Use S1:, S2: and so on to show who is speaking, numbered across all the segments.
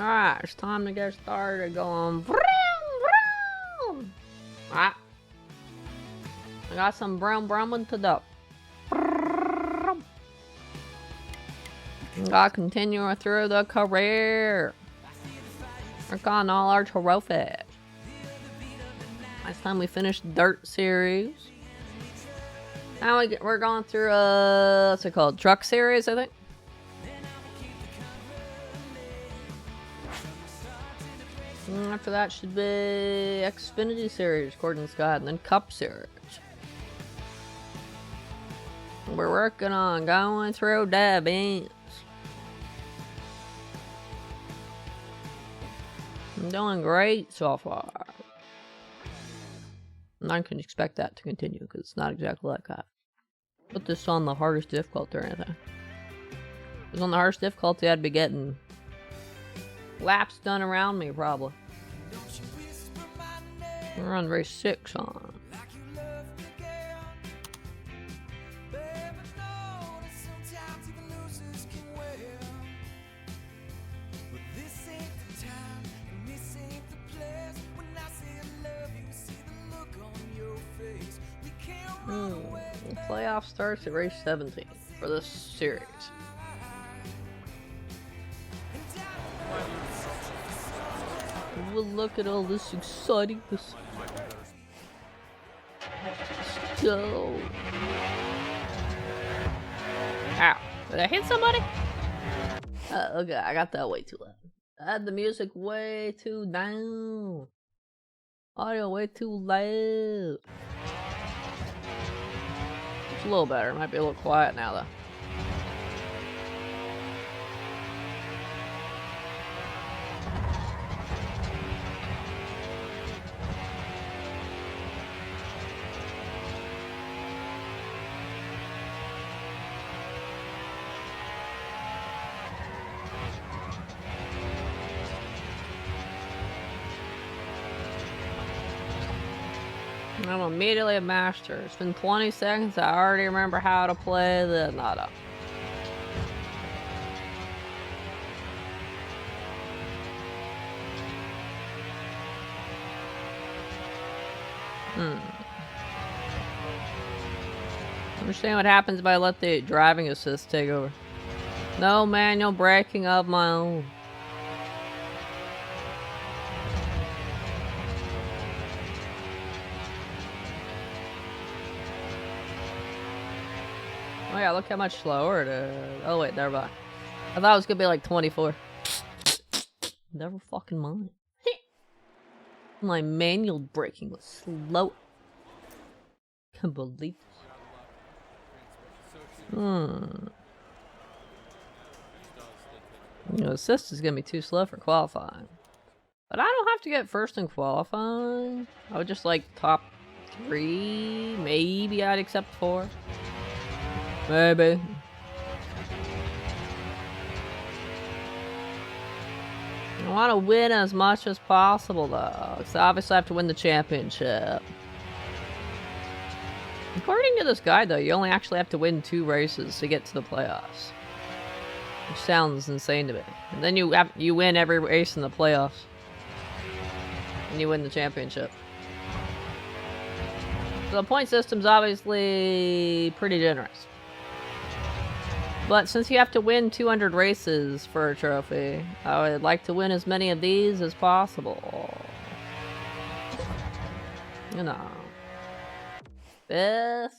S1: Alright, it's time to get started going. Vroom, vroom. Alright. I got some brown to do. Gotta continue through the career. Work on all our trophies. Last time we finished Dirt Series. Now we're going through what's it called? Truck Series, I think. And after that should be Xfinity Series, Gordon Scott, and then Cup Series. We're working on going through Debbie. I'm doing great so far. And I can expect that to continue because it's not exactly like that. Put this on the hardest difficulty or anything. If it was on the hardest difficulty, I'd be getting laps done around me probably. We're on race 6 on. The playoff starts at race 17 for this series. Well, look at all this excitingness. So, ow! Did I hit somebody? Okay, I got that way too loud. I had the music way too down. Audio way too loud. It's a little better. Might be a little quiet now though. I'm immediately a master. It's been 20 seconds. I already remember how to play the nada. Understand what happens if I let the driving assist take over. No manual braking of my own. Oh yeah, look how much slower it is. Oh wait, never mind. I thought it was gonna be like 24. Never fucking mind. My manual braking was slow. Can't believe this. You know, assist is gonna be too slow for qualifying. But I don't have to get first in qualifying. I would just like top 3. Maybe I'd accept 4. Maybe. I want to win as much as possible though, because obviously I have to win the championship. According to this guide though, you only actually have to win 2 races to get to the playoffs. Which sounds insane to me. And then you win every race in the playoffs. And you win the championship. So the point system's obviously pretty generous. But since you have to win 200 races for a trophy, I would like to win as many of these as possible. You know. 5th?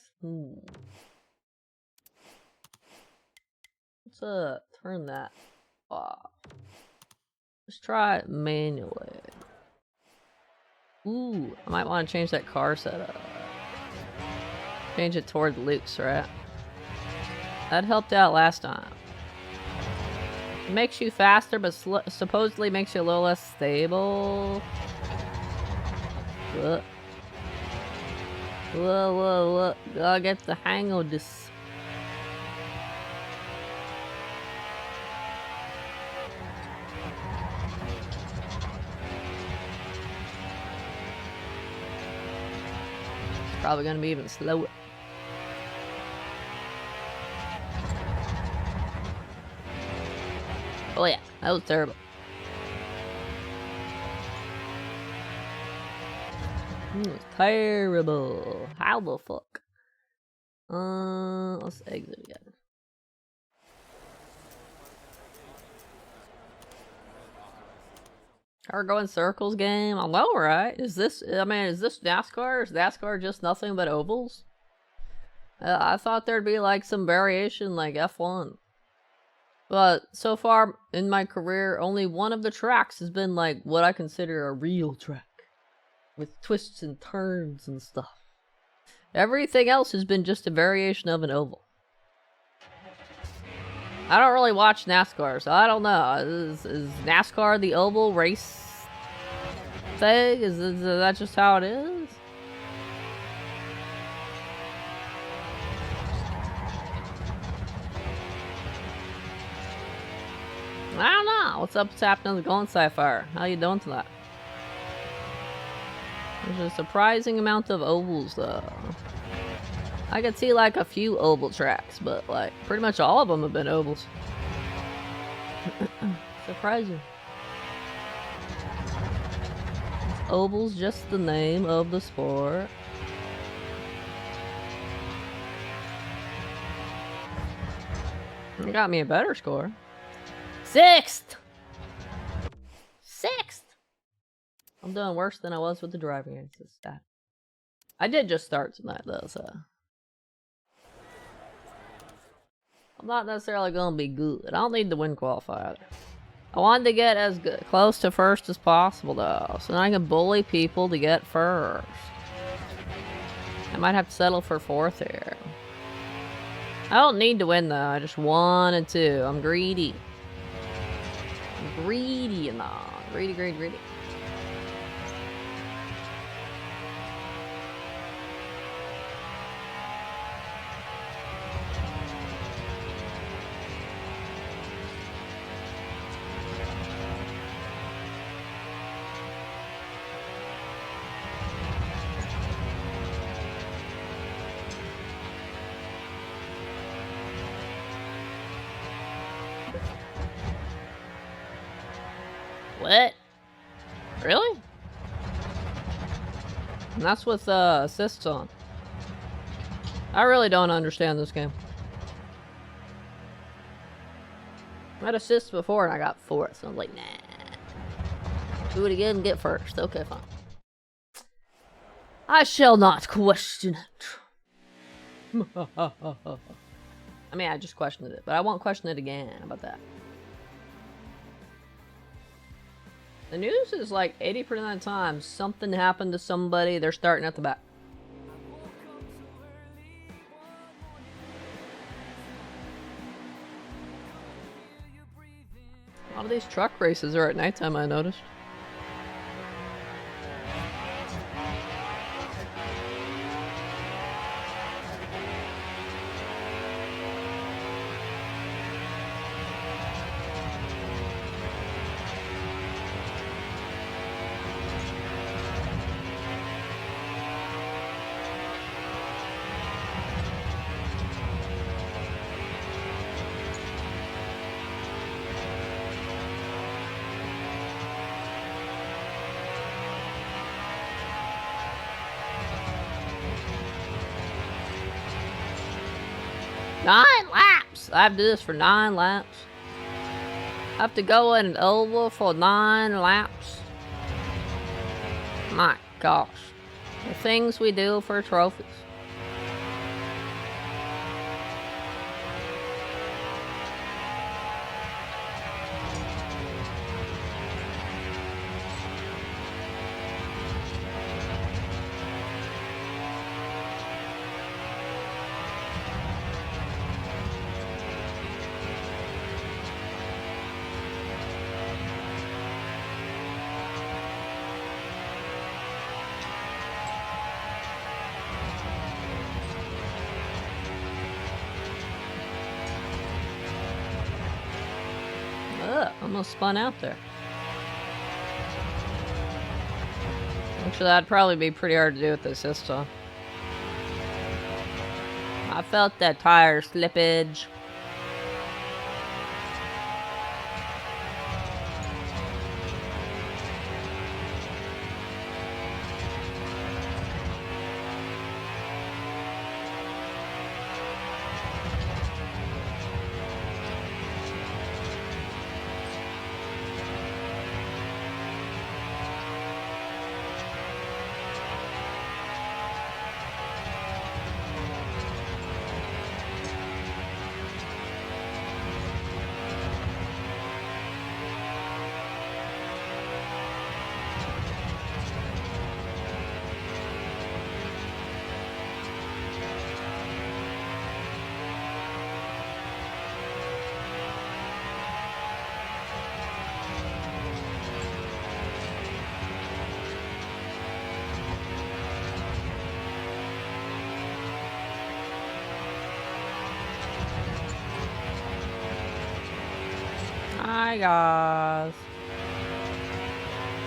S1: Let's turn that off. Let's try it manually. Ooh, I might want to change that car setup. Change it toward Luke's, right? That helped out last time. It makes you faster, but supposedly makes you a little less stable. Look. Look. Gotta get the hang of this. It's probably gonna be even slower. Oh yeah, that was terrible. It was terrible. How the fuck? Let's exit again. Car going circles game? I know, right? Is this NASCAR? Is NASCAR just nothing but ovals? I thought there'd be like some variation like F1. But so far in my career, only one of the tracks has been like what I consider a real track. With twists and turns and stuff. Everything else has been just a variation of an oval. I don't really watch NASCAR, so I don't know. Is NASCAR the oval race thing? Is that just how it is? I don't know. What's happening to the Golden Sapphire? How you doing tonight? There's a surprising amount of ovals, though. I could see like a few oval tracks, but like pretty much all of them have been ovals. Surprising. Oval's just the name of the sport. You got me a better score. Sixth! I'm doing worse than I was with the driving races. I did just start tonight though, so I'm not necessarily gonna be good. I don't need to win qualify either. I wanted to get as close to first as possible though, so then I can bully people to get first. I might have to settle for fourth here. I don't need to win though, I just wanted to. I'm greedy. I'm greedy and all. Greedy. What? Really? And that's with assists on. I really don't understand this game. I had assists before and I got fourth, so I was like, nah. Do it again and get first. Okay, fine. I shall not question it. I mean, I just questioned it, but I won't question it again. How about that? The news is like 80% of the time something happened to somebody, they're starting at the back. A lot of these truck races are at nighttime, I noticed. I have to do this for 9 laps. I have to go in an oval for 9 laps. My gosh. The things we do for trophies. Almost spun out there. Actually, that'd probably be pretty hard to do with the assist on. I felt that tire slippage. guys.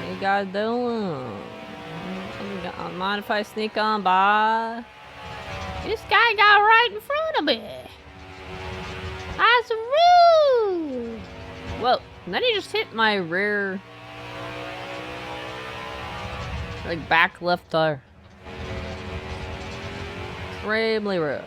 S1: What you guys doing? Mind if I sneak on by? This guy got right in front of me. That's rude. Whoa, and then he just hit my rear, like, back left tire. Extremely rude.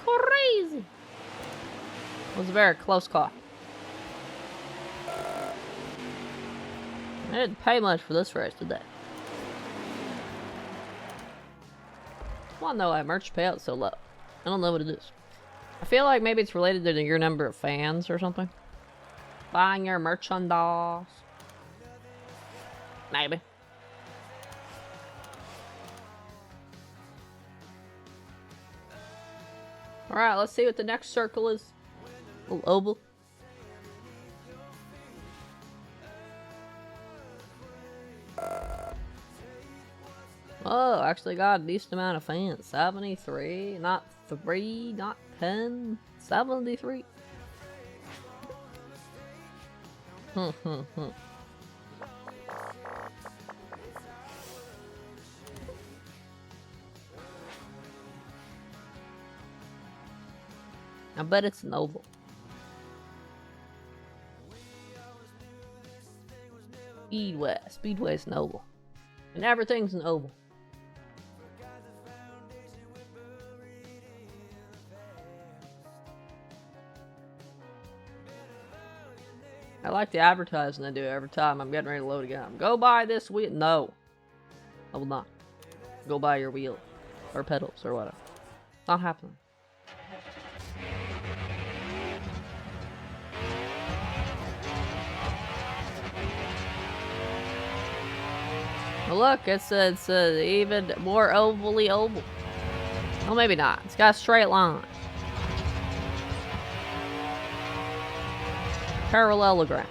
S1: Crazy. It was a very close call. I didn't pay much for this race today. Well, no, I merch payout so low. I don't know what it is. I feel like maybe it's related to your number of fans or something. Buying your merchandise. Maybe. Alright, let's see what the next circle is. A little oval. Oh, actually got a decent amount of fans. 73, not 3, not 10. 73. I bet it's an oval. Speedway. Speedway's an oval. And everything's an oval. I like the advertising I do every time I'm getting ready to load a gun. Go buy this wheel. No. I will not. Go buy your wheel. Or pedals or whatever. Not happening. Well, look, it's even more ovally oval. Well, maybe not. It's got a straight line. Parallelogram.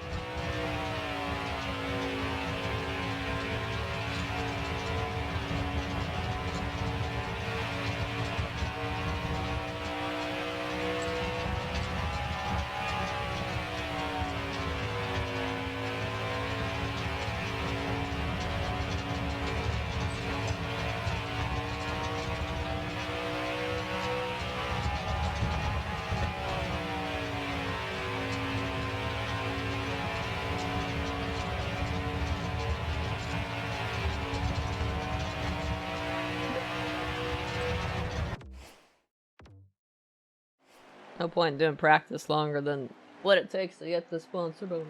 S1: No point in doing practice longer than what it takes to get the sponsor bonus.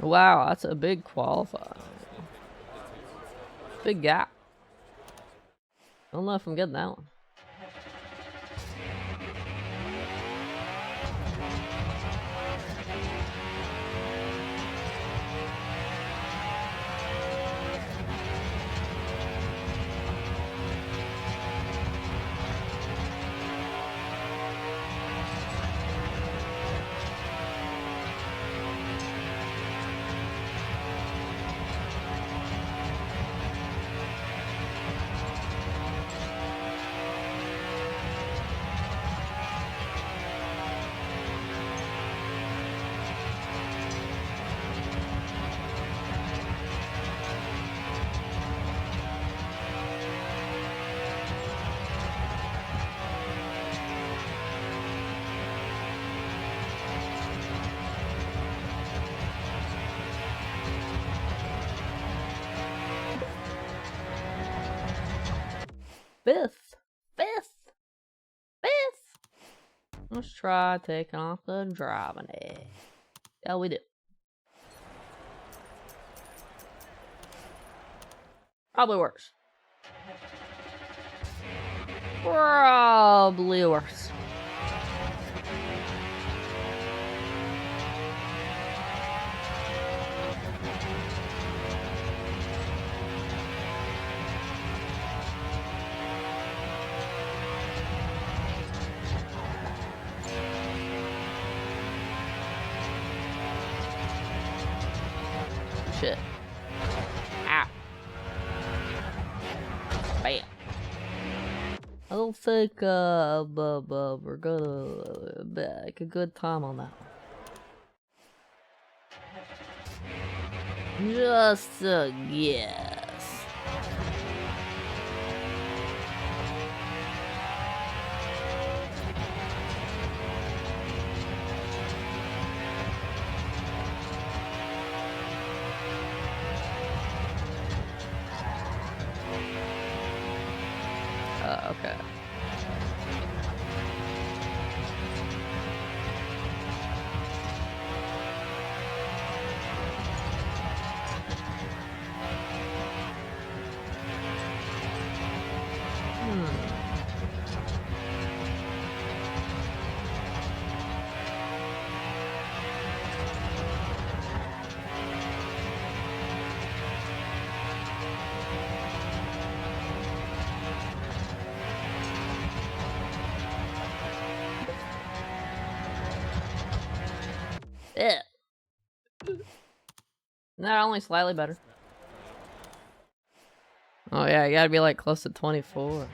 S1: Wow, that's a big qualifier. Big gap. I don't know if I'm getting that one. Fifth. Let's try taking off the driving edge. Yeah, we do. Probably works. Probably worse. Shit. Ow. Bam. I don't think we're gonna make a good time on that one. Just a guess. Okay. Yeah. Not only slightly better. Oh yeah, you gotta be like close to 24.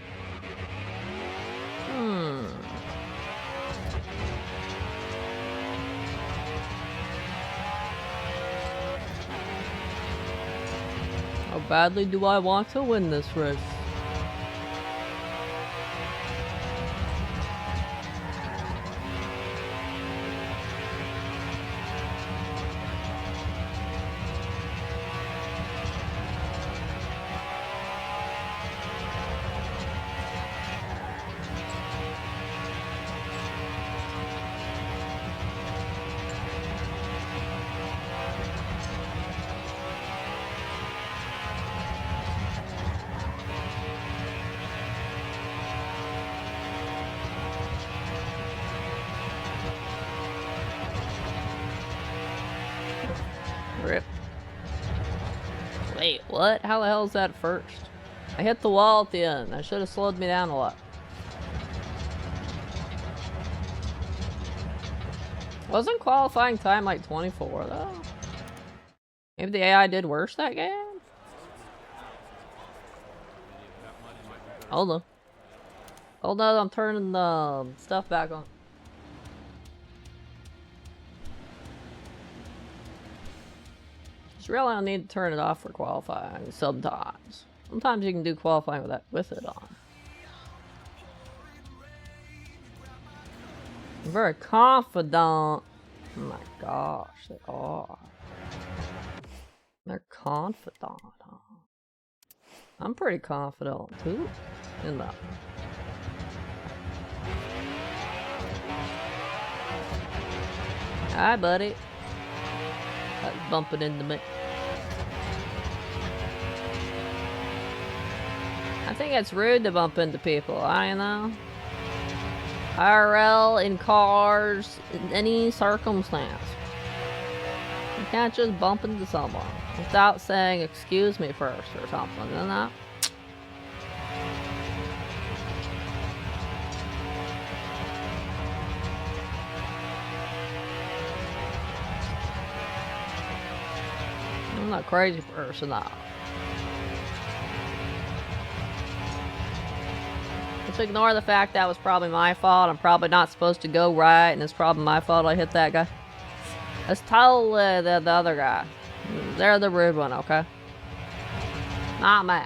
S1: How badly do I want to win this race? Rip. Wait, what? How the hell is that first? I hit the wall at the end. That should have slowed me down a lot. Wasn't qualifying time like 24 though? Maybe the AI did worse that game? Hold on. Hold on, I'm turning the stuff back on. Just really don't need to turn it off for qualifying sometimes. Sometimes you can do qualifying with it on. I'm very confident. Oh my gosh, they are. They're confident, huh? I'm pretty confident too in that. Hi, buddy. That's bumping into me. I think it's rude to bump into people, I know. IRL, in cars, in any circumstance. You can't just bump into someone without saying excuse me first or something, you know? I'm not a crazy person though. Just ignore the fact that was probably my fault. I'm probably not supposed to go right, and it's probably my fault I hit that guy. Let's tell the other guy. They're the rude one, okay? Not me.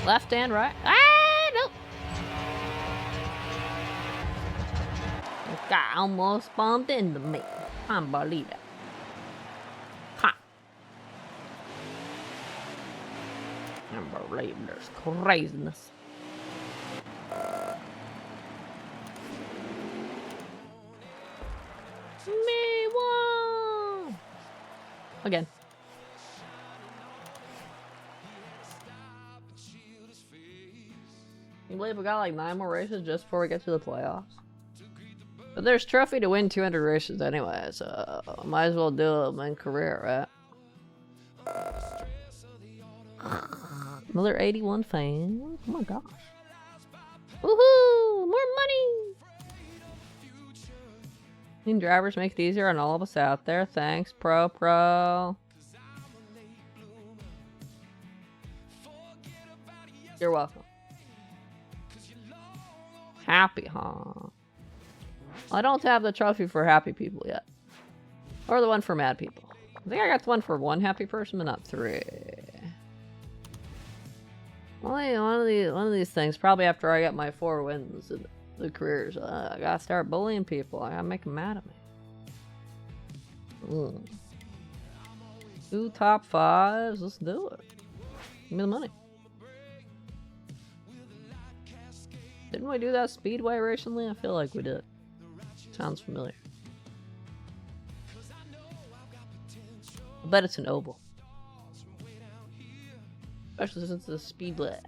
S1: Left and right. Ah, nope. This guy almost bumped into me. Can't believe it. Ha. Can't believe there's craziness. Me one. Again. Can you believe we got like 9 more races just before we get to the playoffs? But there's trophy to win 200 races anyway, so might as well do a main career, right? Another 81 fans. Oh my gosh. Woohoo! More money! Team drivers make it easier on all of us out there. Thanks, Pro. You're welcome. Happy, huh? I don't have the trophy for happy people yet. Or the one for mad people. I think I got the one for 1 happy person, but not 3. Well, one of these things, probably after I get my 4 wins in the careers, I gotta start bullying people. I gotta make them mad at me. 2 top 5s, let's do it. Give me the money. Didn't we do that speedway recently? I feel like we did. Sounds familiar. I bet it's an oval. Especially since it's a speedway.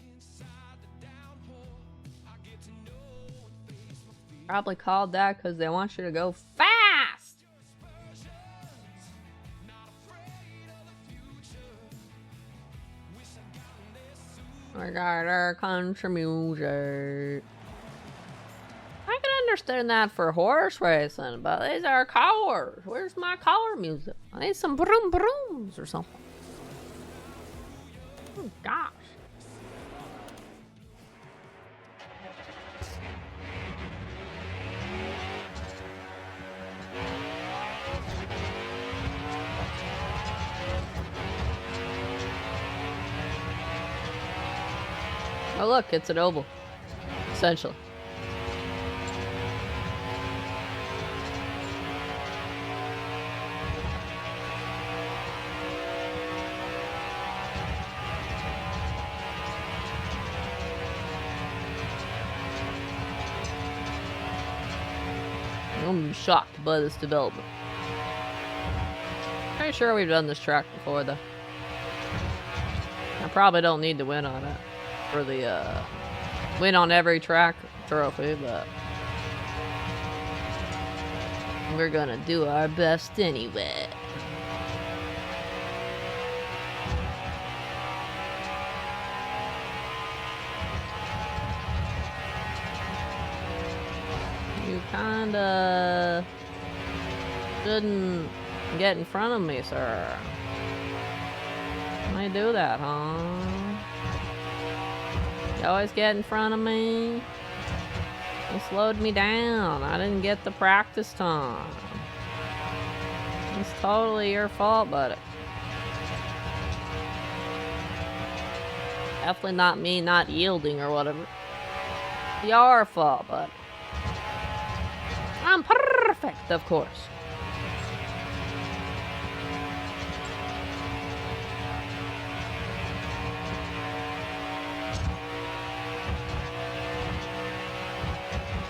S1: Probably called that because they want you to go fast! We got our country music. I can understand that for horse racing, but these are cars. Where's my car music? I need some broom brooms or something. Oh gosh. Oh look, it's an oval. Essentially. I'm shocked by this development. Pretty sure we've done this track before though. I probably don't need to win on it for the win on every track trophy, but we're gonna do our best anyway. You kinda shouldn't get in front of me, sir. Why do that, huh? You always get in front of me. You slowed me down. I didn't get the practice time. It's totally your fault, buddy. Definitely not me not yielding or whatever. Your fault, buddy. I'm perfect, of course.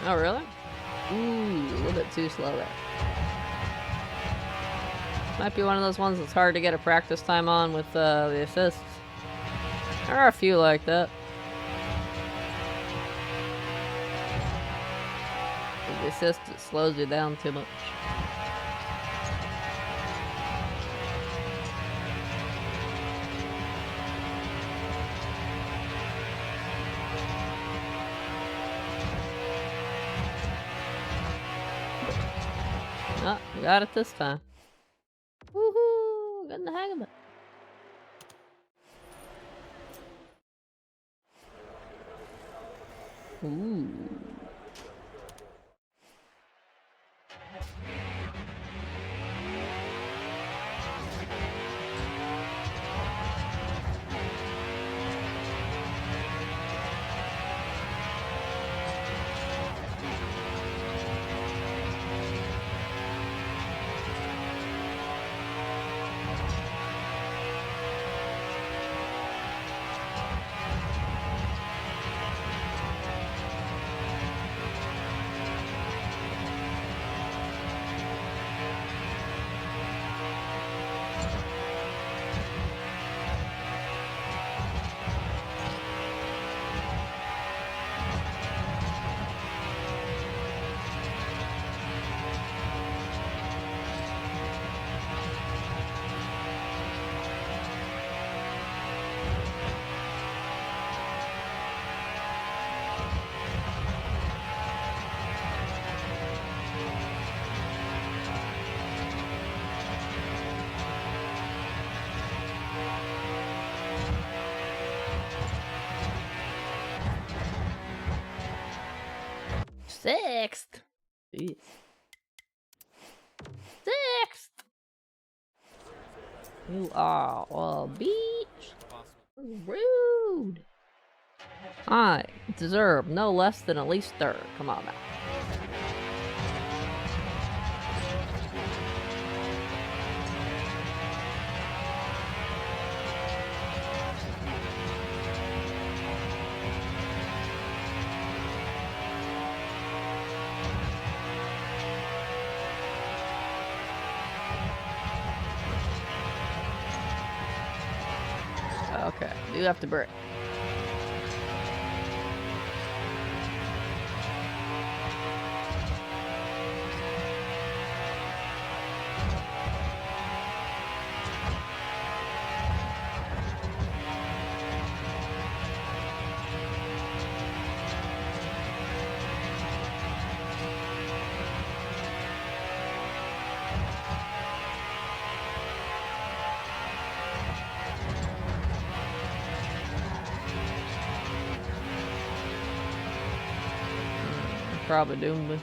S1: Oh, really? Ooh, a little bit too slow there. Might be one of those ones that's hard to get a practice time on with the assists. There are a few like that. The assist, it slows you down too much. Oh, we got it this time. Woohoo! Getting the hang of it. Ooh. Sixth? Jeez. Sixth! You are a beach. Rude. I deserve no less than at least third. Come on now. Okay, you have to break. Probably doomed me.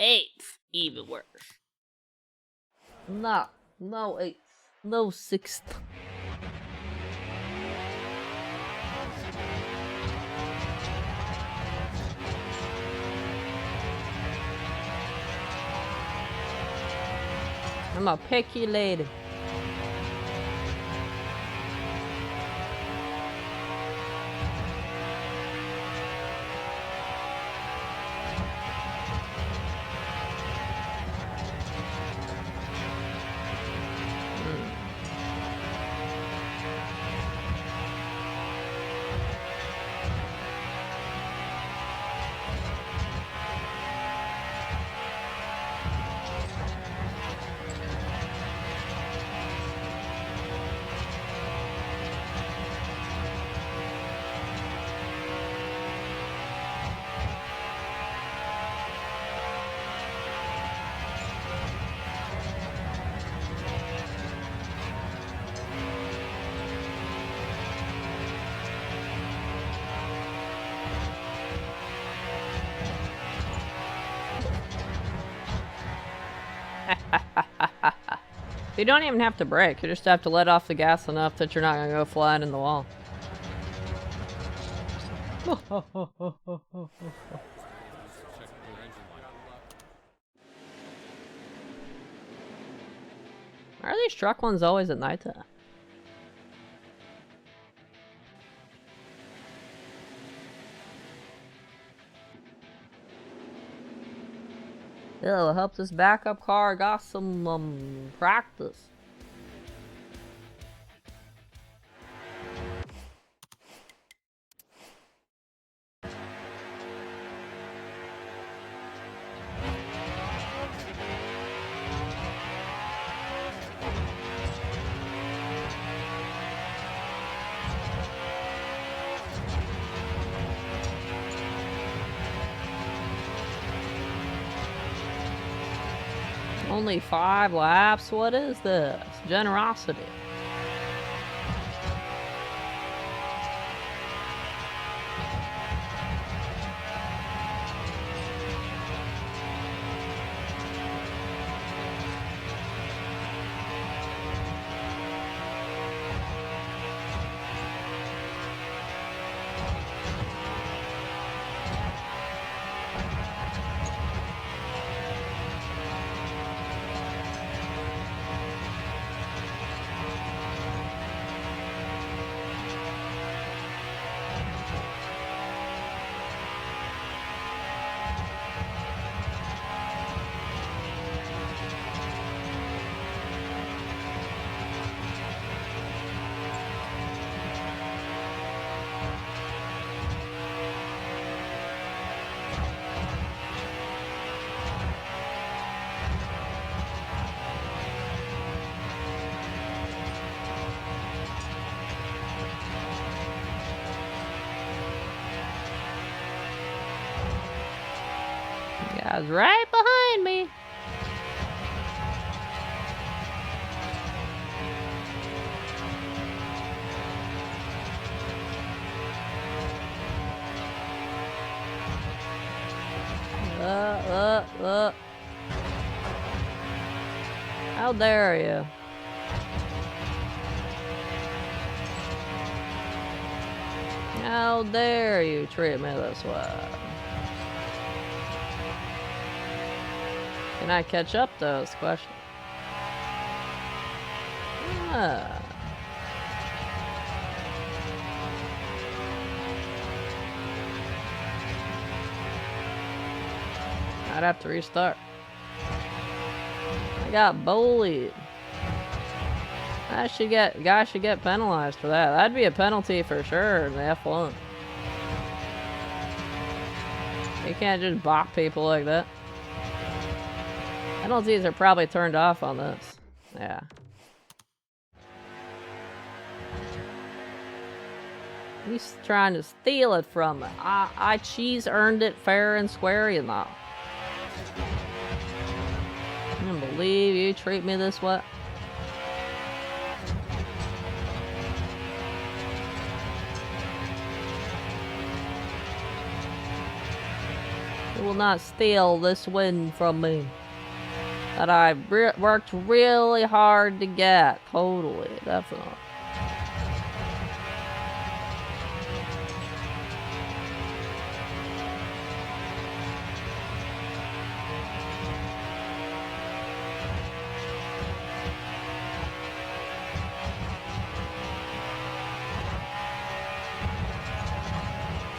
S1: Eighth, even worse. No eighth, no sixth. I'm a picky lady. You don't even have to brake. You just have to let off the gas enough that you're not gonna go flying in the wall. Are these truck ones always at nighttime? It'll help this backup car got some practice. Only 5 laps? What is this? Generosity. Guy's right behind me. How dare you? How dare you treat me this way? Can I catch up to this question? I'd have to restart. I got bullied. Guy should get penalized for that. That'd be a penalty for sure in the F1. You can't just bop people like that. Penalties are probably turned off on this. Yeah. He's trying to steal it from me. Cheese earned it fair and square, you know. I can't believe you treat me this way. You will not steal this win from me. That I worked really hard to get. Totally, definitely.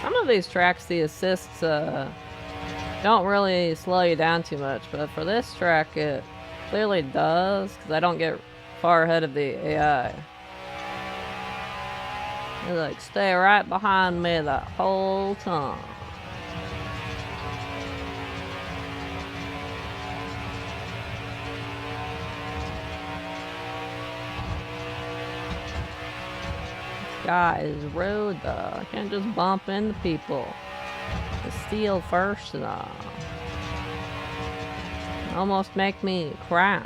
S1: Some of these tracks, the assists don't really slow you down too much, but for this track it clearly does, because I don't get far ahead of the AI. They like stay right behind me the whole time. This guy is rude though. I can't just bump into people. Steal first though. Almost make me crash.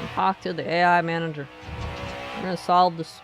S1: I'll talk to the AI manager. I'm gonna solve this.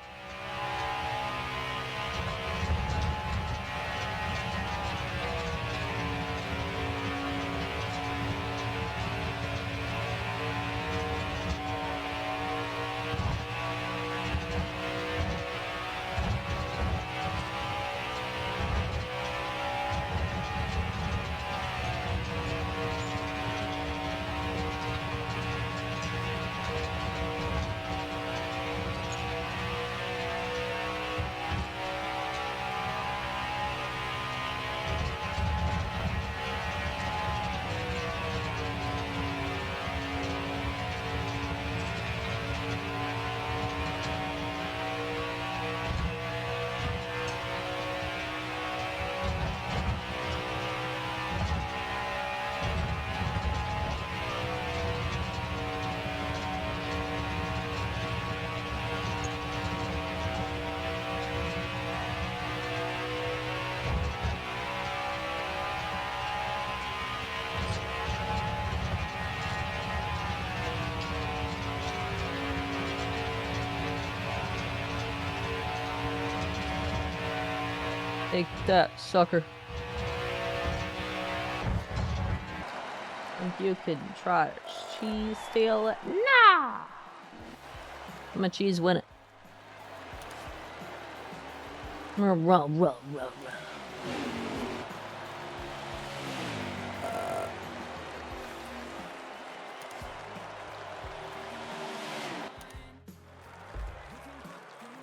S1: Take that, sucker. Think you could try to cheese steal it? Nah! I'm gonna cheese win it. Run.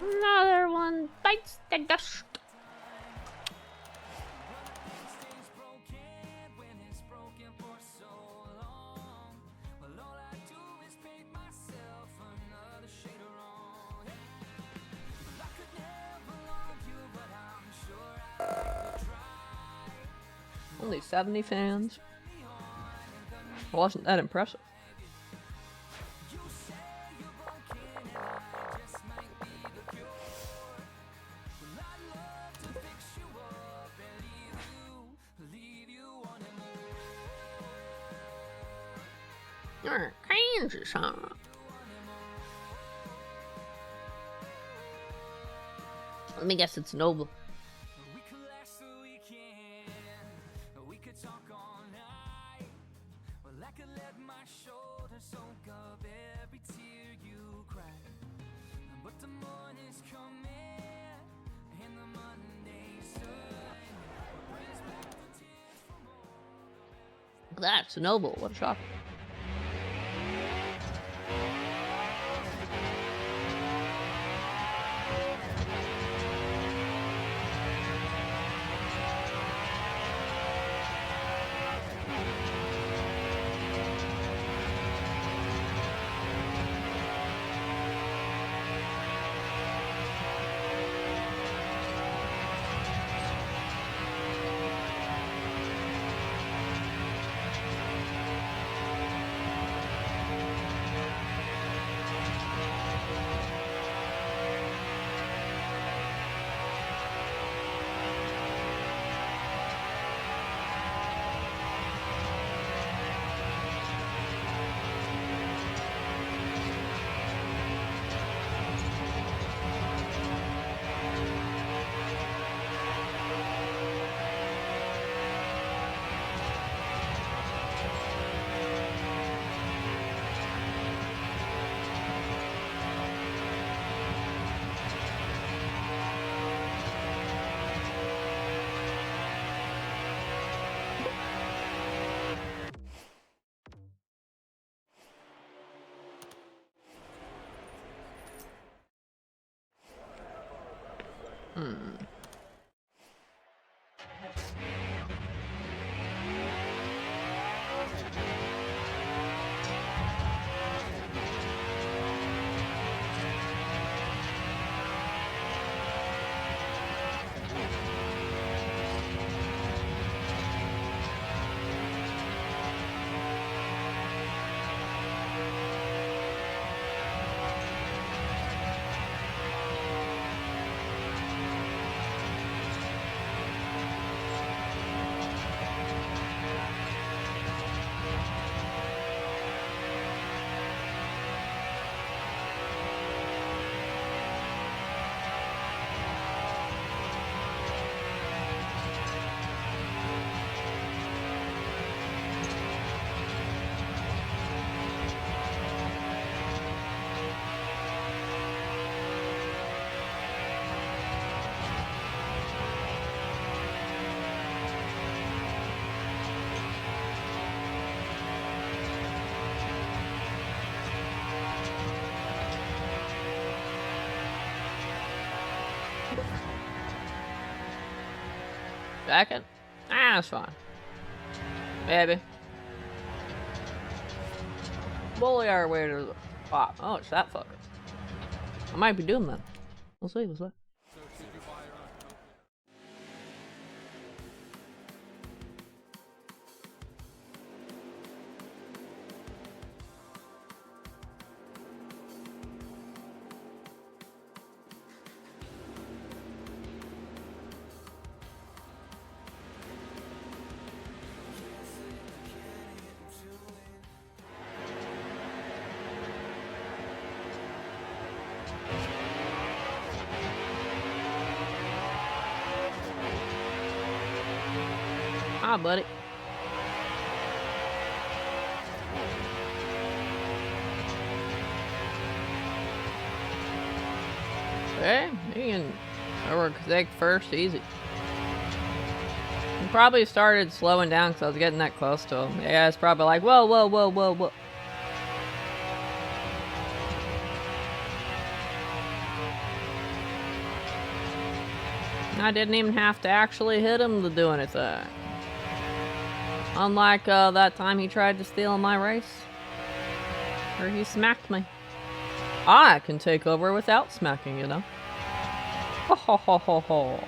S1: Another one bites the dust. Only 70 fans. Wasn't that impressive? Kansas, huh? Let me guess, it's Noble.
S2: could let my shoulders soak up every tear you cry, but the morning's coming and the Monday's sun brings back the tears from all.
S1: That's noble. What a shock. Second? Ah, that's fine. Maybe. Bully our way to the top. Oh, it's that fucker. I might be doing that. We'll see, we'll see. Hi, buddy. Hey, you can overtake first, easy. He probably started slowing down because I was getting that close to him. Yeah, it's probably like, whoa, whoa, whoa, whoa, whoa. I didn't even have to actually hit him to do anything. Unlike that time he tried to steal my race. Or he smacked me. I can take over without smacking, you know. Ho ho ho ho ho.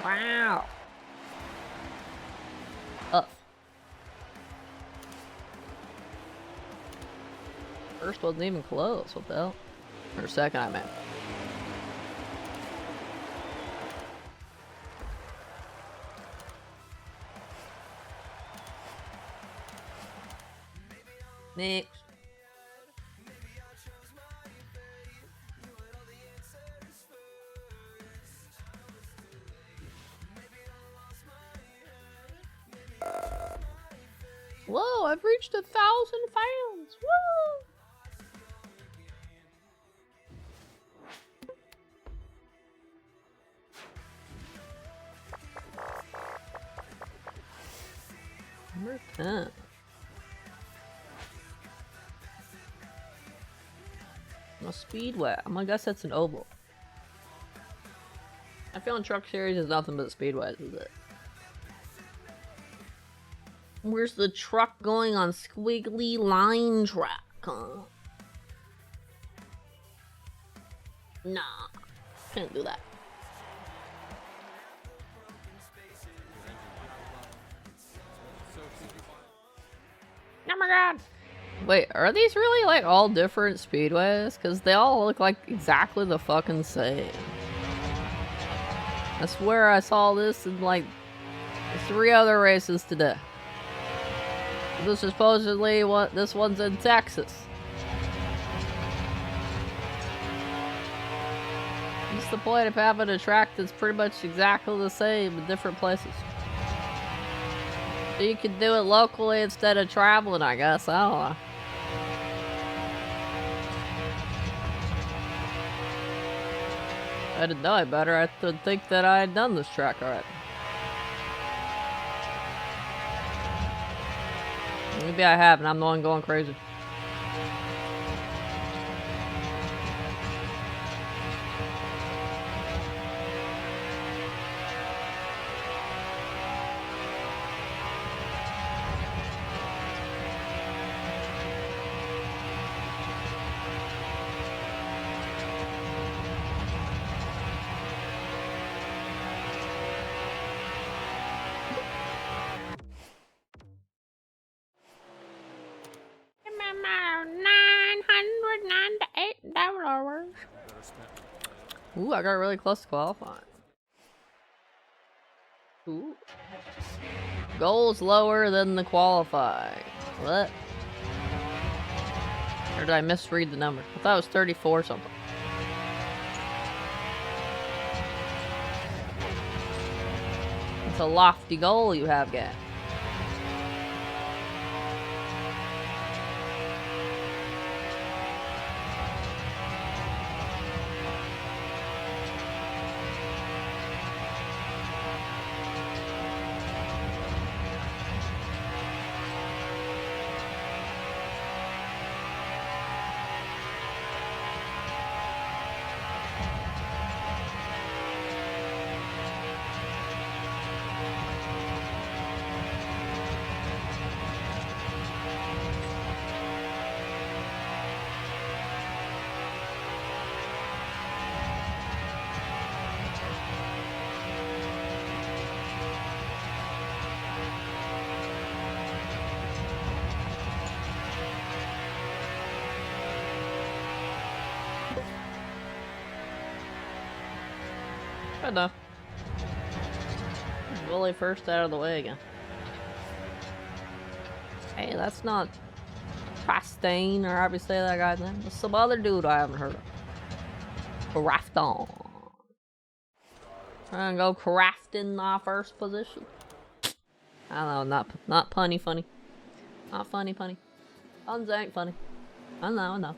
S1: Wow. Up. First wasn't even close. What the hell? Or second, I meant. Next. Whoa, I've reached 1,000 fans. Woo! Number 10. A speedway. I'm gonna guess that's an oval. I feel in Truck Series is nothing but speedways, is it? Where's the truck going on squiggly line track? Huh? Nah, can't do that. Oh my god! Wait, are these really like all different speedways? Because they all look like exactly the fucking same. I swear I saw this in like 3 other races today. This is supposedly what this one's in Texas. What's the point of having a track that's pretty much exactly the same in different places? So you can do it locally instead of traveling, I guess. I don't know. I didn't know it better. I would think that I had done this track already. Maybe I haven't. I'm the one going crazy. $998. Ooh, I got really close to qualifying. Ooh. Goal's lower than the qualifying. What? Or did I misread the number? I thought it was 34 something. It's a lofty goal you have, guy. Good enough. Willie first out of the way again. Hey, that's not Chastain, or however you say that guy's name. It's some other dude I haven't heard of. Crafton. Trying to go crafting my first position. I don't know, not punny funny. Not funny punny. Puns ain't funny. I know.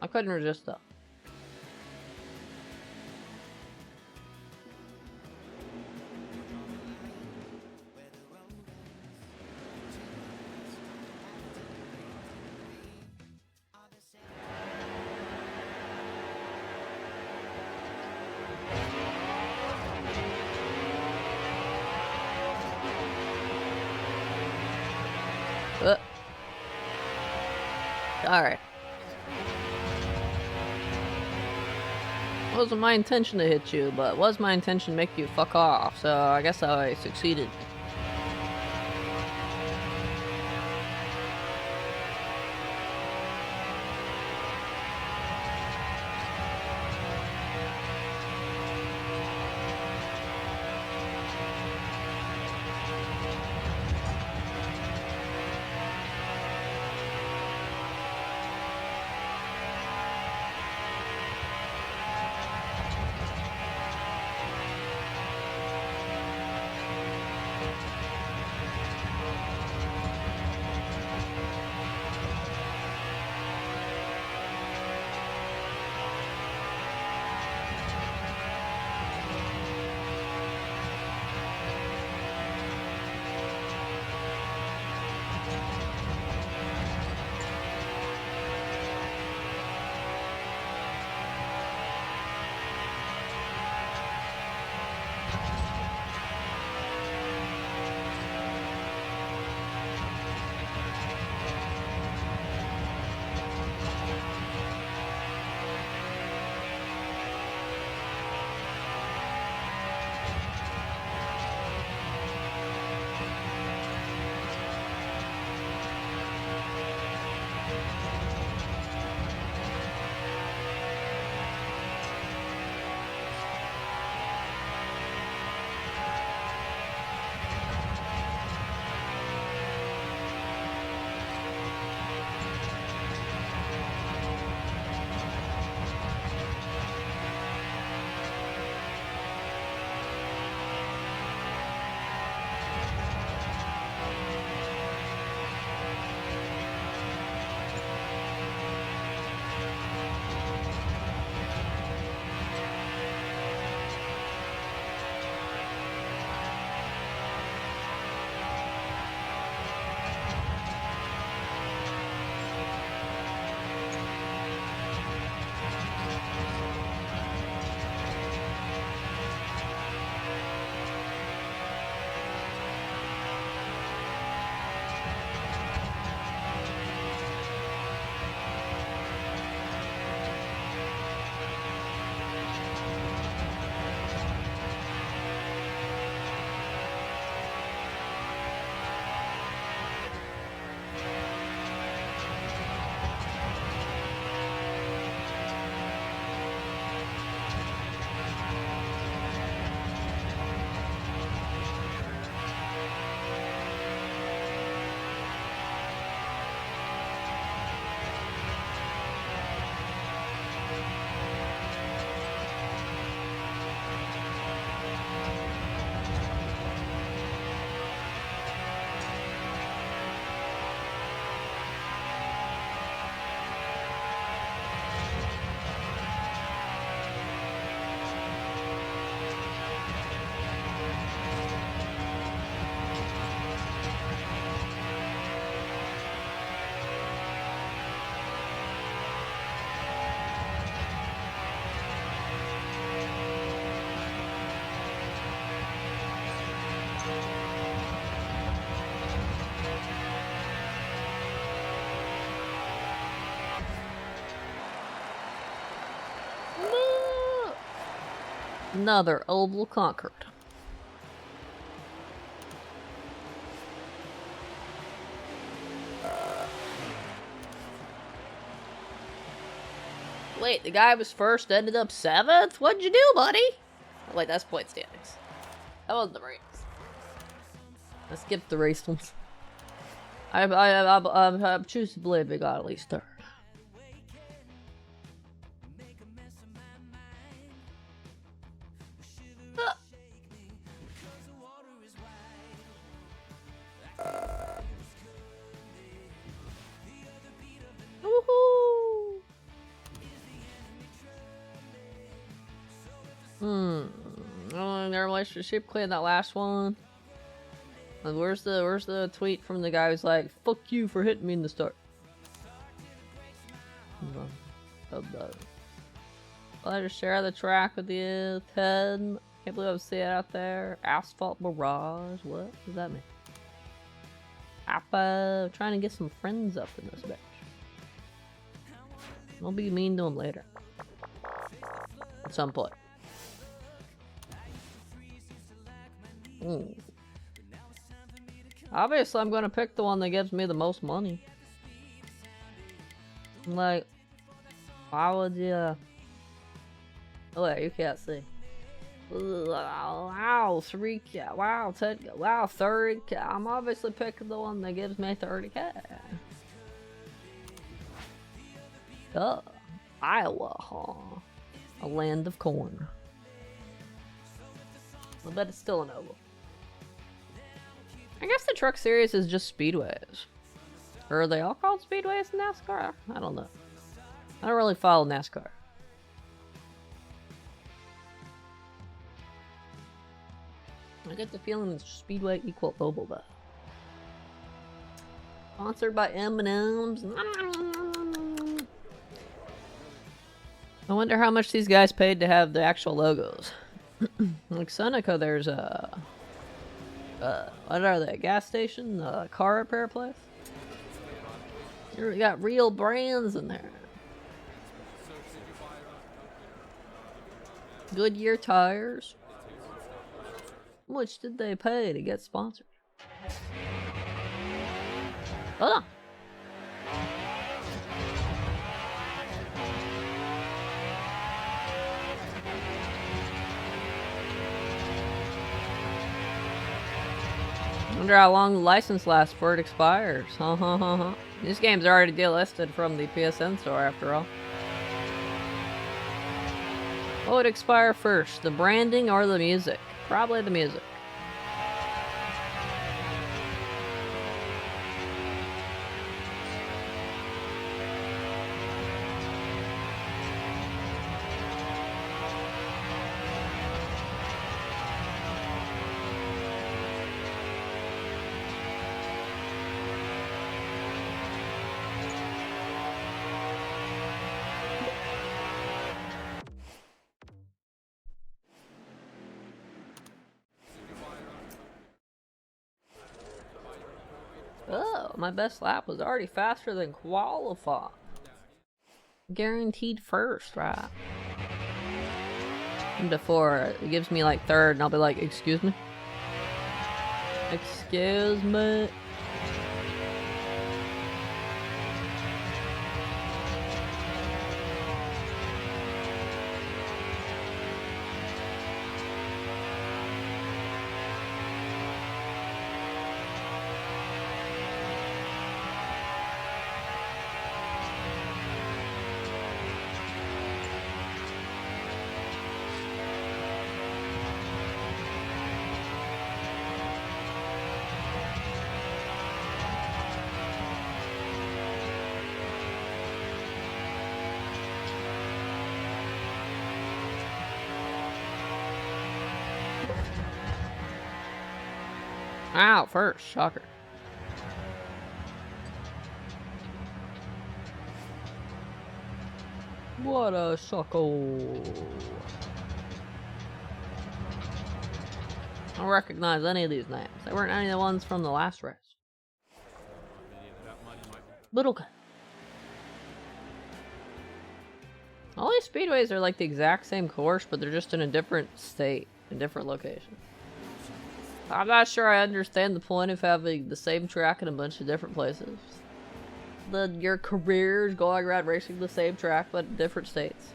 S1: I couldn't resist though. Alright. Wasn't my intention to hit you, but was my intention to make you fuck off, so I guess I succeeded. Another oval conquered. Wait, the guy was first, ended up 7th? What'd you do, buddy? Oh, wait, that's point standings. That wasn't the race. I skipped the race ones. I choose to believe they got at least 3rd. Woohoo! Oh, their relationship clean that last one. And where's the tweet from the guy who's like, "Fuck you for hitting me in the start." I'll just share the track with you, Ted. Can't believe I see it out there. Asphalt Barrage. What does that mean? Appa, trying to get some friends up in this bitch. I'll be mean to him later. at some point. Obviously, I'm gonna pick the one that gives me the most money. Like, why would you? Oh wait, you can't see. Wow, 3K. Wow, 10K. Wow, 30K. I'm obviously picking the one that gives me 30K. Iowa, huh? A land of corn. I bet it's still an oval. I guess the truck series is just speedways. Or are they all called speedways in NASCAR? I don't know. I don't really follow NASCAR. I get the feeling it's speedway equal oval though. Sponsored by M&M's. I wonder how much these guys paid to have the actual logos. Like Seneca, there's a what are they? Gas station? Car repair place? You got real brands in there. Goodyear tires. How much did they pay to get sponsored? Hold on. Wonder how long the license lasts before it expires. This game's already delisted from the PSN store after all. What would expire first, the branding or the music? Probably the music. Oh, my best lap was already faster than qualified. Guaranteed first, right? And before it gives me like third, and I'll be like, excuse me? Excuse me? Out first, shocker. What a suckle. I don't recognize any of these names. They weren't any of the ones from the last race. But okay. All these speedways are like the exact same course, but they're just in a different state, in different locations. I'm not sure I understand the point of having the same track in a bunch of different places. Your careers going around racing the same track, but in different states.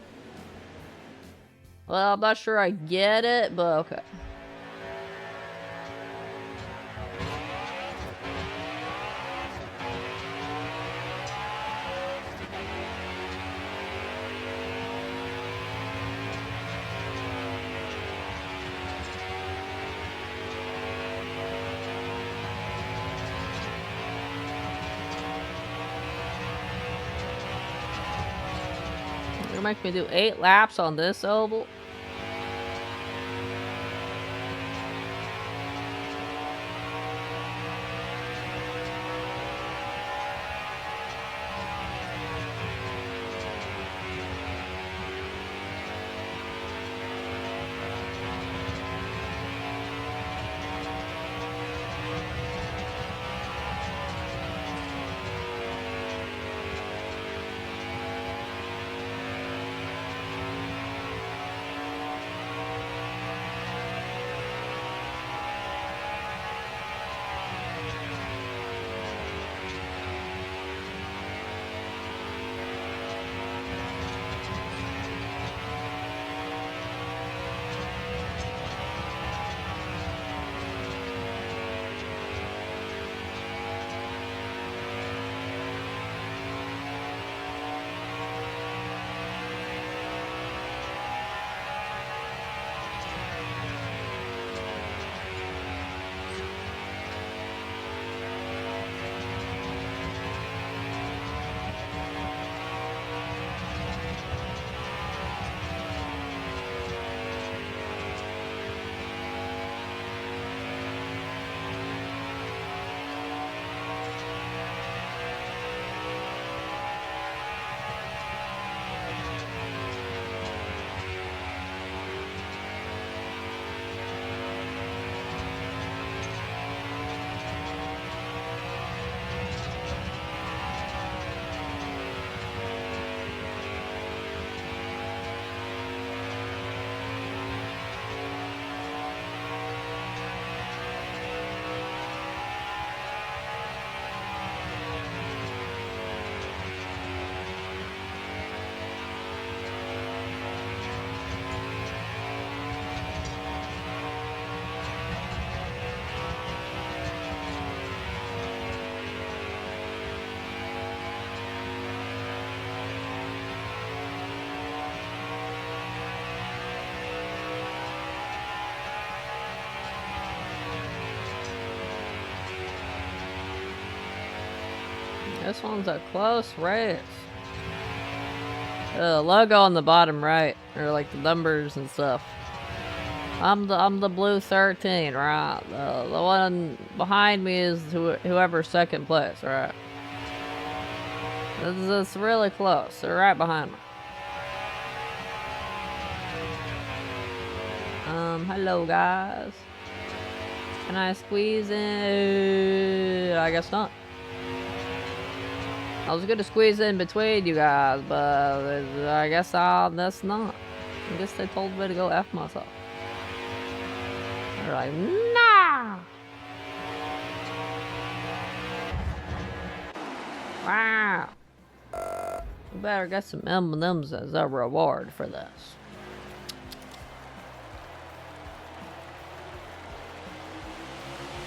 S1: Well, I'm not sure I get it, but okay. You're gonna make me do 8 laps on this oval? This one's a close race. The logo on the bottom right, or like the numbers and stuff. I'm the blue 13, right? The one behind me is whoever's second place, right? This is really close. They're right behind me. Hello guys. Can I squeeze in? I guess not. I was gonna squeeze in between you guys, but I guess that's not. I guess they told me to go F myself. They're like, nah! Wow! You better get some M&Ms as a reward for this.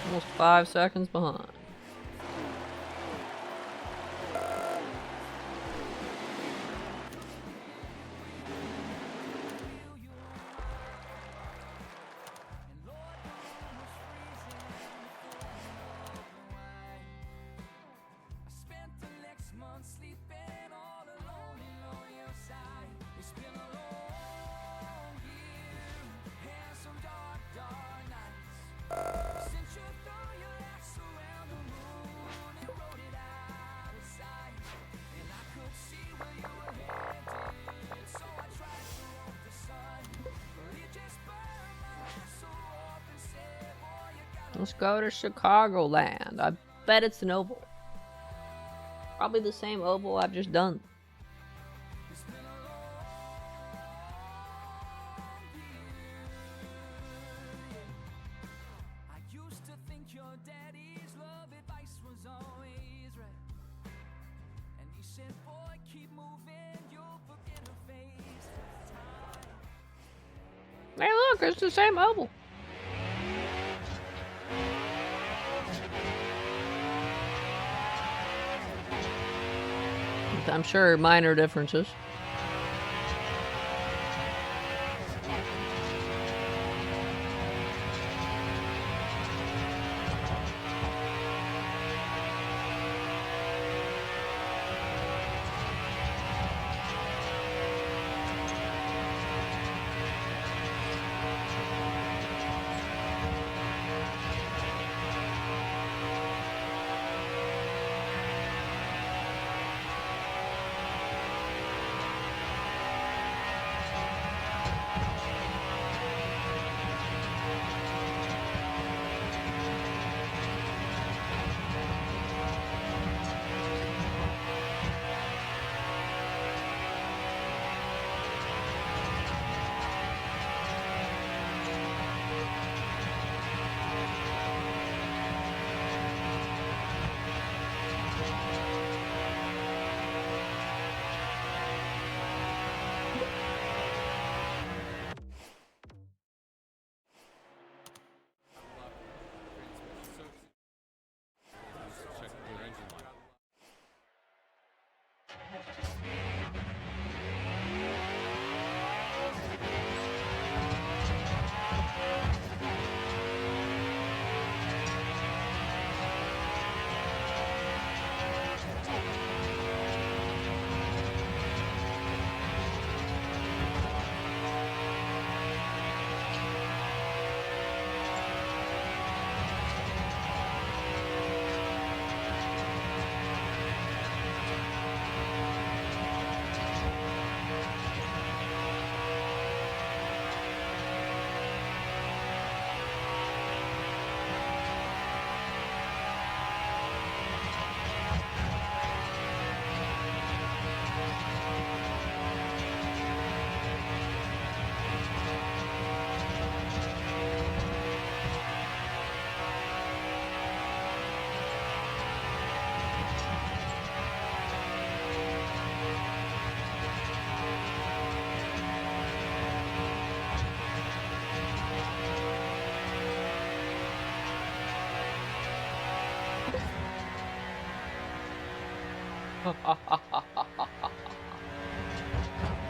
S1: Almost 5 seconds behind. Let's go to Chicagoland. I bet it's an oval. Probably the same oval I've just done. Hey look, it's the same oval. I'm sure minor differences.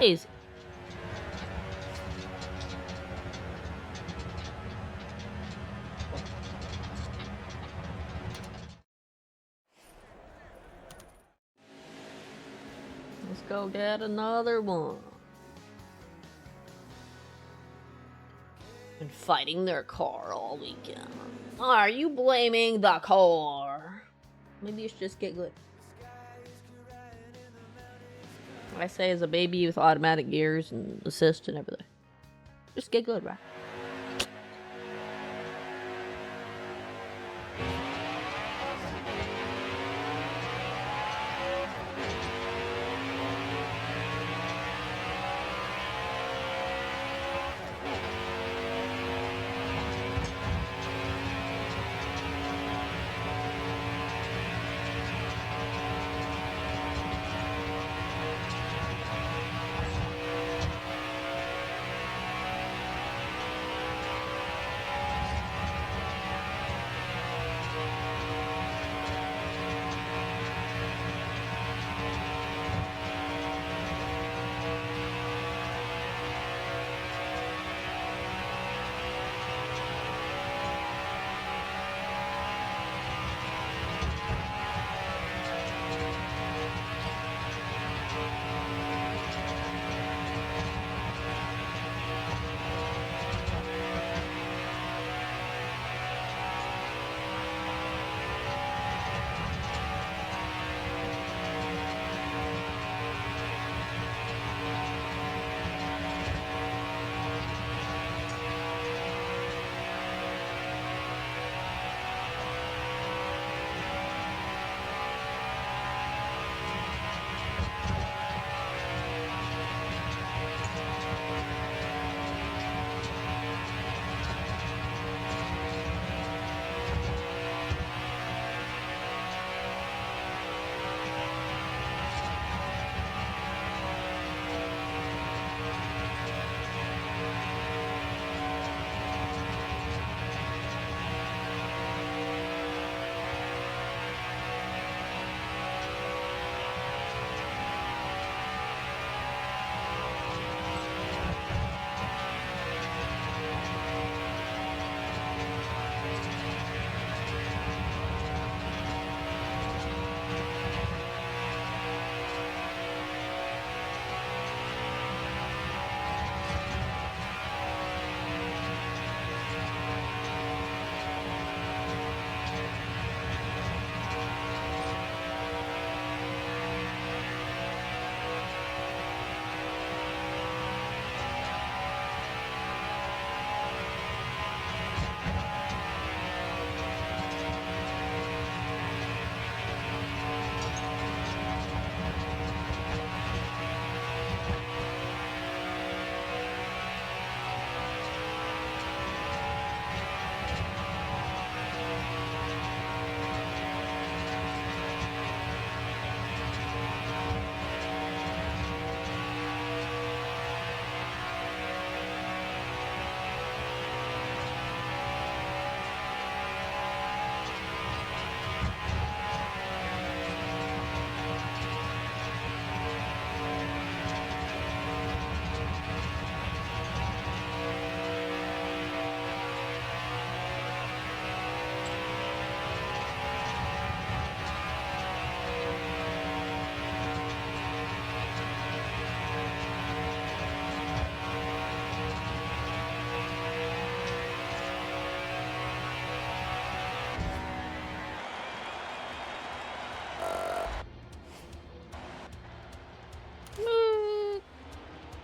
S1: Easy. go get another one. Been fighting their car all weekend. Are you blaming the car? Maybe you should just get good. What I say as a baby with automatic gears and assist and everything. Just get good, right?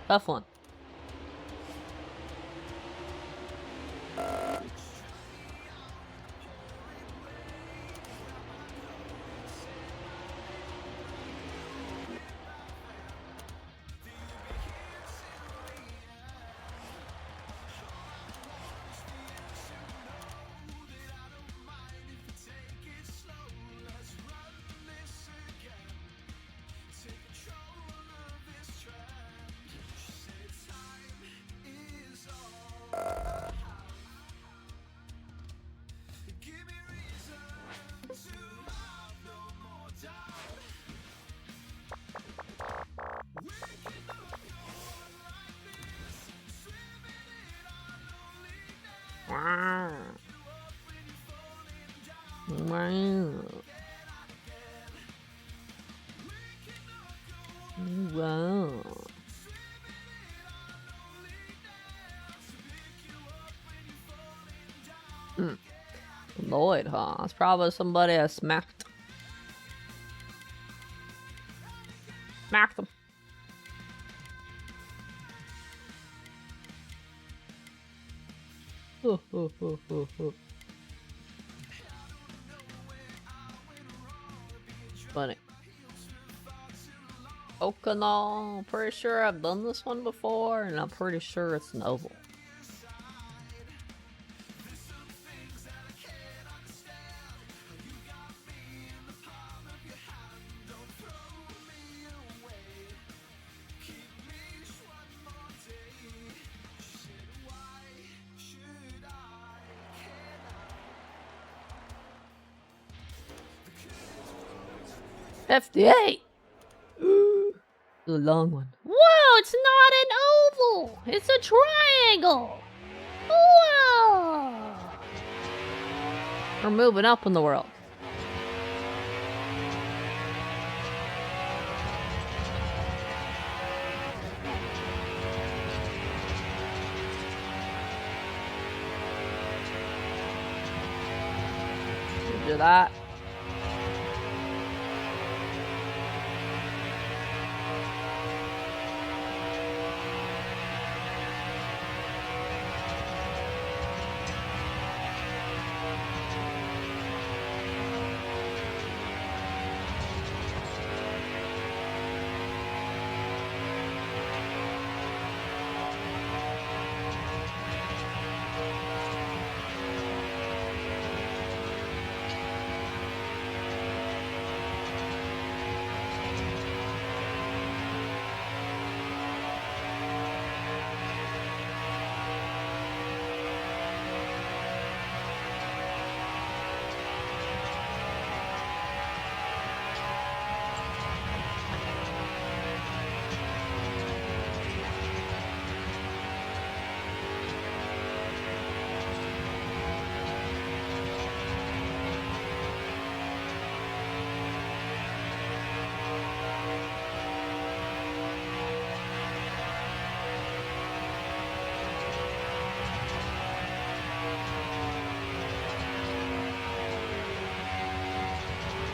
S1: Tough one. Wow. Wow. Lloyd, huh? That's probably somebody I smacked. Smacked them. Funny. Okano. Pretty sure I've done this one before, and I'm pretty sure it's noble. FDA. Ooh, the long one. Whoa, it's not an oval. It's a triangle. Whoa. We're moving up in the world. Do that.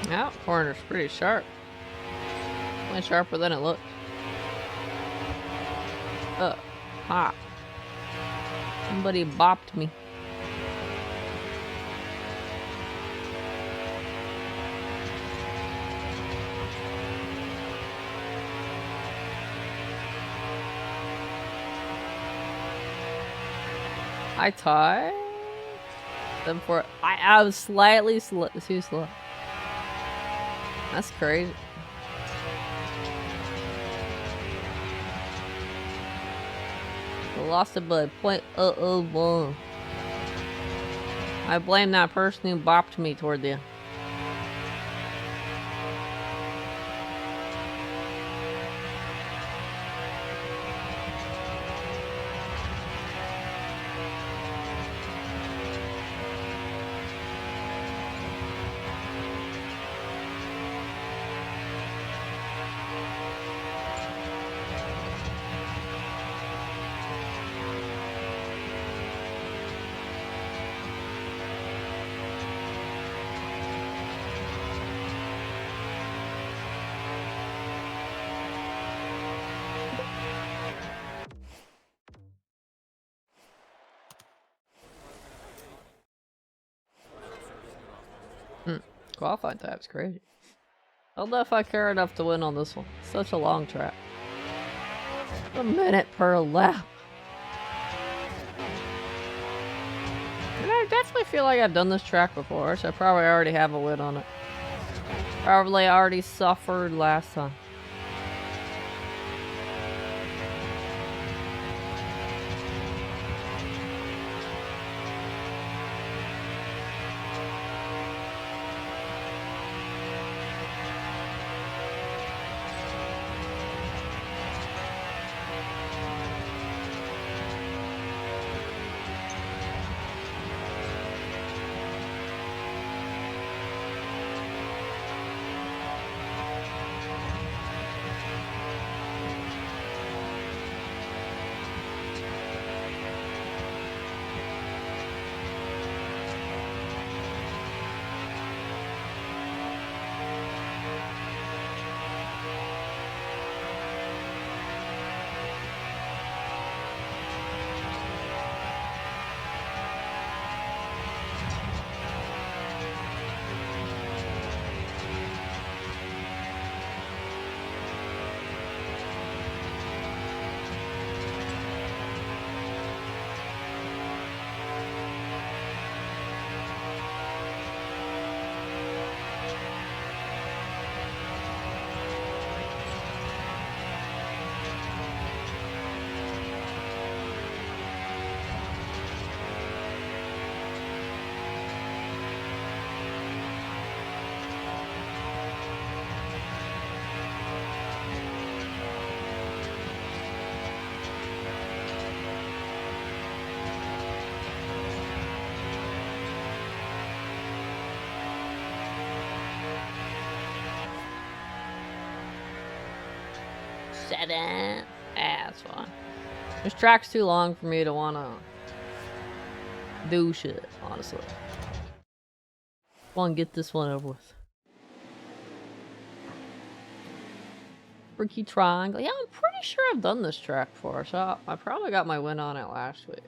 S1: Yeah, corner's pretty sharp. Way sharper than it looked. Ha. Somebody bopped me. I tied them for. I was slightly too slow. That's crazy. I lost it by 0.001. I blame that person who bopped me toward the end. Qualifying time's crazy. I don't know if I care enough to win on this one. Such a long track. A minute per lap. And I definitely feel like I've done this track before, so I probably already have a win on it. Probably already suffered last time. Dead end. Yeah, that's fine. This track's too long for me to wanna do shit, honestly. Wanna get this one over with. Freaky Triangle. Yeah, I'm pretty sure I've done this track before, so I probably got my win on it last week.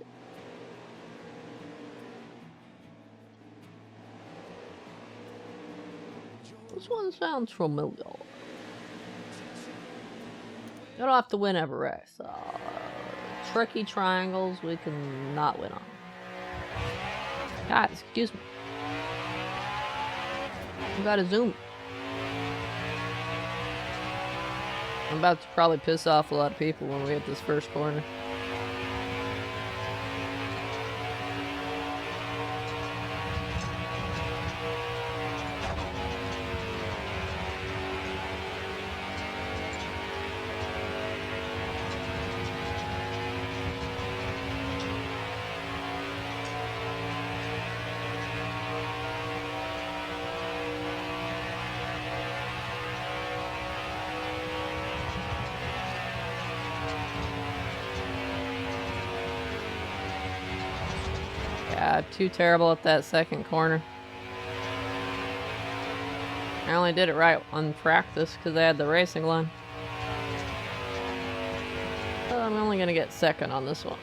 S1: This one sounds familiar. You don't have to win every race. Tricky triangles we can not win on. Guys, excuse me. You gotta zoom. I'm about to probably piss off a lot of people when we hit this first corner. Too terrible at that second corner. I only did it right on practice because I had the racing line. But I'm only gonna get second on this one.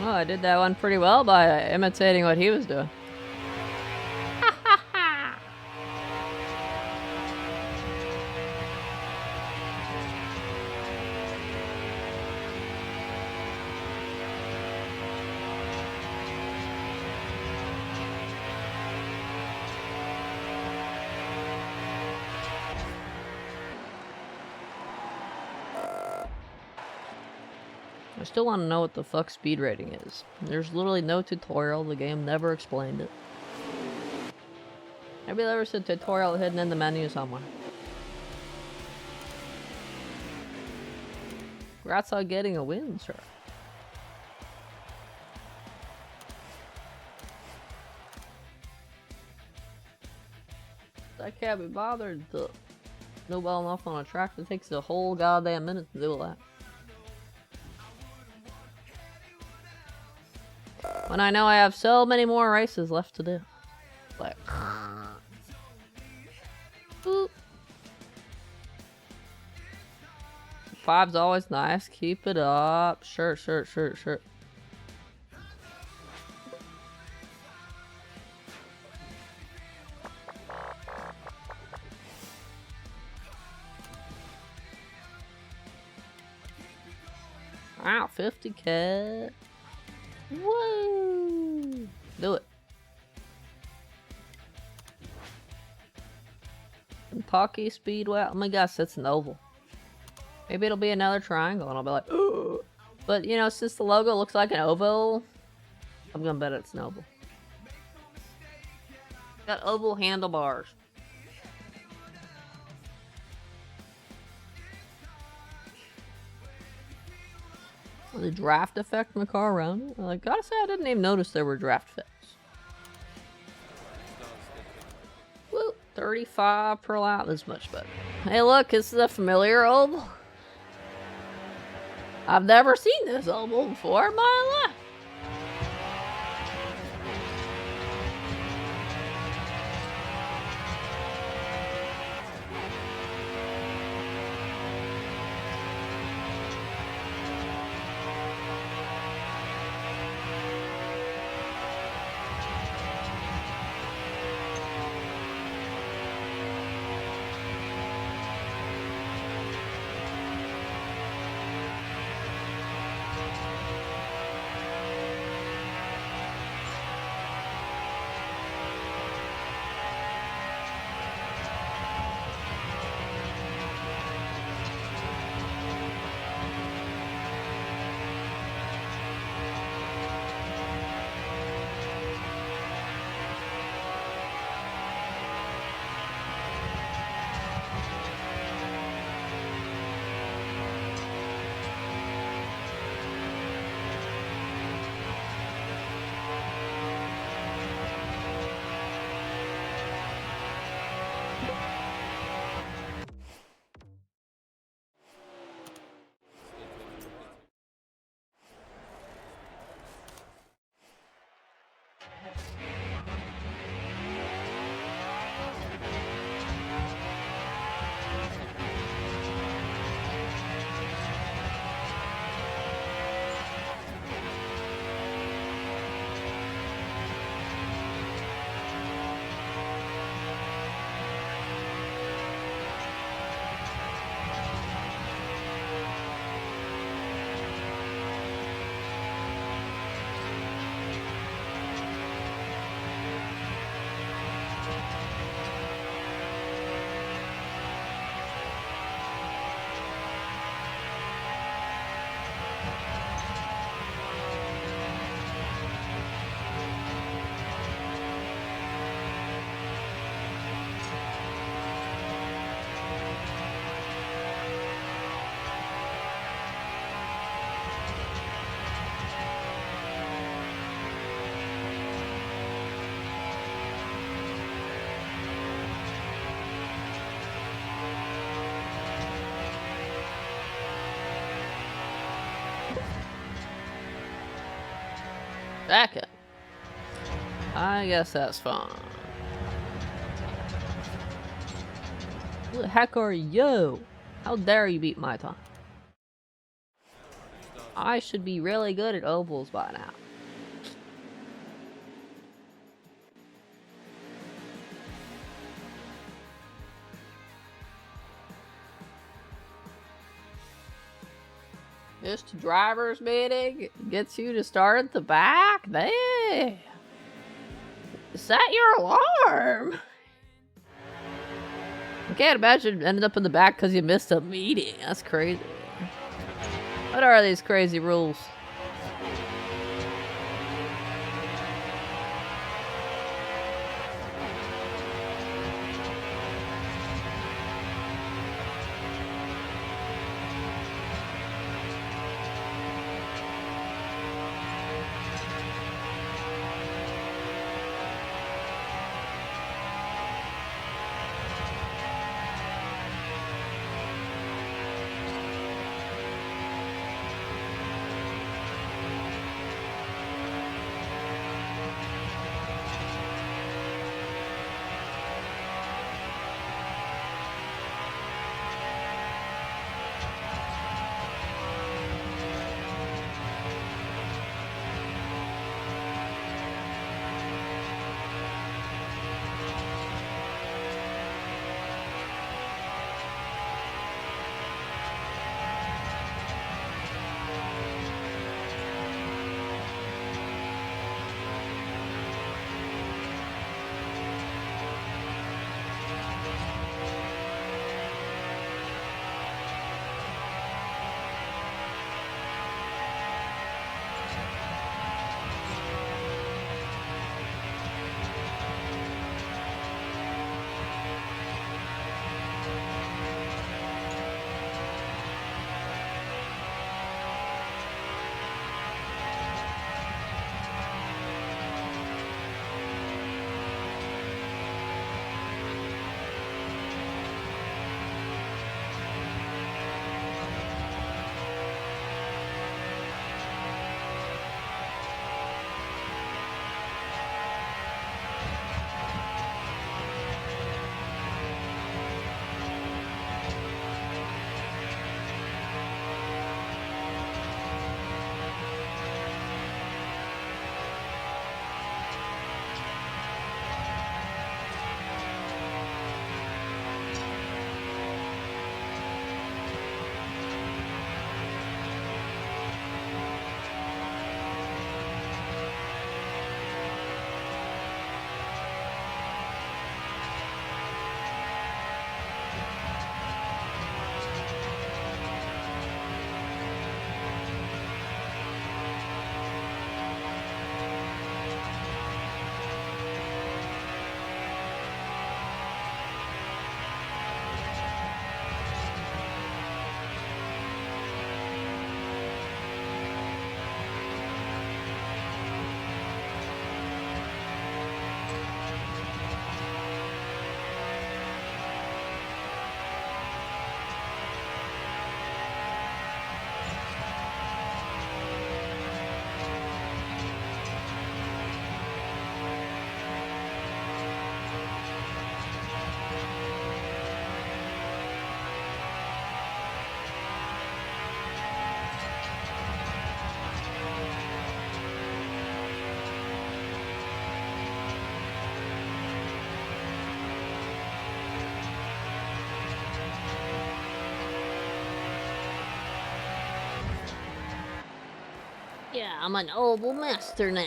S1: Well, I did that one pretty well by imitating what he was doing. I still want to know what the fuck speed rating is. There's literally no tutorial. The game never explained it. Maybe there was a tutorial hidden in the menu somewhere. Congrats on getting a win, sir. I can't be bothered to know well enough on a track. It takes a whole goddamn minute to do that. When I know I have so many more races left to do. Like, boop. 5's always nice. Keep it up. Sure. Wow, 50K. Woo! Do it. Kentucky Speedway. Oh my gosh, that's an oval. Maybe it'll be another triangle and I'll be like, ooh. But you know, since the logo looks like an oval, I'm gonna bet it's an oval. Got oval handlebars. The draft effect in the car around it. I gotta say, I didn't even notice there were draft effects. Woo, 35 per lap. That's much better. Hey, look, this is a familiar oval. I've never seen this oval before in my life. Second. I guess that's fine. Who the heck are you? How dare you beat my time? I should be really good at ovals by now. Just driver's meeting gets you to start at the back? There. Set your alarm. I can't imagine ending up in the back because you missed a meeting. That's crazy. What are these crazy rules? Yeah, I'm an oval master now.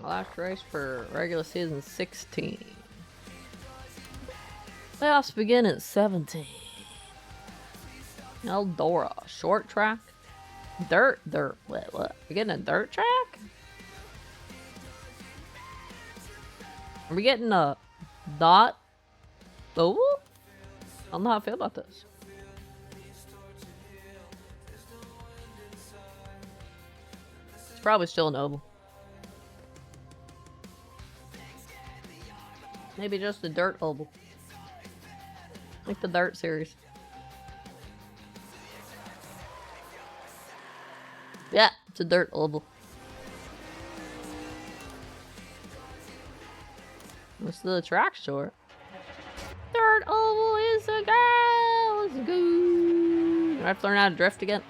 S1: Last race for regular season 16. Playoffs begin at 17. Eldora, short track. Dirt. Wait, what? We're getting a dirt track? Are we getting a dot? Oh? I don't know how I feel about this. It's probably still an oval. Maybe just a dirt oval. Like the dirt series. Yeah, it's a dirt oval. What's the track short? Dirt oval is a go. Let's go. Do I have to learn how to drift again?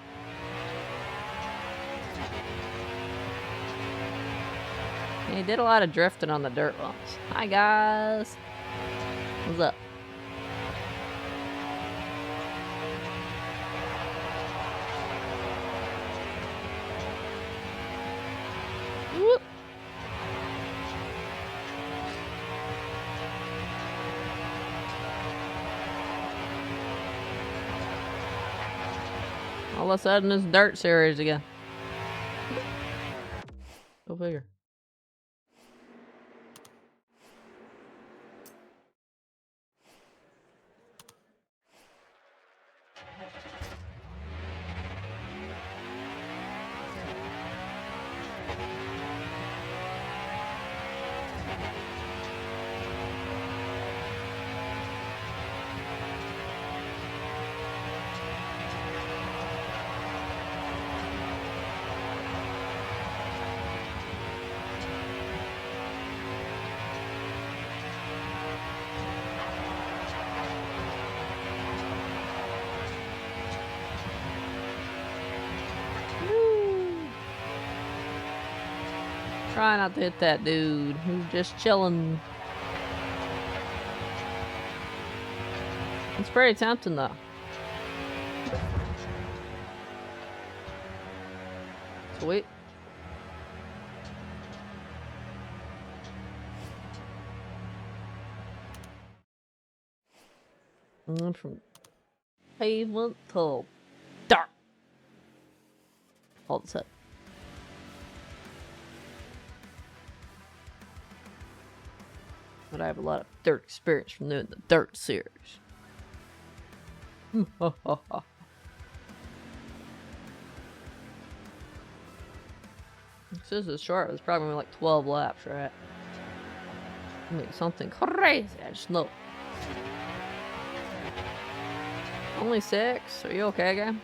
S1: He did a lot of drifting on the dirt ones. Hi guys. What's up? Whoop. All of a sudden it's dirt series again. Go figure. Try not to hit that dude who's just chilling. It's pretty tempting though. Sweet. And from pavement to dark. Hold this up. But I have a lot of dirt experience from doing the dirt series. This is short. It's probably like 12 laps, right? I mean, something crazy. I just know. Only 6? Are you okay, game?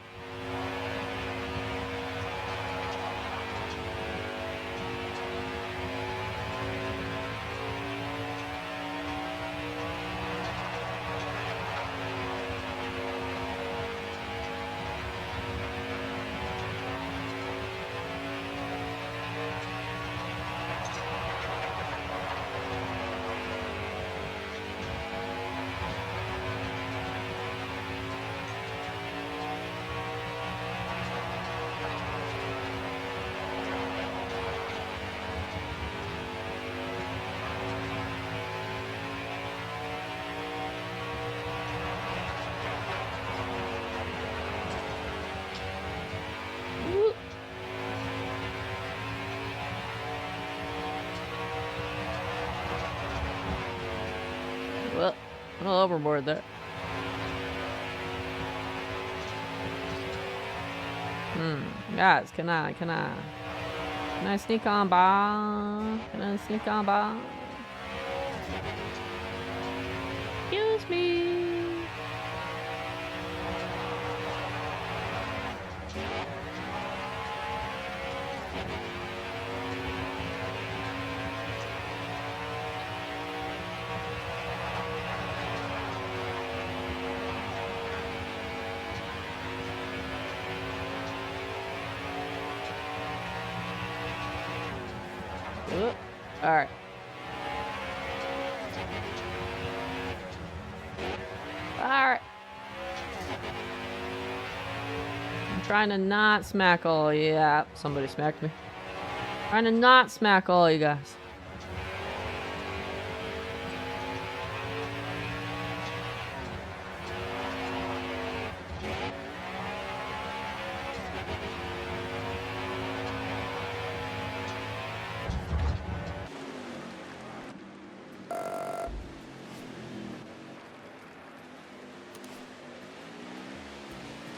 S1: Well, a little overboard there. Guys, can I? Can I sneak on by? Can I sneak on by? Excuse me. All right. All right. I'm trying to not smack all. Yeah, somebody smacked me. Trying to not smack all you guys.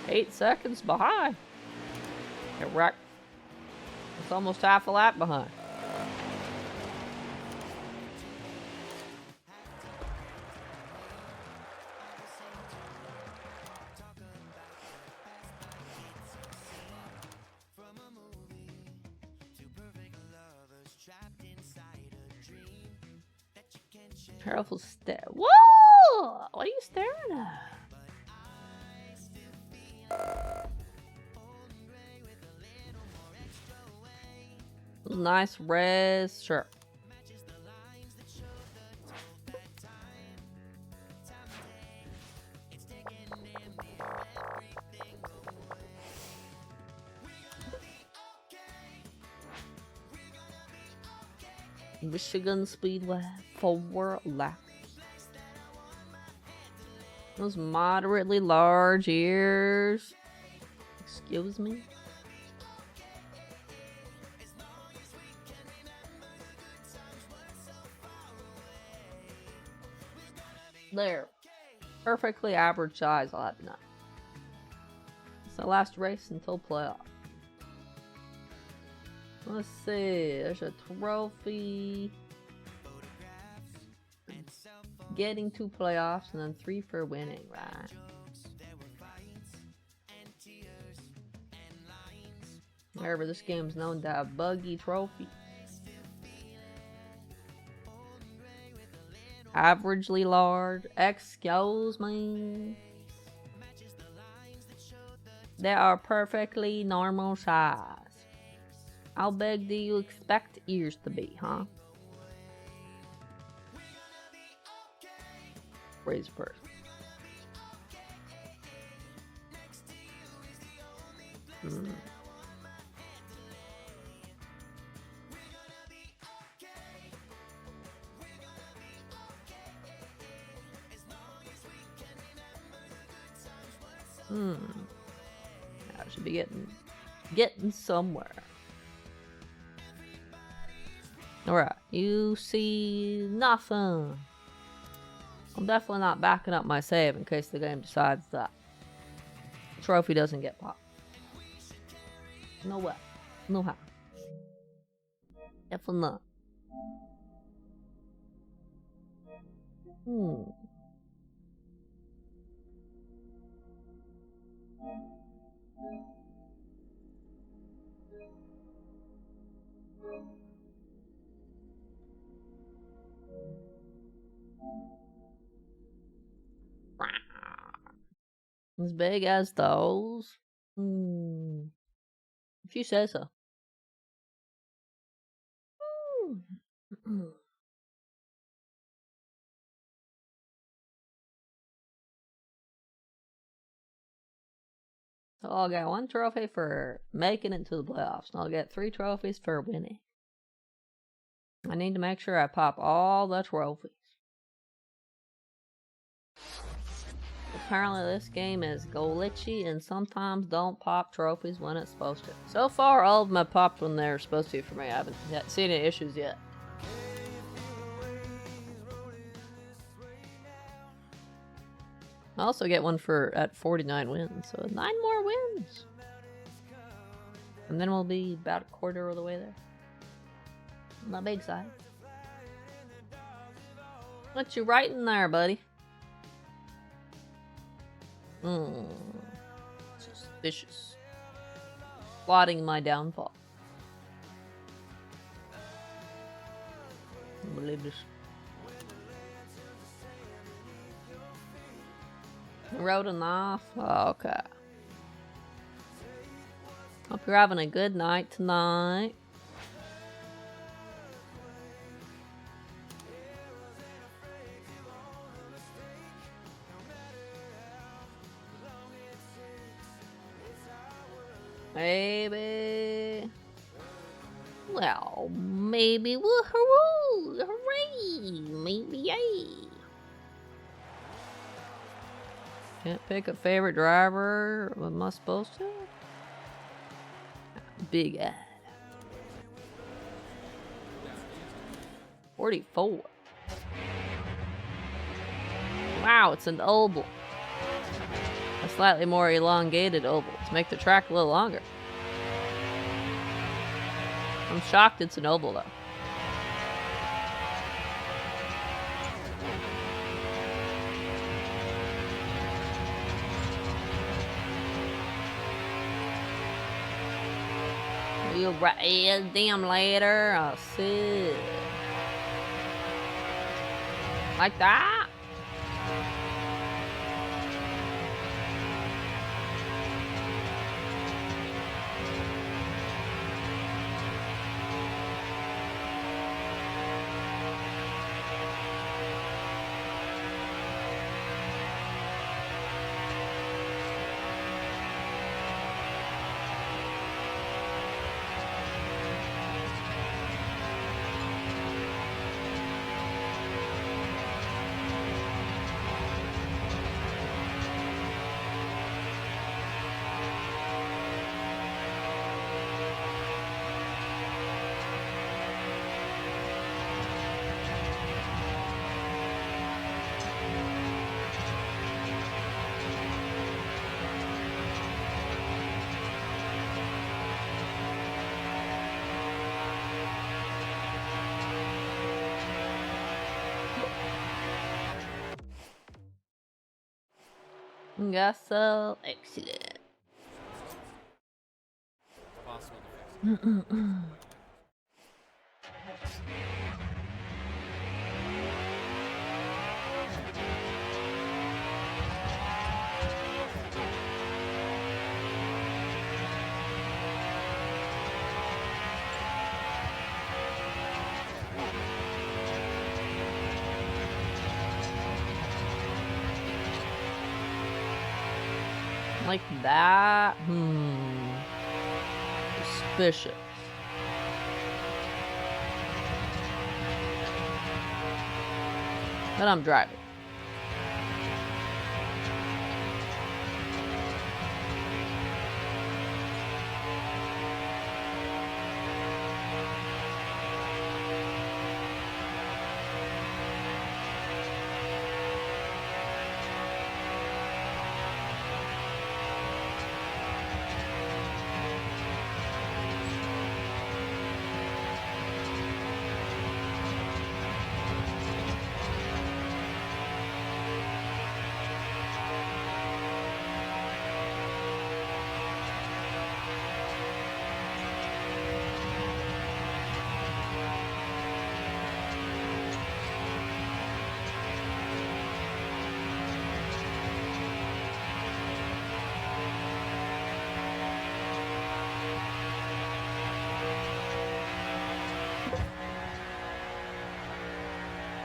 S1: Eight seconds behind. Get wrecked. It's almost half a lap behind. Careful stare. Whoa! What are you staring at? Nice res, sure. Michigan Speedway 4 laps. Those moderately large ears. Excuse me. There. Perfectly average size, I'll have enough. It's the last race until playoff. Let's see. There's a trophy. Getting 2 playoffs and then 3 for winning, right? However, this game is known to have buggy trophies. Averagely large. Excuse me. They are perfectly normal size. How big do you expect ears to be, huh? Raise first. I should be getting somewhere. Alright, you see nothing. I'm definitely not backing up my save in case the game decides that the trophy doesn't get popped. No way. No how. Definitely not. As big as those? If you say so. So I'll get 1 trophy for making it to the playoffs, and I'll get 3 trophies for winning. I need to make sure I pop all the trophies. Apparently this game is glitchy and sometimes don't pop trophies when it's supposed to. So far, all of them have popped when they're supposed to for me. I haven't seen any issues yet. I also get one at 49 wins, so 9 more wins. And then we'll be about a quarter of the way there. My big side. What you writing there, buddy? Suspicious. Plotting my downfall. I believe this. Wrote enough? Oh, okay. Hope you're having a good night tonight. Maybe. Well, maybe. Woohoo! Hooray! Maybe, yay! Can't pick a favorite driver. What am I supposed to? Big ad. 44. Wow, it's an oval. A slightly more elongated oval to make the track a little longer. I'm shocked it's an oval though. We'll ride them later. I'll see. Like that? Got so excellent. Like that? Suspicious. But I'm driving.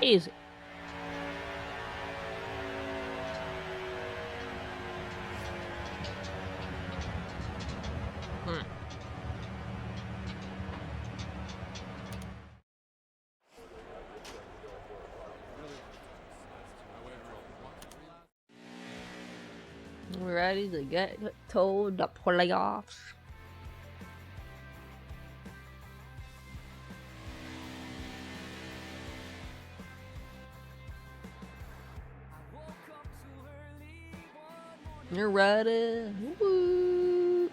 S1: Easy. We're ready to get to the playoffs. You're ready. Woo.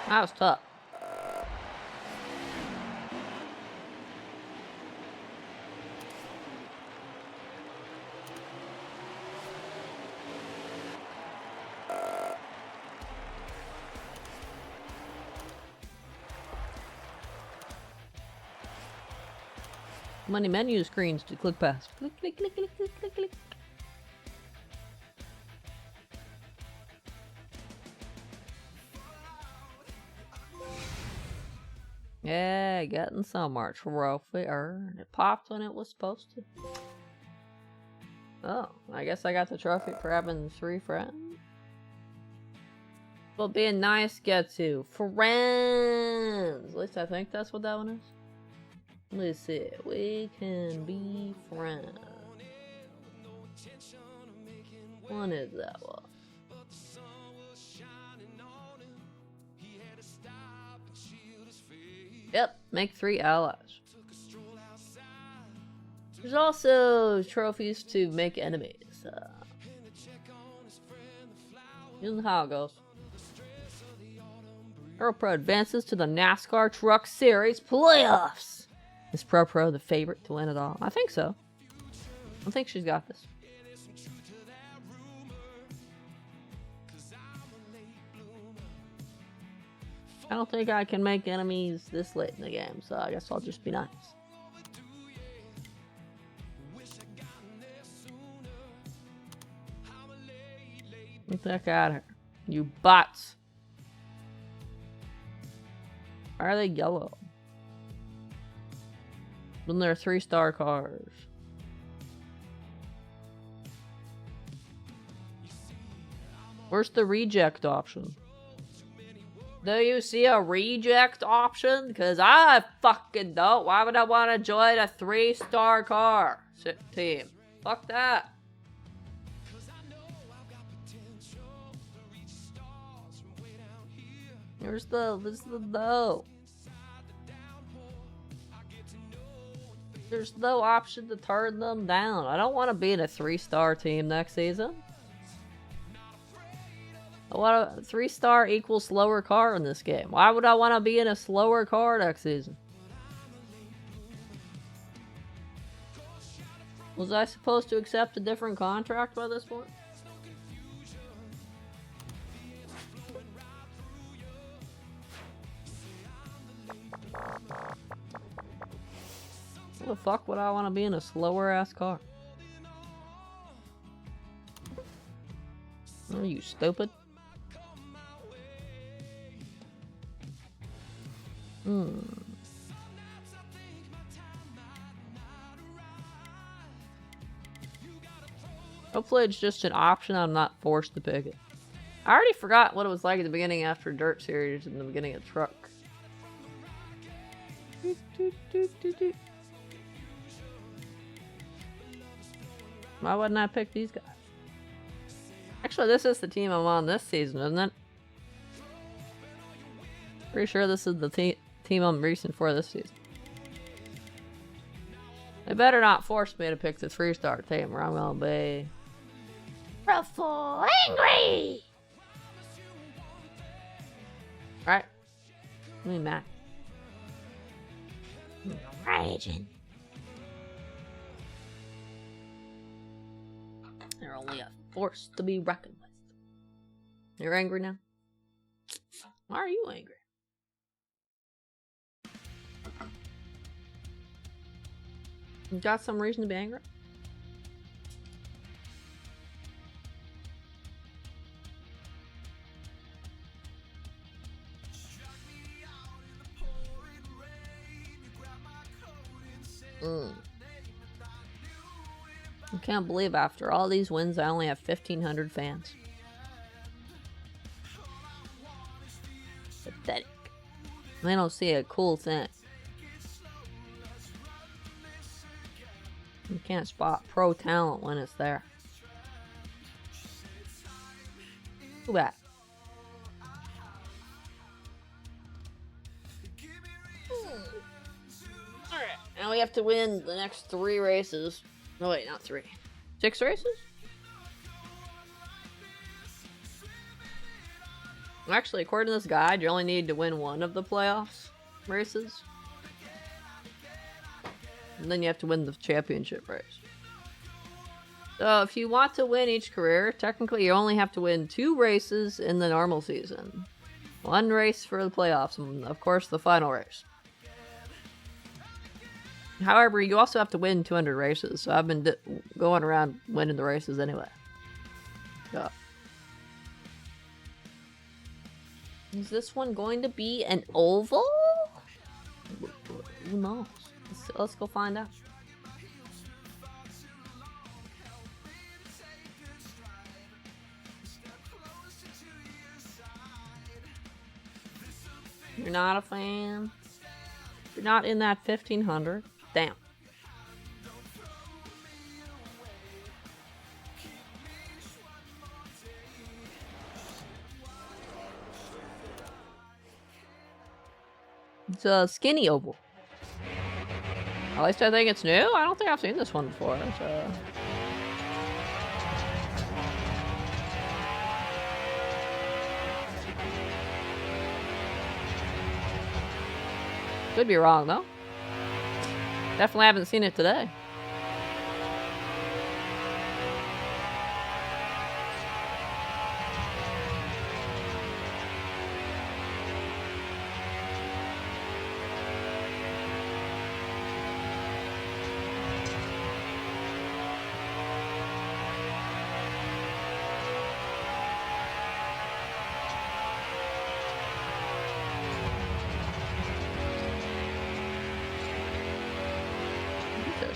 S1: That was tough. How many menu screens to click past? Click, click, click, click, click, click, click. Yeah, getting somewhere. Trophy earned. It popped when it was supposed to. Oh, I guess I got the trophy for having 3 friends. Well, being nice gets you friends. At least I think that's what that one is. Let's see. We can be friends. One is that one. Yep, make 3 allies. There's also trophies to make enemies. You know how it goes. Pro advances to the NASCAR Truck Series playoffs. Is Pro the favorite to win it all? I think so. I think she's got this. I don't think I can make enemies this late in the game, so I guess I'll just be nice. Get the heck out of here, you bots. Why are they yellow? Then they're 3-star cars. Where's the reject option? Do you see a reject option? Because I fucking don't. Why would I want to join a 3-star car team? Fuck that. There's no. There's no option to turn them down. I don't want to be in a 3-star team next season. I want a 3-star equals slower car in this game. Why would I want to be in a slower car next season? Was I supposed to accept a different contract by this point? What the fuck would I want to be in a slower ass car? Are you stupid? Hopefully it's just an option. I'm not forced to pick it. I already forgot what it was like at the beginning after Dirt Series in the beginning of Truck. Why wouldn't I pick these guys? Actually, this is the team I'm on this season, isn't it? Pretty sure this is the team I'm racing for this season. They better not force me to pick the 3-star team or I'm gonna be ruffle angry. Alright. Let me mad. Raging. They're only a force to be reckoned with. You're angry now? Why are you angry? You got some reason to be angry? I can't believe after all these wins I only have 1,500 fans. Pathetic. They don't see a cool thing. You can't spot pro talent when it's there. Too bad. Alright, now we have to win the next 3 races. No, wait, not 3. 6 races? Actually, according to this guide, you only need to win one of the playoffs races. And then you have to win the championship race. So if you want to win each career, technically you only have to win 2 races in the normal season. 1 race for the playoffs, and of course the final race. However, you also have to win 200 races, so I've been going around winning the races anyway. So. Is this one going to be an oval? Who knows? Let's go find out. You're not a fan? You're not in that 1500? Damn. It's a skinny oval. At least I think it's new. I don't think I've seen this one before, so... Could be wrong, though. Definitely haven't seen it today.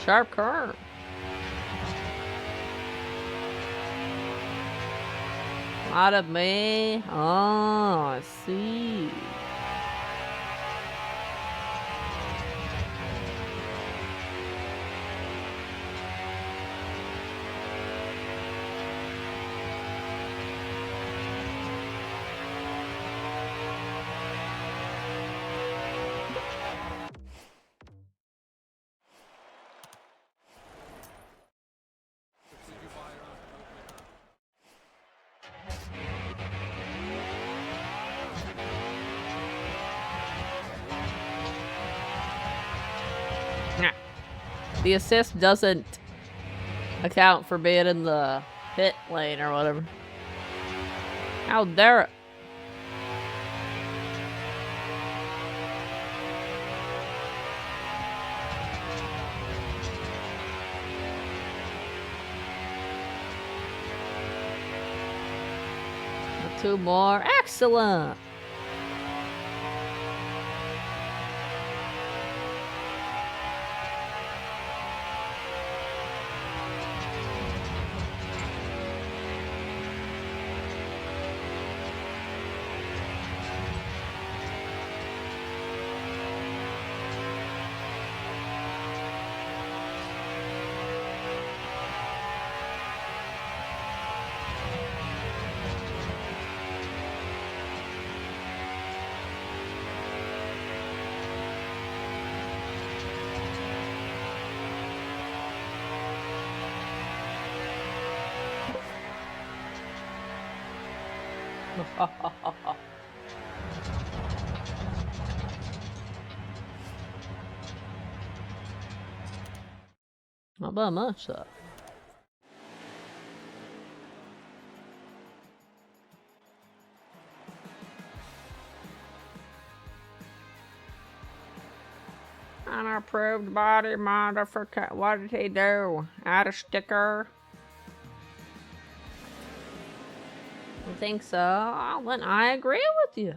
S1: Sharp curve. Out of me. Oh, I see. The assist doesn't account for being in the pit lane or whatever. How dare it? Two more. Excellent. Not by much, though. Unapproved body modification. What did he do? Add a sticker? I think so. Then I agree with you.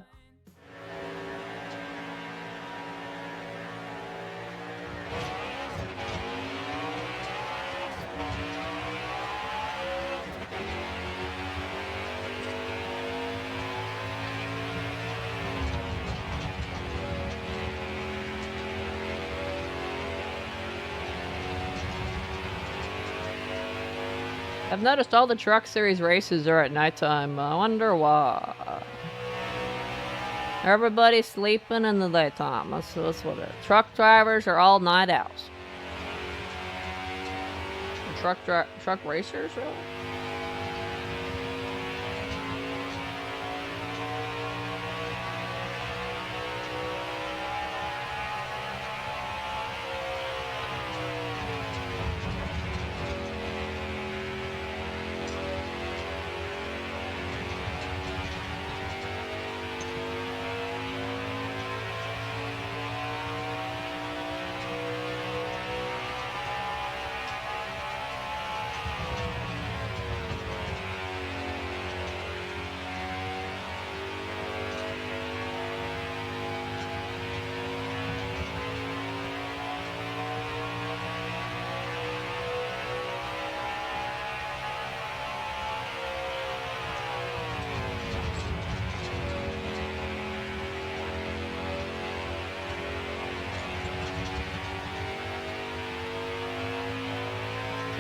S1: I've noticed all the Truck Series races are at nighttime. I wonder why. Everybody's sleeping in the daytime. That's what it is. Truck drivers are all night owls. Truck racers, really?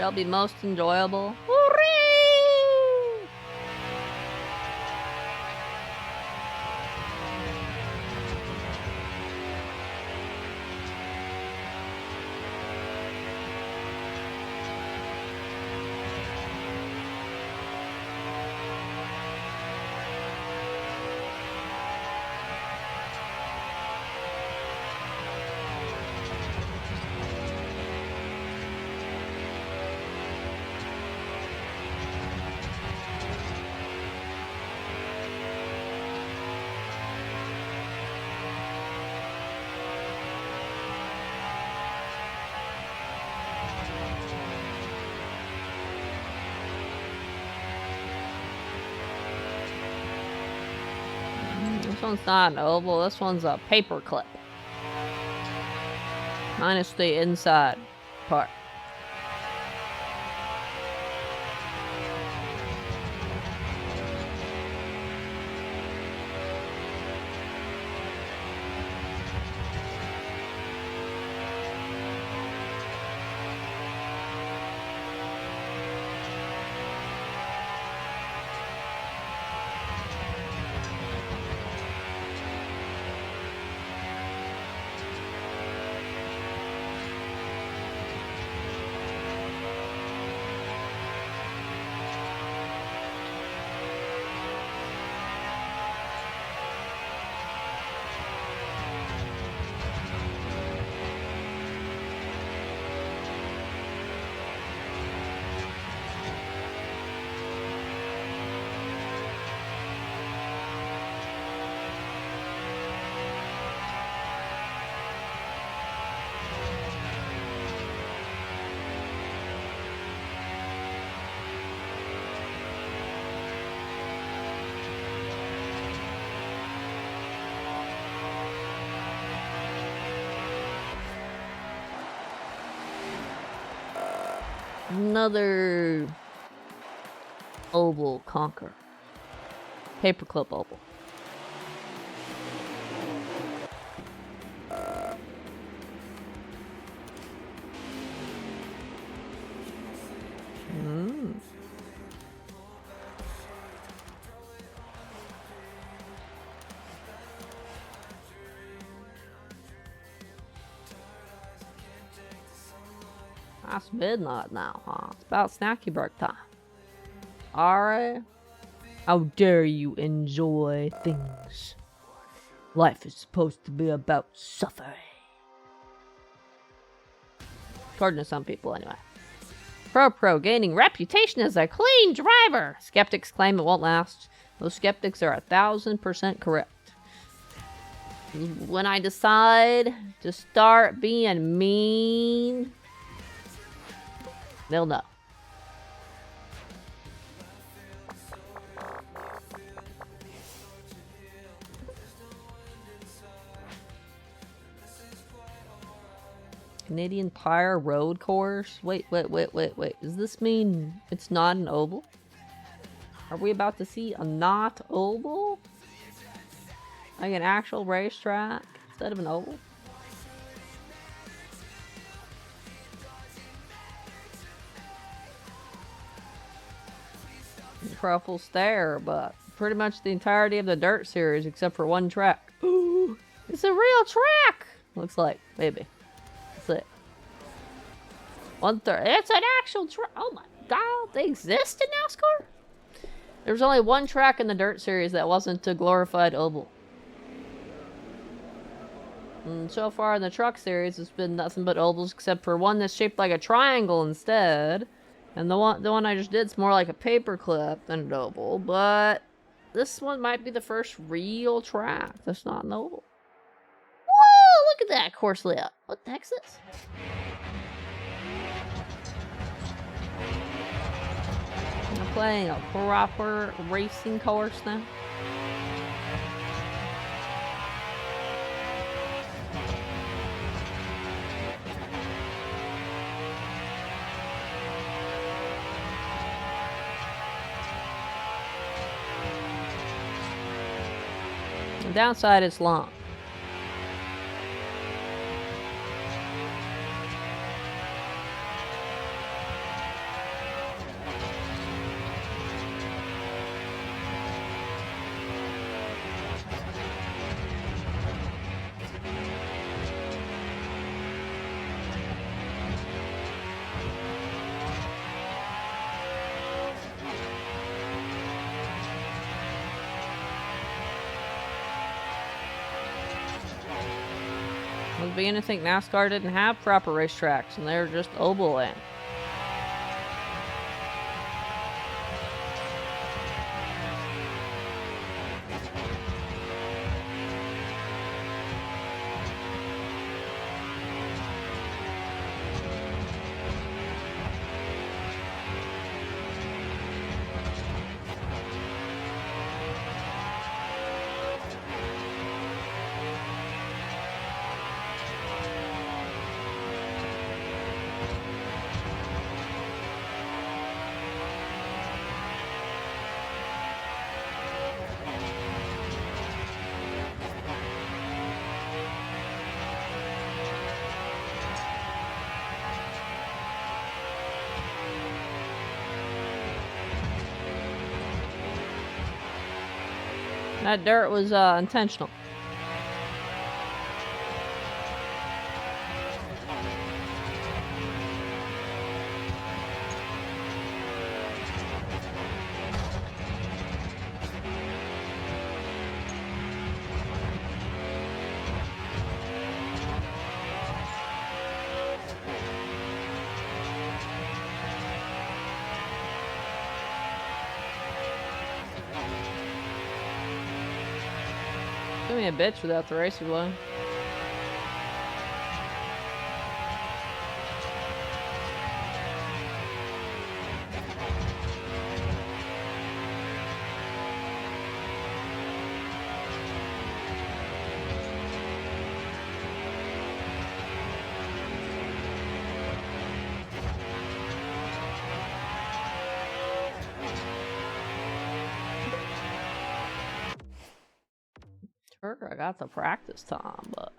S1: shall be most enjoyable. Hooray! This one's not an oval, this one's a paper clip. Minus the inside part. Another oval conquer. Paperclip oval. That's midnight now, huh? It's about snacky break time. Alright. How dare you enjoy things? Life is supposed to be about suffering. According to some people, anyway. Pro gaining reputation as a clean driver. Skeptics claim it won't last. Those skeptics are 1,000% correct. When I decide to start being mean, they'll know. Canadian Tire Road Course? Wait. Does this mean it's not an oval? Are we about to see a not oval? Like an actual racetrack instead of an oval? Truffle stare, but pretty much the entirety of the dirt series except for one track. Ooh, it's a real track! Looks like, maybe. That's it. 1/3. It's an actual track. Oh my god, they exist in NASCAR? There was only one track in the dirt series that wasn't a glorified oval. And so far in the truck series, it's been nothing but ovals except for one that's shaped like a triangle instead. And the one I just did is more like a paper clip than an oval, but this one might be the first real track that's not an oval. Whoa, look at that course layout. What the heck's this? I'm playing a proper racing course now. The downside is long. was beginning to think NASCAR didn't have proper racetracks and they were just oval land. That dirt was intentional. Give me a bitch without the racer blowing. Sure, I got the practice time, but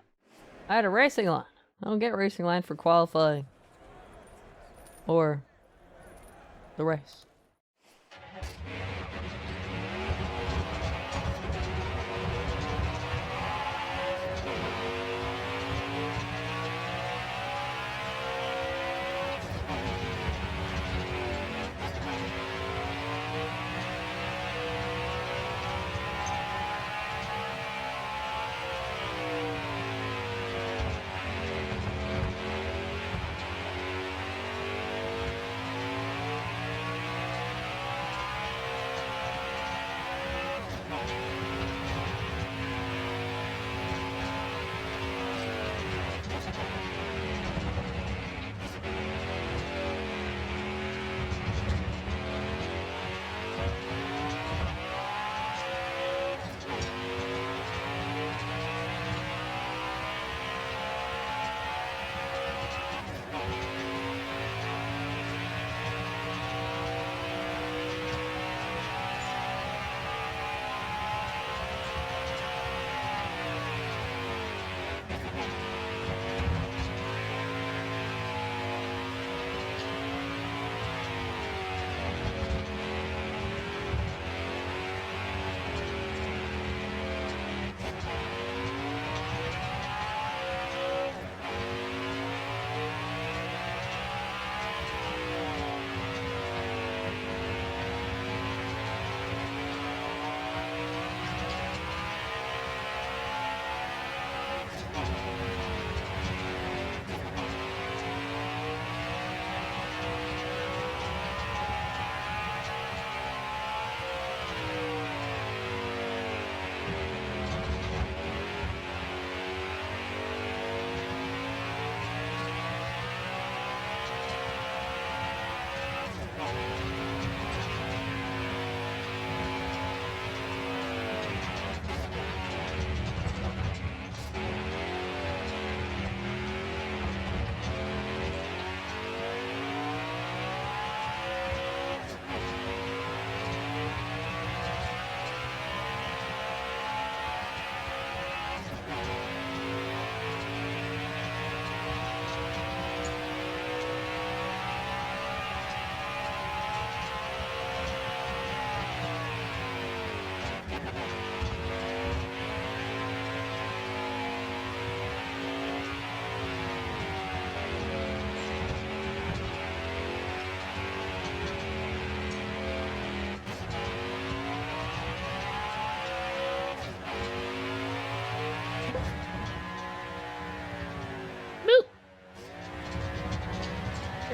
S1: I had a racing line. I don't get racing line for qualifying or the race.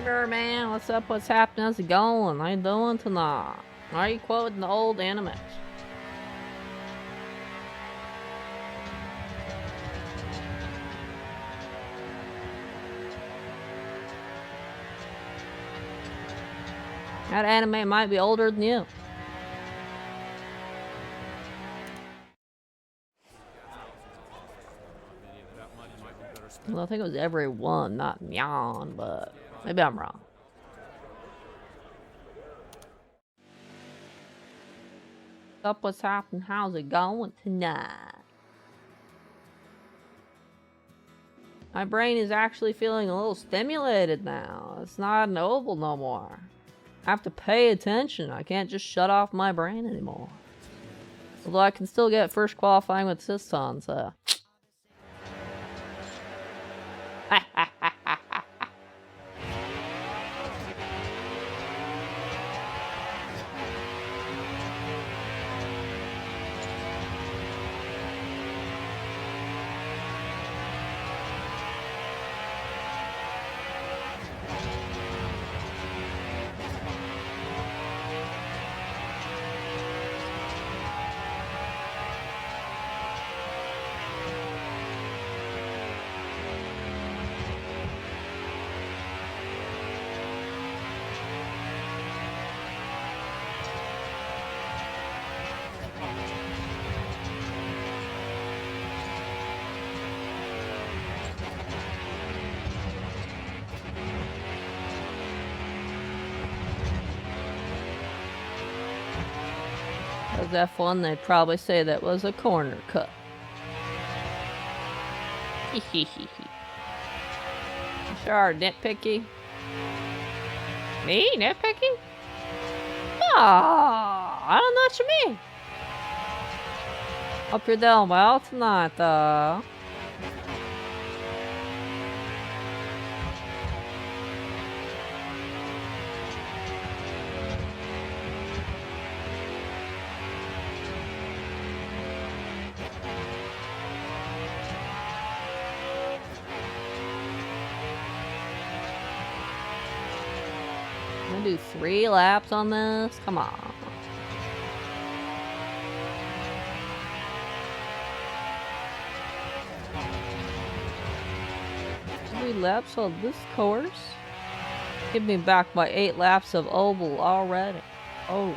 S1: Hey man, what's up? What's happening? How's it going? How you doing tonight? Why are you quoting the old animes? That anime might be older than you. Well, I think it was everyone, not Nyan, but maybe I'm wrong. What's up? What's happening? How's it going tonight? My brain is actually feeling a little stimulated now. It's not an oval no more. I have to pay attention. I can't just shut off my brain anymore. Although I can still get first qualifying with Siston, so. Because F1, they'd probably say that was a corner cut. Sure, nitpicky. Me? Nitpicky? Oh, I don't know what you mean. Hope you're doing well tonight, though. I'm gonna do 3 laps on this? Come on. Three laps on this course? Give me back my 8 laps of oval already. Oh.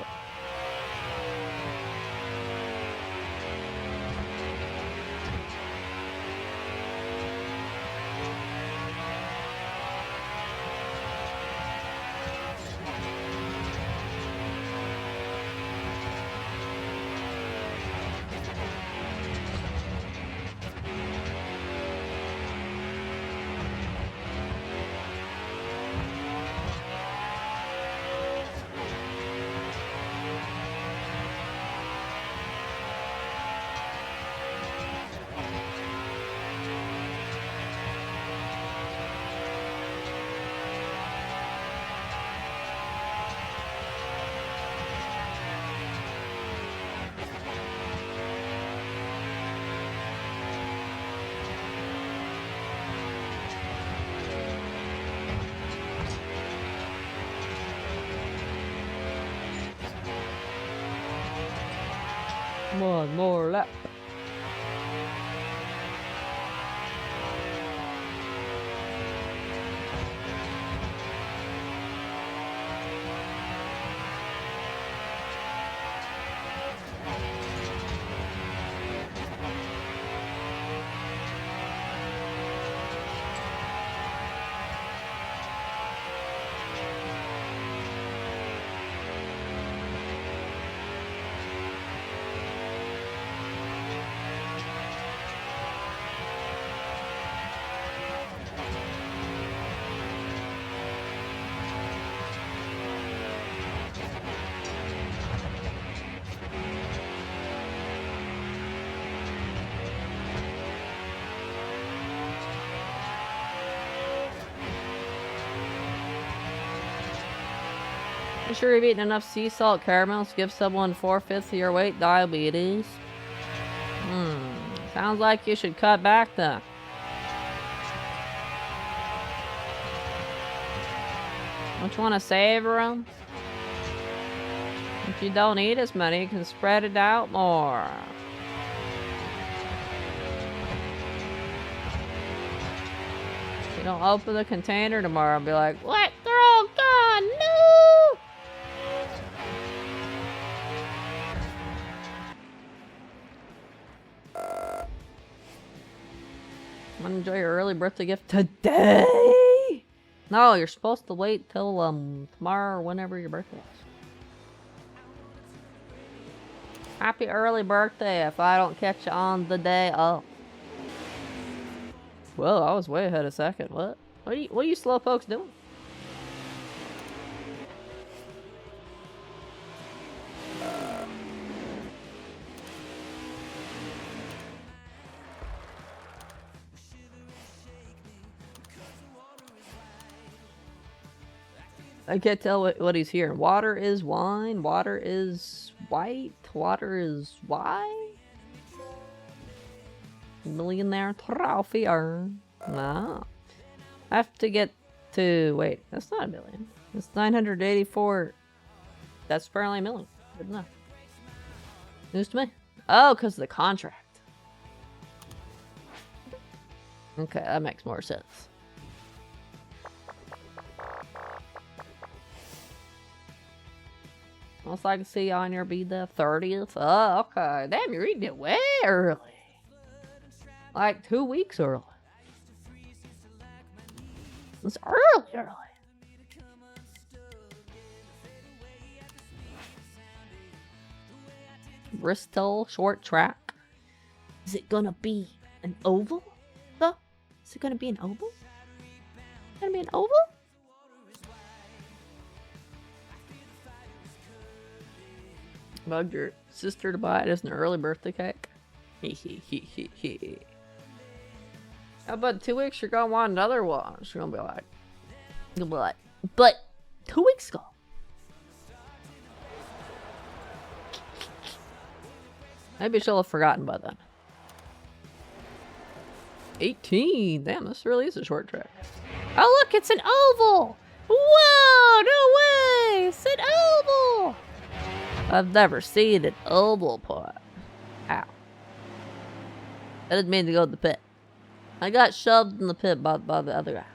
S1: One more lap. You sure you've eaten enough sea salt caramels to give someone 4/5 of your weight diabetes? Sounds like you should cut back then. Don't you want to savor them? If you don't eat as many, you can spread it out more. You don't open the container tomorrow and be like, what? They're all gone! No! I'm gonna enjoy your early birthday gift today! No, you're supposed to wait till tomorrow or whenever your birthday is. Happy early birthday if I don't catch you on the day of. Well, I was way ahead of second. What? What are you slow folks doing? I can't tell what he's hearing. Water is wine. Water is white. Water is why? Millionaire trophy earned. No. I have to get to... Wait, that's not a million. It's 984. That's apparently a million. Good enough. News to me. Oh, because of the contract. Okay, that makes more sense. Most I can see on your be the 30th. Oh, okay. Damn, you're eating it way early. Like 2 weeks early. It's early. Bristol short track. Is it gonna be an oval? Though? Is it gonna be an oval? Gonna be an oval? Bugged your sister to buy it as an early birthday cake. How about 2 weeks? You're gonna want another one. She's gonna be like, but 2 weeks ago. Maybe she'll have forgotten by then. 18. Damn, this really is a short track. Oh, look, it's an oval. Whoa, no way. It's an oval. I've never seen an oval pot. Ow. I didn't mean to go to the pit. I got shoved in the pit by the other guy.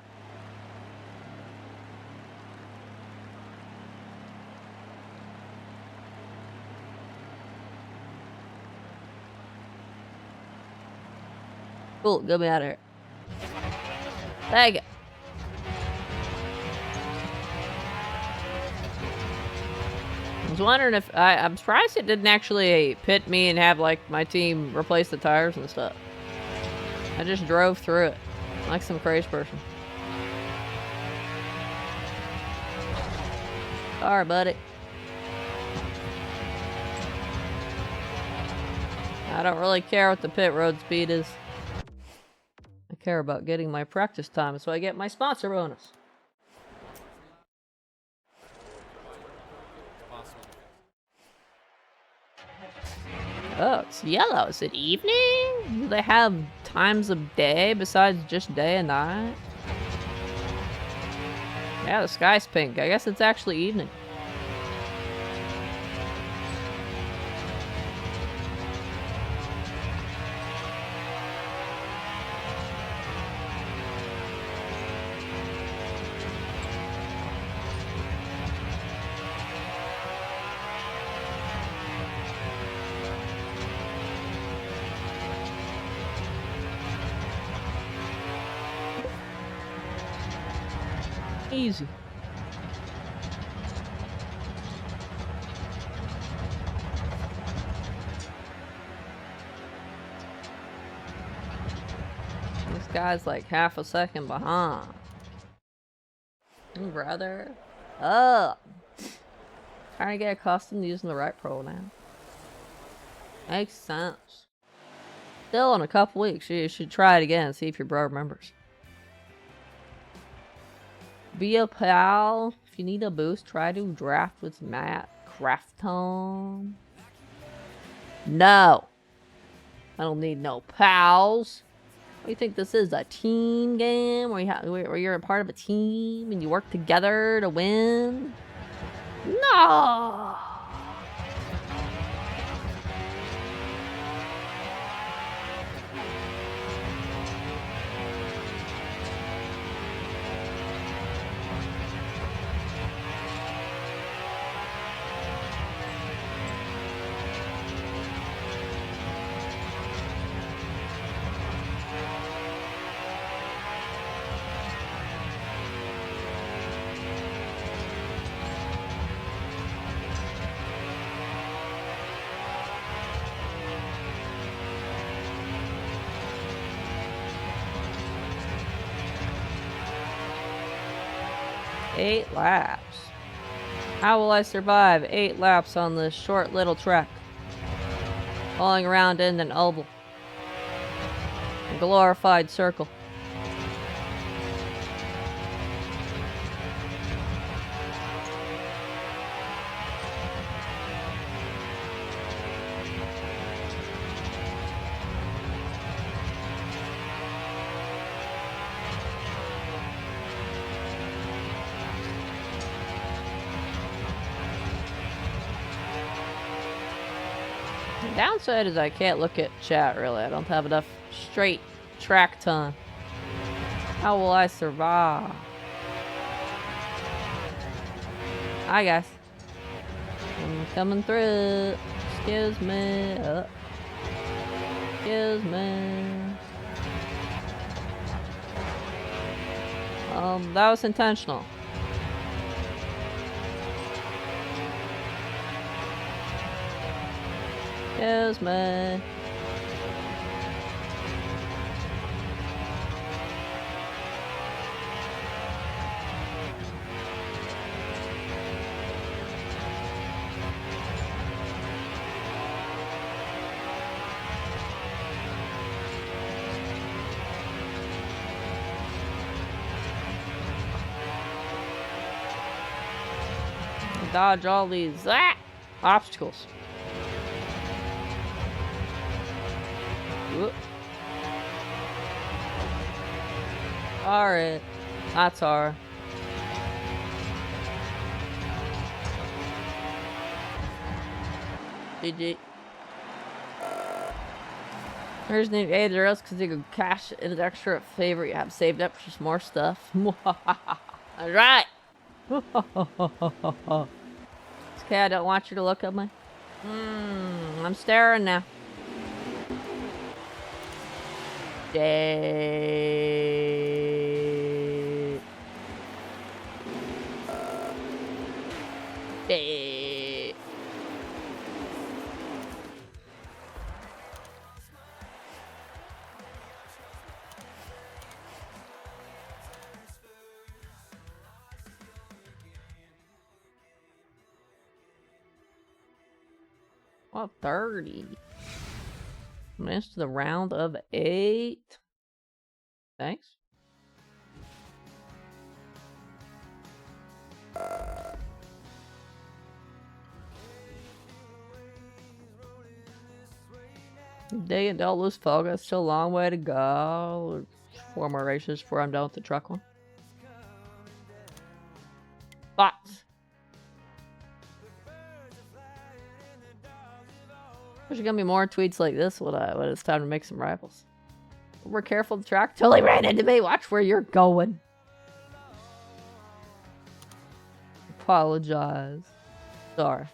S1: Cool, get me out of here. Thank you. I was wondering if I'm surprised it didn't actually pit me and have like my team replace the tires and stuff. I just drove through it like some crazy person. Sorry, buddy. I don't really care what the pit road speed is. I care about getting my practice time so I get my sponsor bonus. Oh, it's yellow. Is it evening? Do they have times of day besides just day and night? Yeah, the sky's pink. I guess it's actually evening. Easy. This guy's like half a second behind. Brother. Oh. Trying to get accustomed to using the right pronoun. Makes sense. Still, in a couple weeks, you should try it again and see if your bro remembers. Be a pal. If you need a boost, try to draft with Matt Crafton. No. I don't need no pals. What do you think this is? A team game where you're a part of a team and you work together to win? No! Eight laps. How will I survive 8 laps on this short little track? Falling around in an oval. A glorified circle. The downside is I can't look at chat really. I don't have enough straight track time. How will I survive? Hi guys. I'm coming through. Excuse me. Excuse me. That was intentional. Excuse me. Dodge all these obstacles. Whoop. Alright. That's our. GG. Here's the address because you can cash in an extra favor you have saved up for some more stuff. Alright. It's okay, I don't want you to look at me. I'm staring now. Day. Day. Well, 30. Missed the round of 8. Thanks. Day and don't lose focus. Still a long way to go. 4 more races before I'm done with the truck one. Thoughts? There's gonna be more tweets like this when it's time to make some rivals. We're careful the track. Totally ran into me. Watch where you're going. Apologize. Sorry.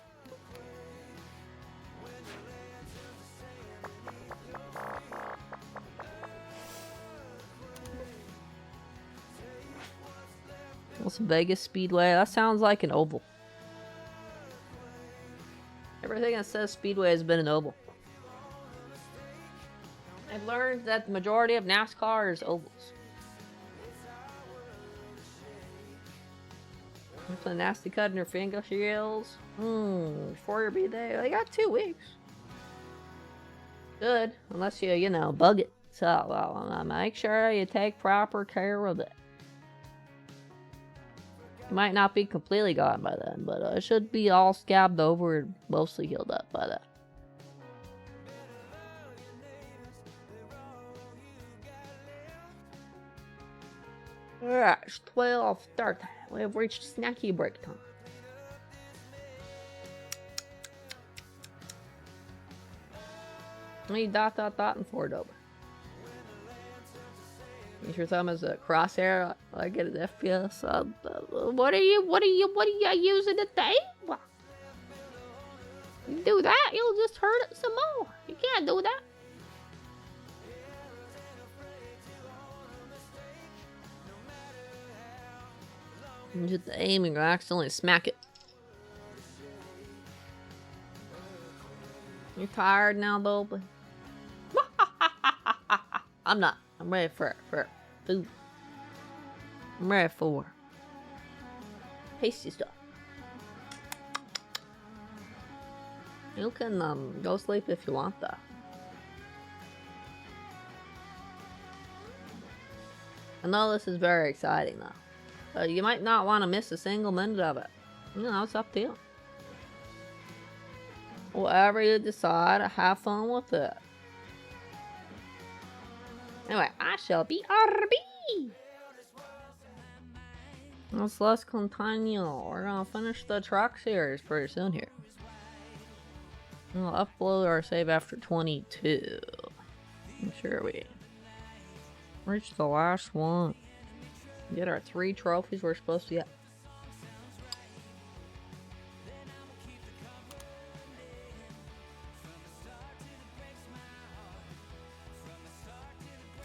S1: Las Vegas Speedway. That sounds like an oval. Everything that says Speedway has been an oval. I've learned that the majority of NASCAR is ovals. With a nasty cut in your finger shields. Before your B-Day. They got 2 weeks. Good. Unless you know, bug it. So, well, make sure you take proper care of it. It might not be completely gone by then, but it should be all scabbed over and mostly healed up by then. Alright, it's 12:30. We have reached snacky break time. Me dot and forward over. Use your thumb as a crosshair. I get an FPS. What are you using it to? You do that, you'll just hurt it some more. You can't do that. You just aim and accidentally smack it. You tired now, Dolby? I'm not. I'm ready for food. I'm ready for tasty stuff. You can go sleep if you want though. I know this is very exciting though. But you might not want to miss a single minute of it. You know, it's up to you. Whatever you decide, have fun with it. Anyway, I shall be RB. Let's continue. We're gonna finish the truck series pretty soon here. We'll upload our save after 22. I'm sure we reach the last one. Get our 3 trophies we're supposed to get.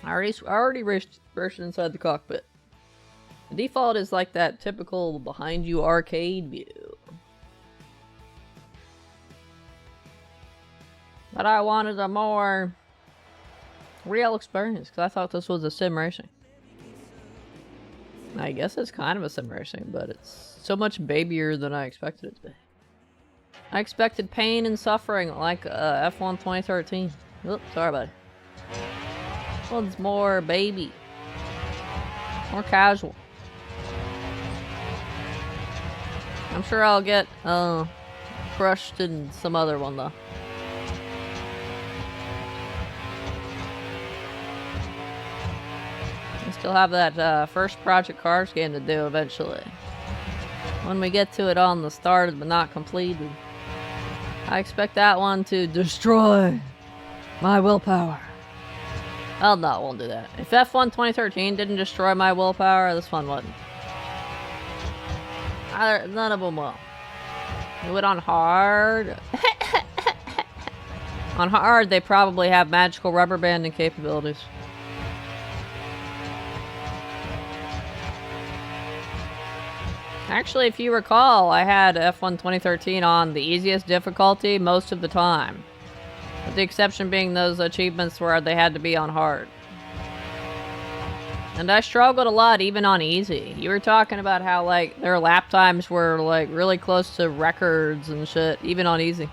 S1: I already reached inside the cockpit. The default is like that typical behind you arcade view. But I wanted a more real experience because I thought this was a sim racing. I guess it's kind of a sim racing, but it's so much babier than I expected it to be. I expected pain and suffering like F1 2013. Oops, sorry buddy. This one's more baby. More casual. I'm sure I'll get crushed in some other one though. I still have that first Project Cars game to do eventually. When we get to it on the started but not completed. I expect that one to destroy my willpower. Oh no, it won't do that. If F1 2013 didn't destroy my willpower, this one wouldn't. None of them will. Do it on hard. On hard, they probably have magical rubber banding capabilities. Actually, if you recall, I had F1 2013 on the easiest difficulty most of the time. With the exception being those achievements where they had to be on hard. And I struggled a lot even on easy. You were talking about how like their lap times were like really close to records and shit, even on easy.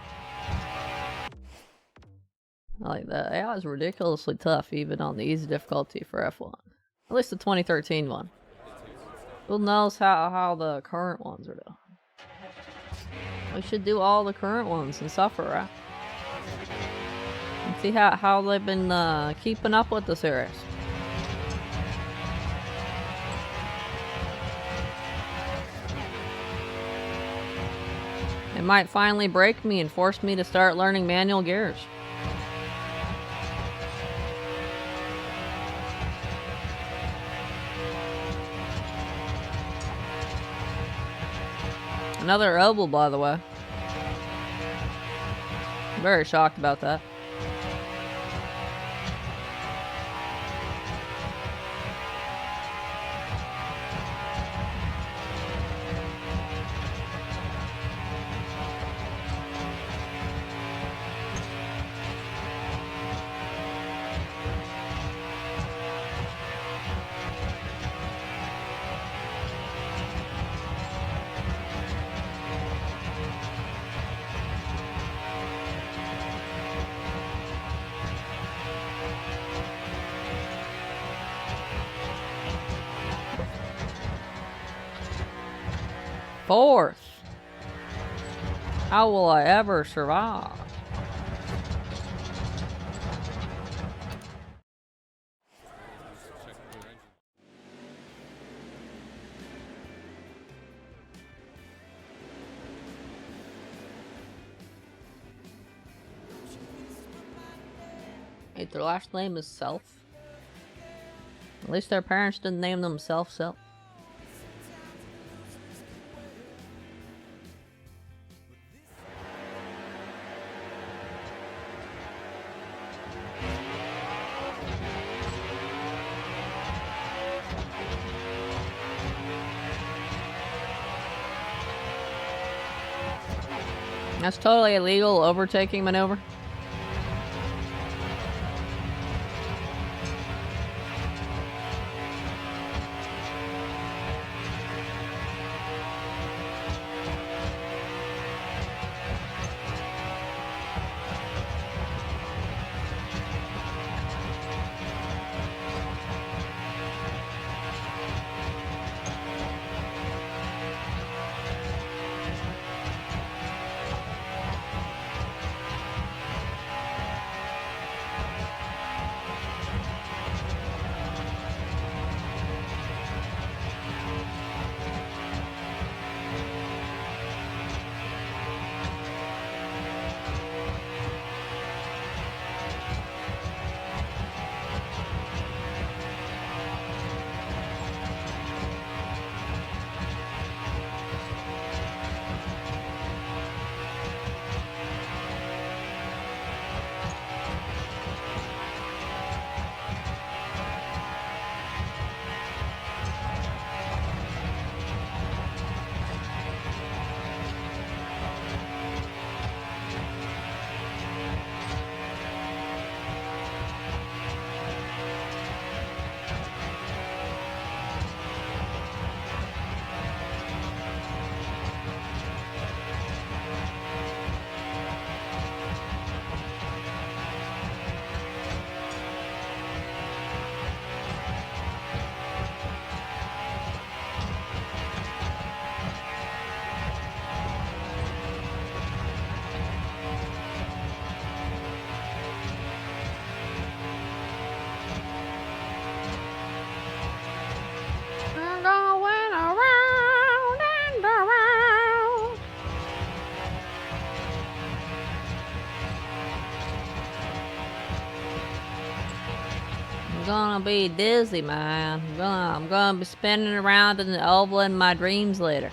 S1: Like that. AI was ridiculously tough even on the easy difficulty for F1. At least the 2013 one. Who knows how the current ones are doing. We should do all the current ones and suffer, right? And see how they've been keeping up with the series. It might finally break me and force me to start learning manual gears. Another oval, by the way. I'm very shocked about that. Fourth. How will I ever survive? Wait, their last name is Self? At least their parents didn't name them Self. That's totally illegal overtaking maneuver. We're going around and around. I'm gonna be dizzy, man. I'm gonna be spinning around in the oval in my dreams later.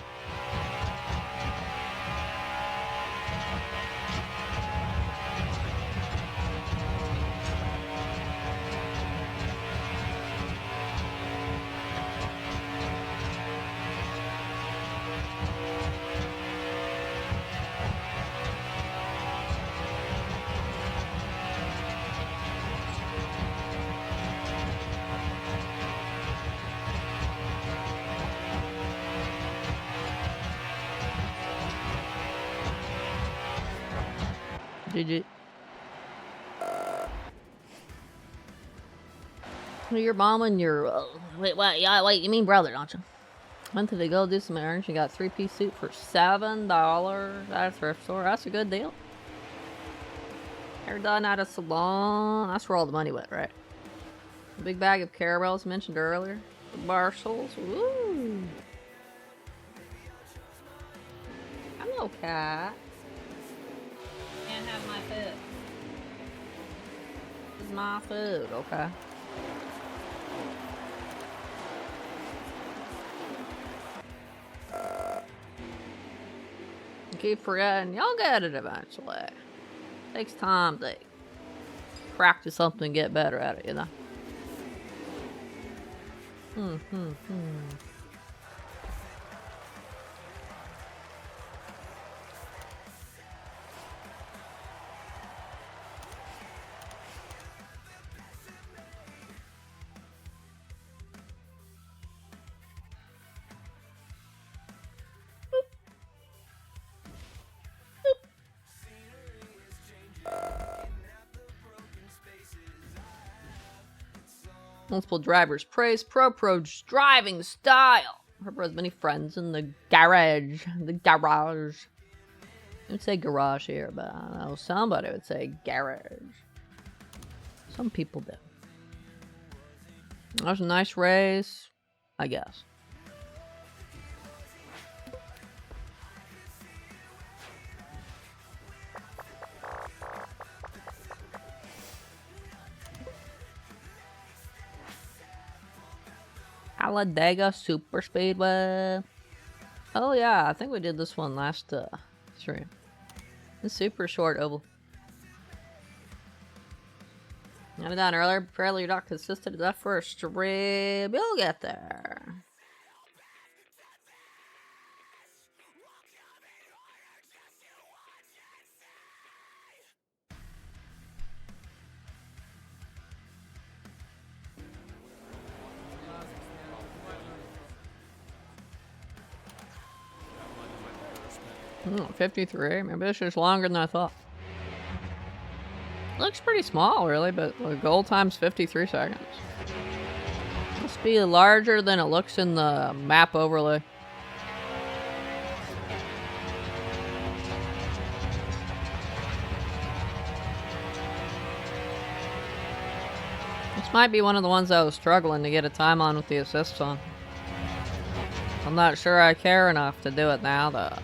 S1: GG. Your mom and your wait, you mean brother, don't you? Went to the go do some errands. You got 3-piece suit for $7 at a thrift store. That's a good deal. Hair done at a salon. That's where all the money went, right? A big bag of caramels mentioned earlier. The Marshalls. Woo! Hello, cat. Can't have my food. This is my food, okay? Keep forgetting. You'll get it eventually. Takes time to practice something and get better at it, you know? Multiple drivers praise Pro's driving style. Pro has many friends in the garage. I would say garage here, but I don't know. Somebody would say garage. Some people do. That was a nice race, I guess. Talladega Super Speedway. Oh yeah, I think we did this one last stream. It's super short oval. Got it done earlier. Apparently you're not consistent enough for a stream. You'll get there. Oh, 53. Maybe this is longer than I thought. Looks pretty small, really, but the goal time's 53 seconds. Must be larger than it looks in the map overlay. This might be one of the ones I was struggling to get a time on with the assists on. I'm not sure I care enough to do it now, though.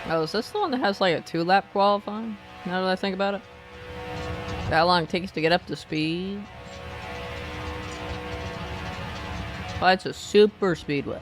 S1: Oh, is this the one that has like a 2-lap qualifying? Now that I think about it. How long it takes to get up to speed? Oh, it's a super speedway.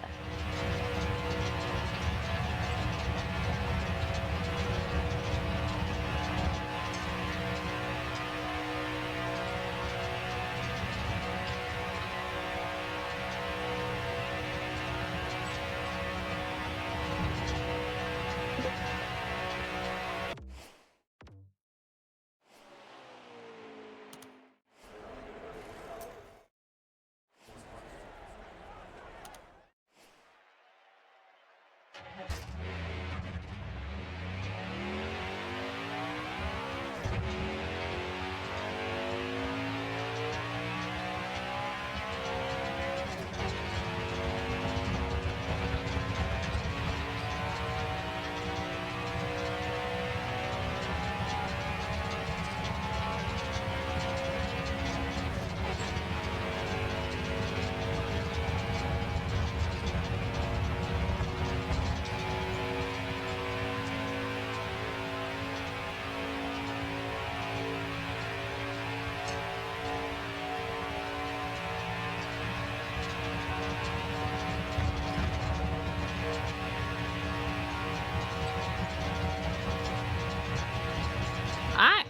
S1: Alright.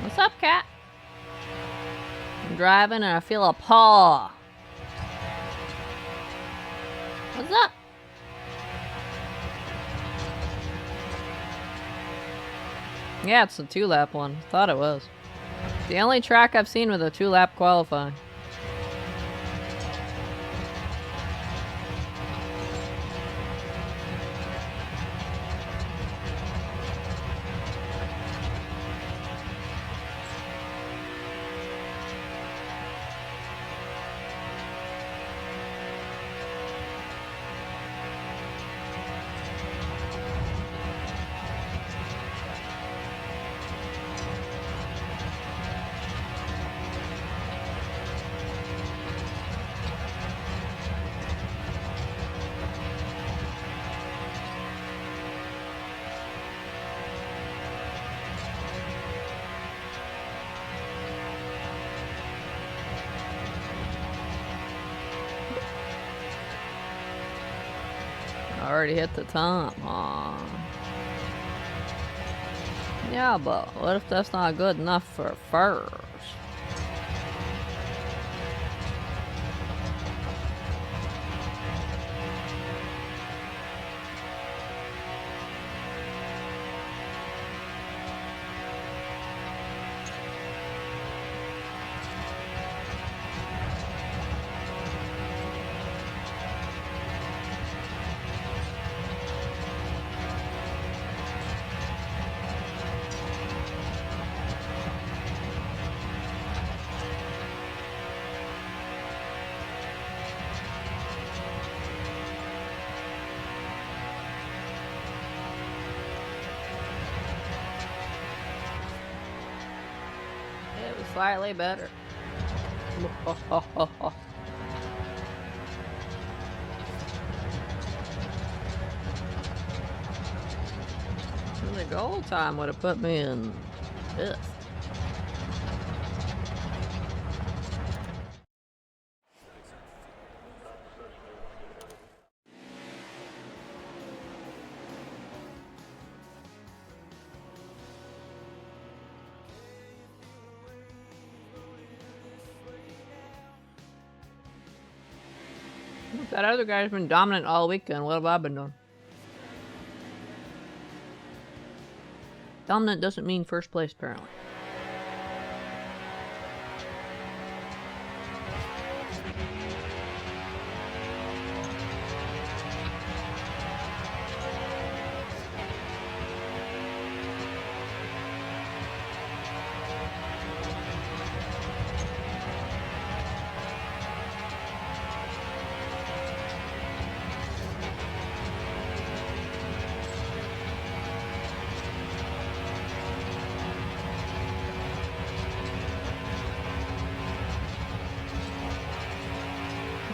S1: What's up, cat? I'm driving and I feel a paw. What's up? Yeah, it's a 2-lap one. Thought it was. The only track I've seen with a 2-lap qualifying. already hit the top, huh? Yeah, but what if that's not good enough for first? It was slightly better. The goal time would have put me in fifth. That other guy's been dominant all weekend. What have I been doing? Dominant doesn't mean first place, apparently.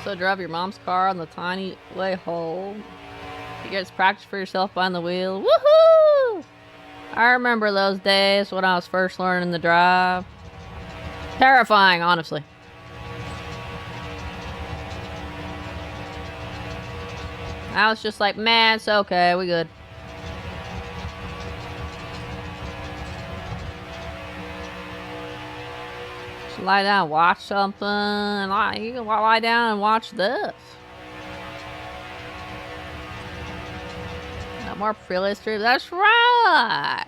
S1: So drive your mom's car on the tiny way home. You get to practice for yourself behind the wheel. Woohoo! I remember those days when I was first learning to drive. Terrifying, honestly. I was just like, man, it's okay, we good. Lie down and watch something. You can lie down and watch this. Got more playlist streams. That's right.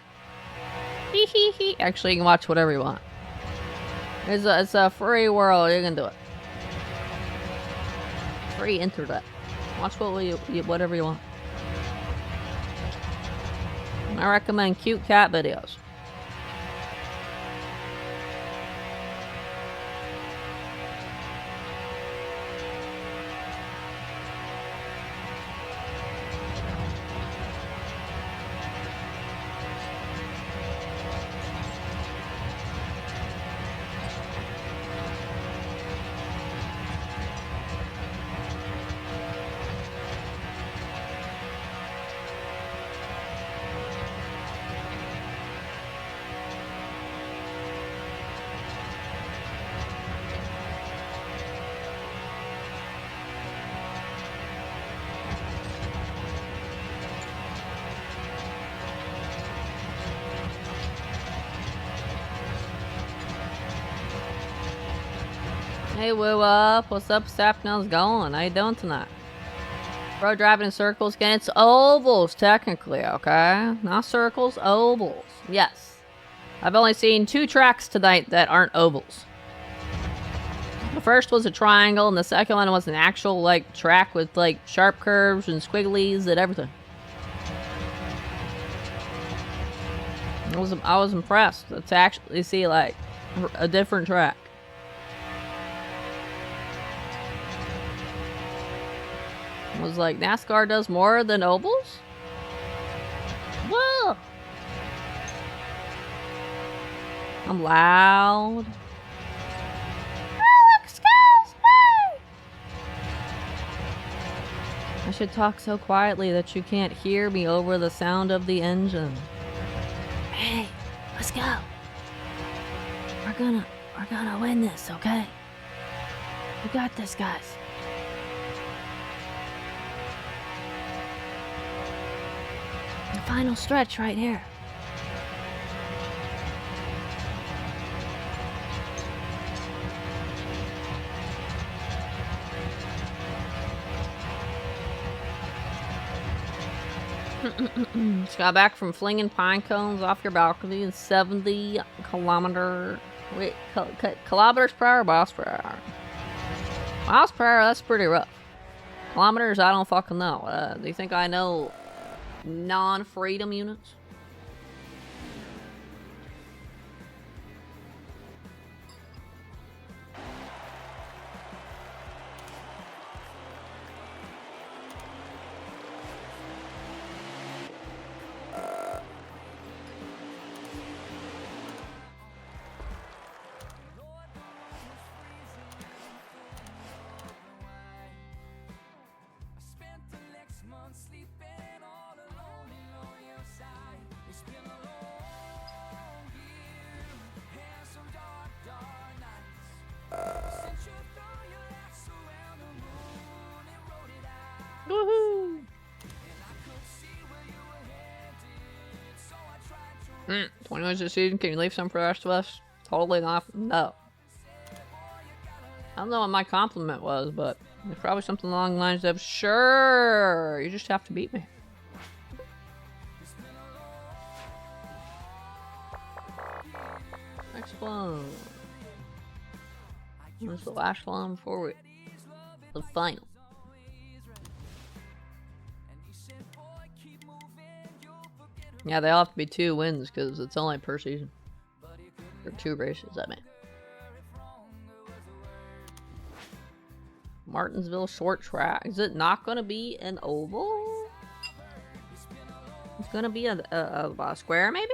S1: Actually, you can watch whatever you want. It's a free world. You can do it. Free internet. Watch whatever you want. I recommend cute cat videos. Hey, woo up. What's up, Sapnell's going? How you doing tonight? Bro, driving in circles again. It's ovals, technically, okay? Not circles, ovals. Yes. I've only seen 2 tracks tonight that aren't ovals. The first was a triangle, and the second one was an actual, like, track with, like, sharp curves and squigglies and everything. I was impressed to actually see, like, a different track. Was like, NASCAR does more than ovals? Whoa! I'm loud. Oh, excuse me! I should talk so quietly that you can't hear me over the sound of the engine. Hey, let's go. We're gonna win this, okay? We got this, guys. The final stretch right here. Just got back from flinging pine cones off your balcony in 70 kilometers per hour, miles per hour. Miles per hour, that's pretty rough. Kilometers, I don't fucking know. Do you think I know non-freedom units? Woohoo! 20 wins this season. Can you leave some for the rest of us? Totally not. No. I don't know what my compliment was, but it's probably something along the lines of, sure, you just have to beat me. Next one. This is the last one before the final. Yeah, they all have to be 2 wins because it's only per season. Or 2 races, I mean. Martinsville short track. Is it not going to be an oval? It's going to be a square, maybe?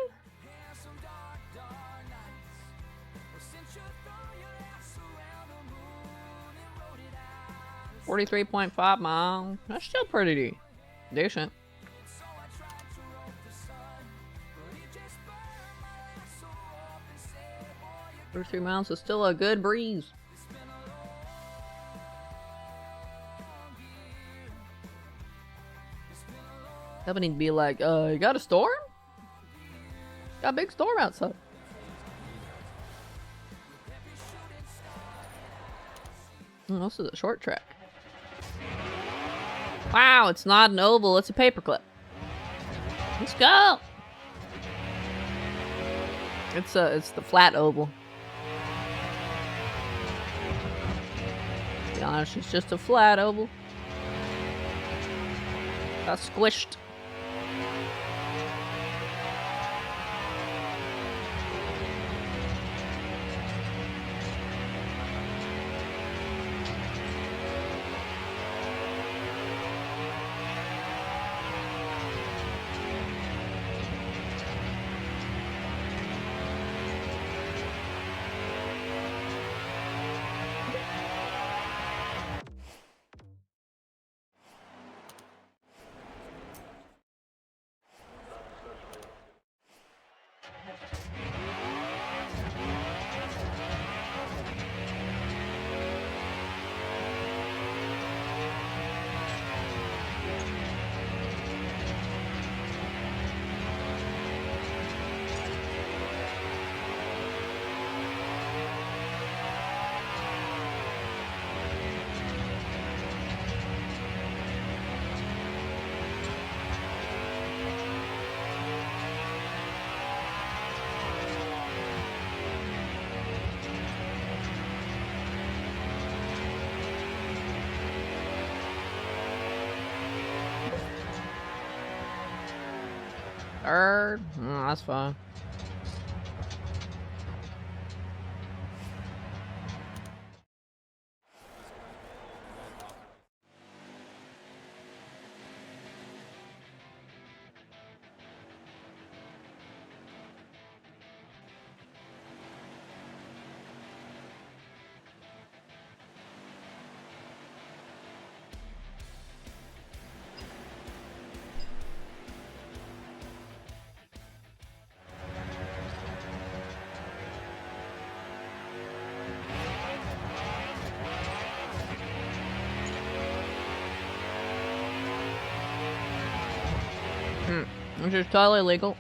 S1: 43.5 miles. That's still pretty decent. 33 miles is still a good breeze. Company to be like, you got a storm? Got a big storm outside. This is a short track. Wow, it's not an oval, it's a paperclip. Let's go. It's the flat oval. To be honest, it's just a flat oval. Got squished. Third? Oh, that's fine. Which is totally legal.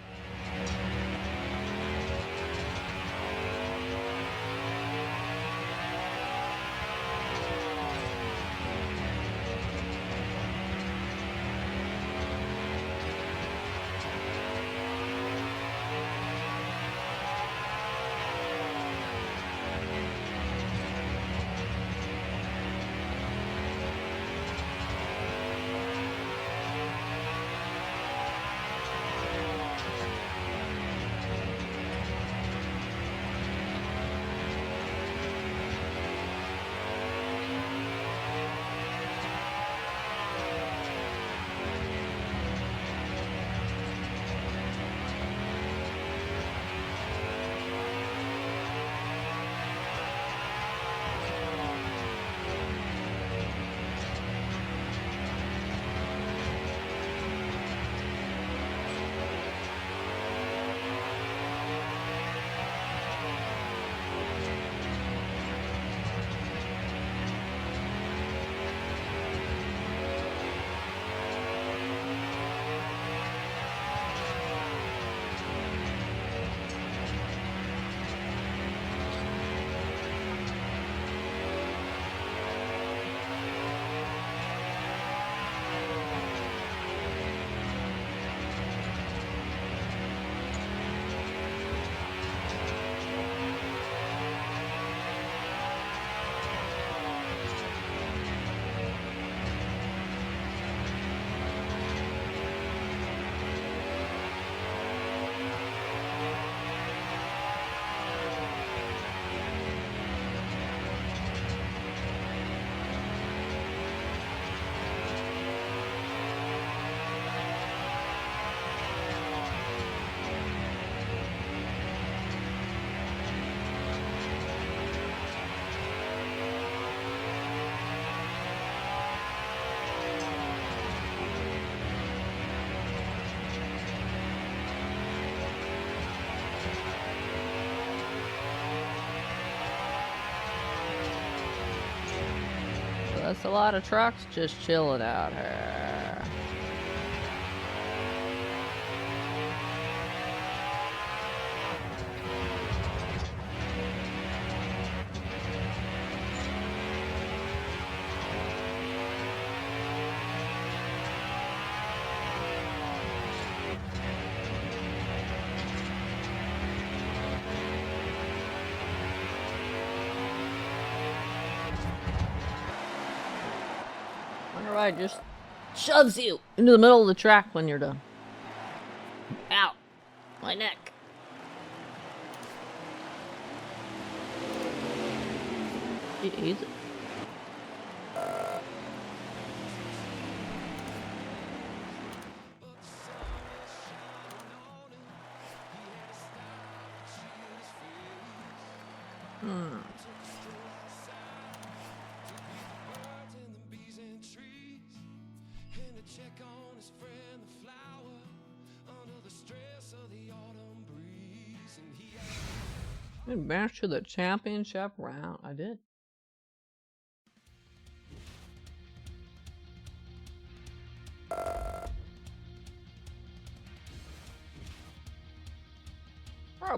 S1: That's a lot of trucks just chilling out here. Alright, just shoves you into the middle of the track when you're done. Ow! My neck. Easy. Advance to the championship round. I did.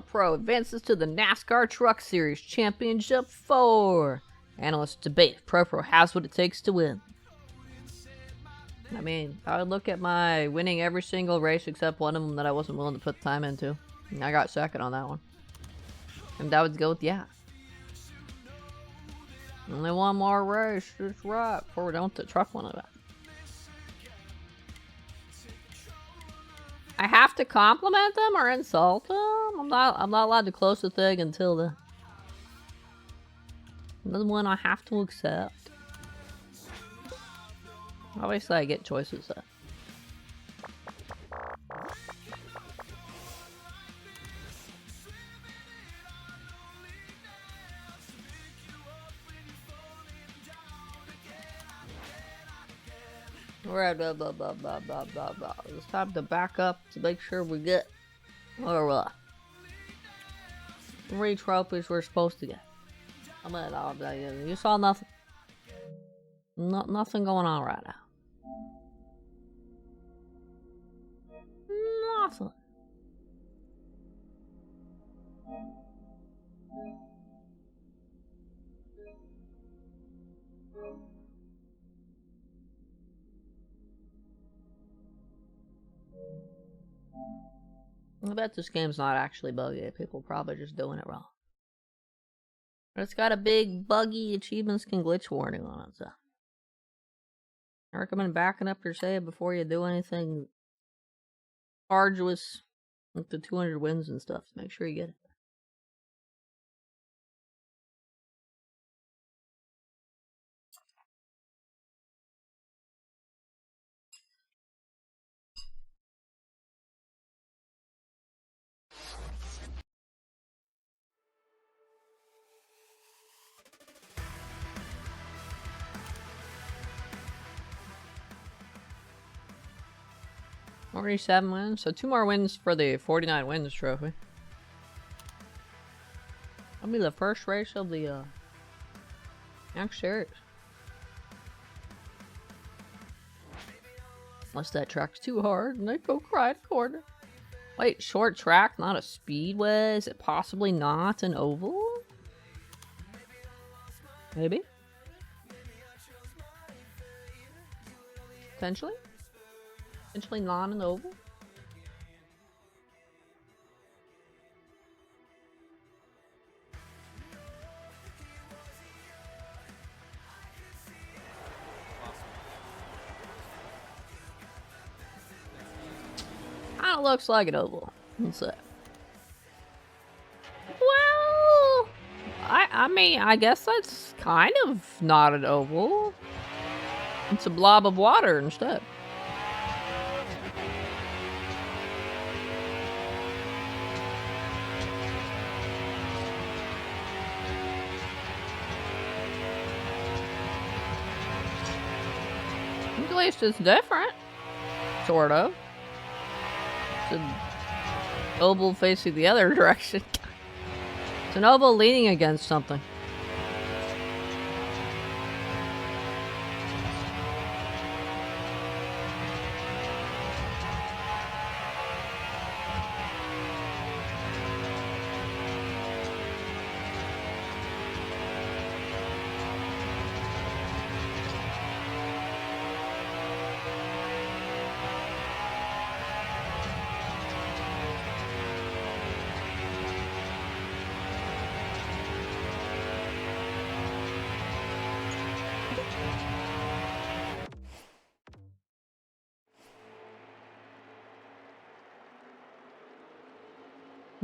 S1: Pro advances to the NASCAR Truck Series Championship 4. Analysts debate if Pro has what it takes to win. I mean, I would look at my winning every single race except one of them that I wasn't willing to put time into. And I got second on that one. And that would go with yeah. Only one more race, that's right, before we're done with the truck one of that. I have to compliment them or insult them? I'm not allowed to close the thing until the one I have to accept. Obviously I get choices though. Alright, blah blah blah blah blah blah blah. It's time to back up to make sure we get our 3 trophies we're supposed to get. You saw nothing. Nothing going on right now. Awesome. I bet this game's not actually buggy. People are probably just doing it wrong. But it's got a big buggy achievements can glitch warning on it, so I recommend backing up your save before you do anything arduous with the 200 wins and stuff to make sure you get it. Already 7 wins, so 2 more wins for the 49 wins trophy. That'll be the first race of the next series. Unless that track's too hard and they go cry a corner. Wait, short track, not a speedway? Is it possibly not an oval? Maybe? Potentially? Potentially not an oval? Kinda looks like an oval. What's that? Well, I mean, I guess that's kind of not an oval. It's a blob of water instead. At least it's different. Sort of. It's an oval facing the other direction. It's an oval leaning against something.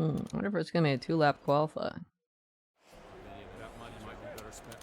S1: I wonder if it's gonna be a 2-lap qualifying.
S3: That money might be better spent.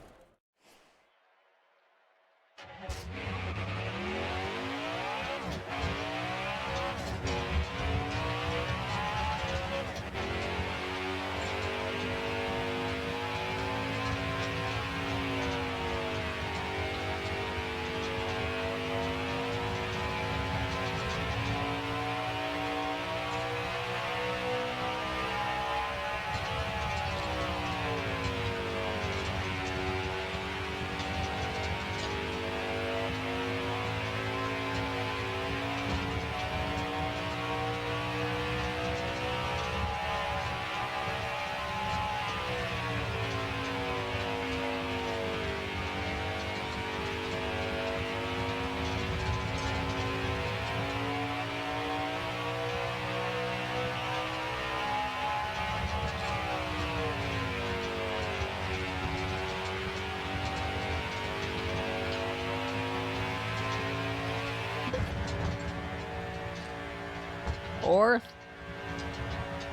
S1: Fourth?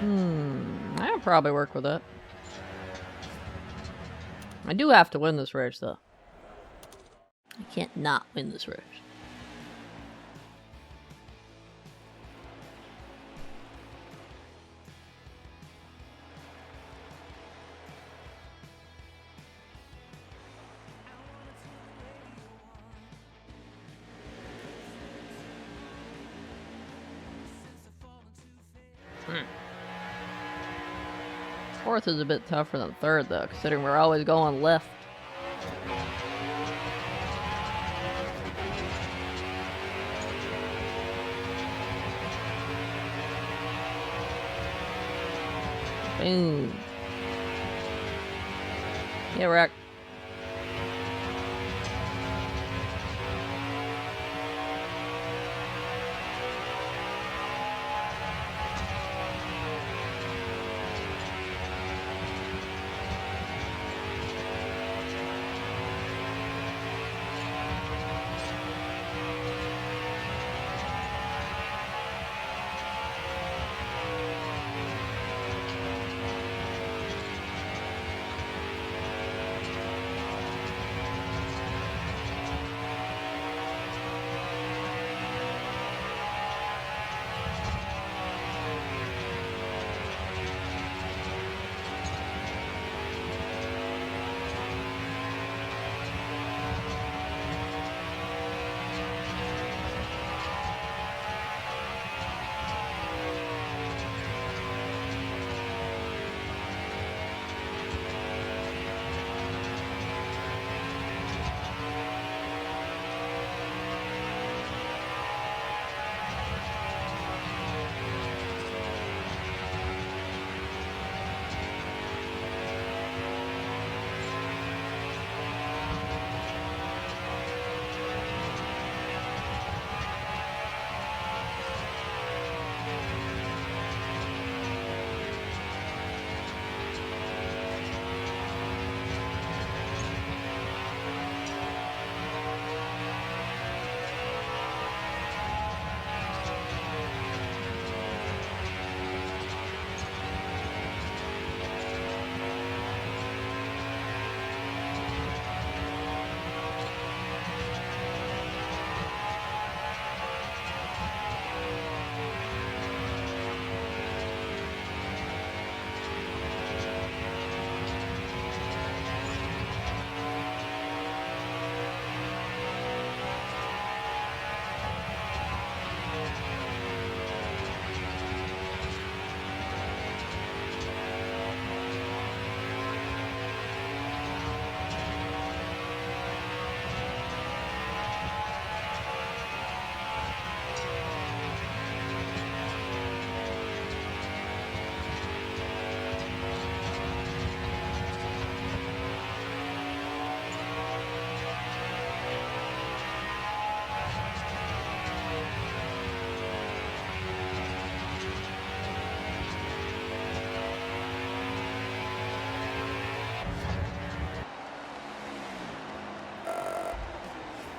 S1: I'll probably work with that. I do have to win this race, though. I can't not win this race. Fourth is a bit tougher than third, though, considering we're always going left. Boom. Yeah, wreck.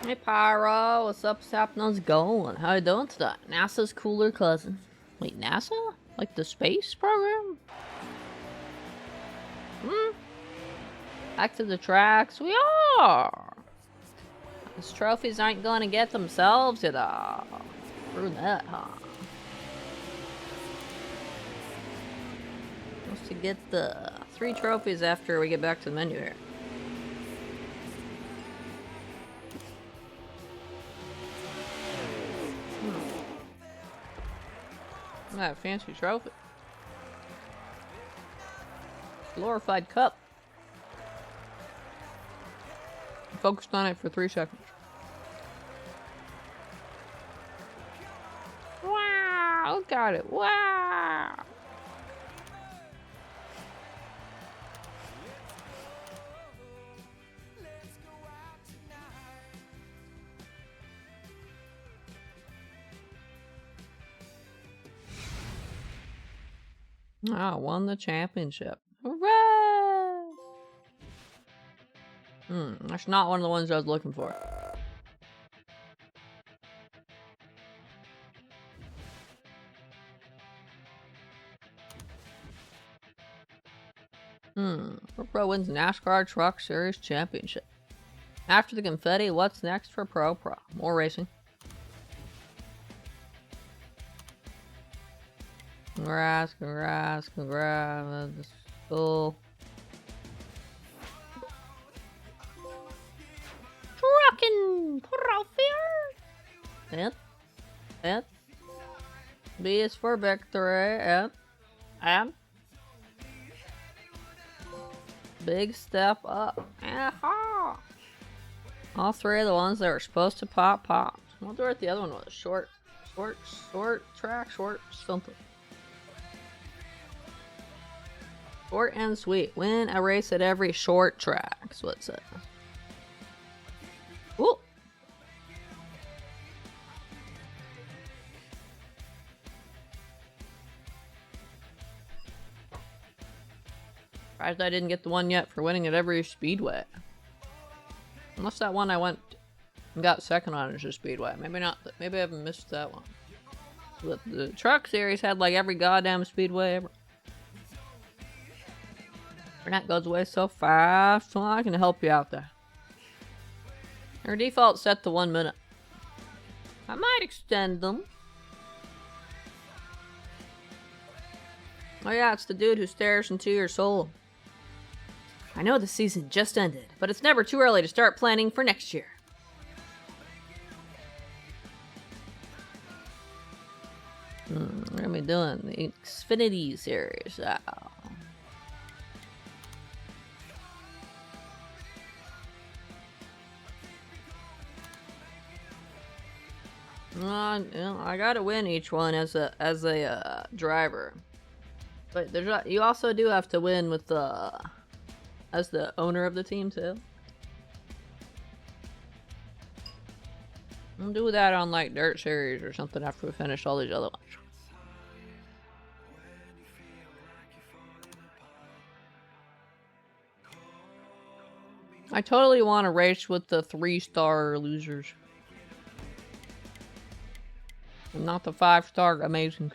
S1: Hey Pyro, what's up? What's happening? How's it going? How you doing today? NASA's cooler cousin. Wait, NASA? Like the space program? Back to the tracks. We are! These trophies aren't gonna get themselves, you know. Through that, huh? Supposed to get the 3 trophies after we get back to the menu here. That fancy trophy. Glorified cup. Focused on it for 3 seconds. Wow! Look at it. Wow! I won the championship. Hooray! That's not one of the ones I was looking for. Pro wins NASCAR Truck Series Championship. After the confetti, what's next for Pro? More racing. Congrats. That's cool. Trucking trophy. And B is for victory. And big step up. All 3 of the ones that were supposed to pop. I wonder what the other one was. Short track, short something. Short and sweet. Win a race at every short track. That's what it says. Ooh. Surprised I didn't get the one yet for winning at every speedway. Unless that one I went and got second on is a speedway. Maybe not. Maybe I haven't missed that one. The truck series had like every goddamn speedway ever. Internet goes away so fast. Well, I can help you out there. Your default set to 1 minute. I might extend them. Oh yeah, it's the dude who stares into your soul. I know the season just ended, but it's never too early to start planning for next year. We're gonna be doing the Xfinity series. I gotta win each one as a driver, but you also do have to win with as the owner of the team too. We'll do that on like Dirt Series or something after we finish all these other ones. I totally want to race with the 3-star losers. And not the 5-star amazings.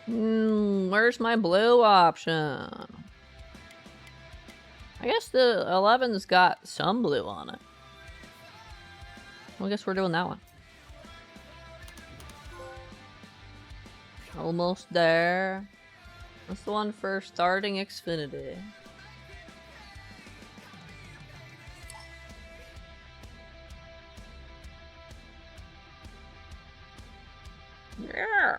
S1: Where's my blue option? I guess the 11's got some blue on it. Well, I guess we're doing that one. Almost there. That's the one for starting Xfinity. Yeah.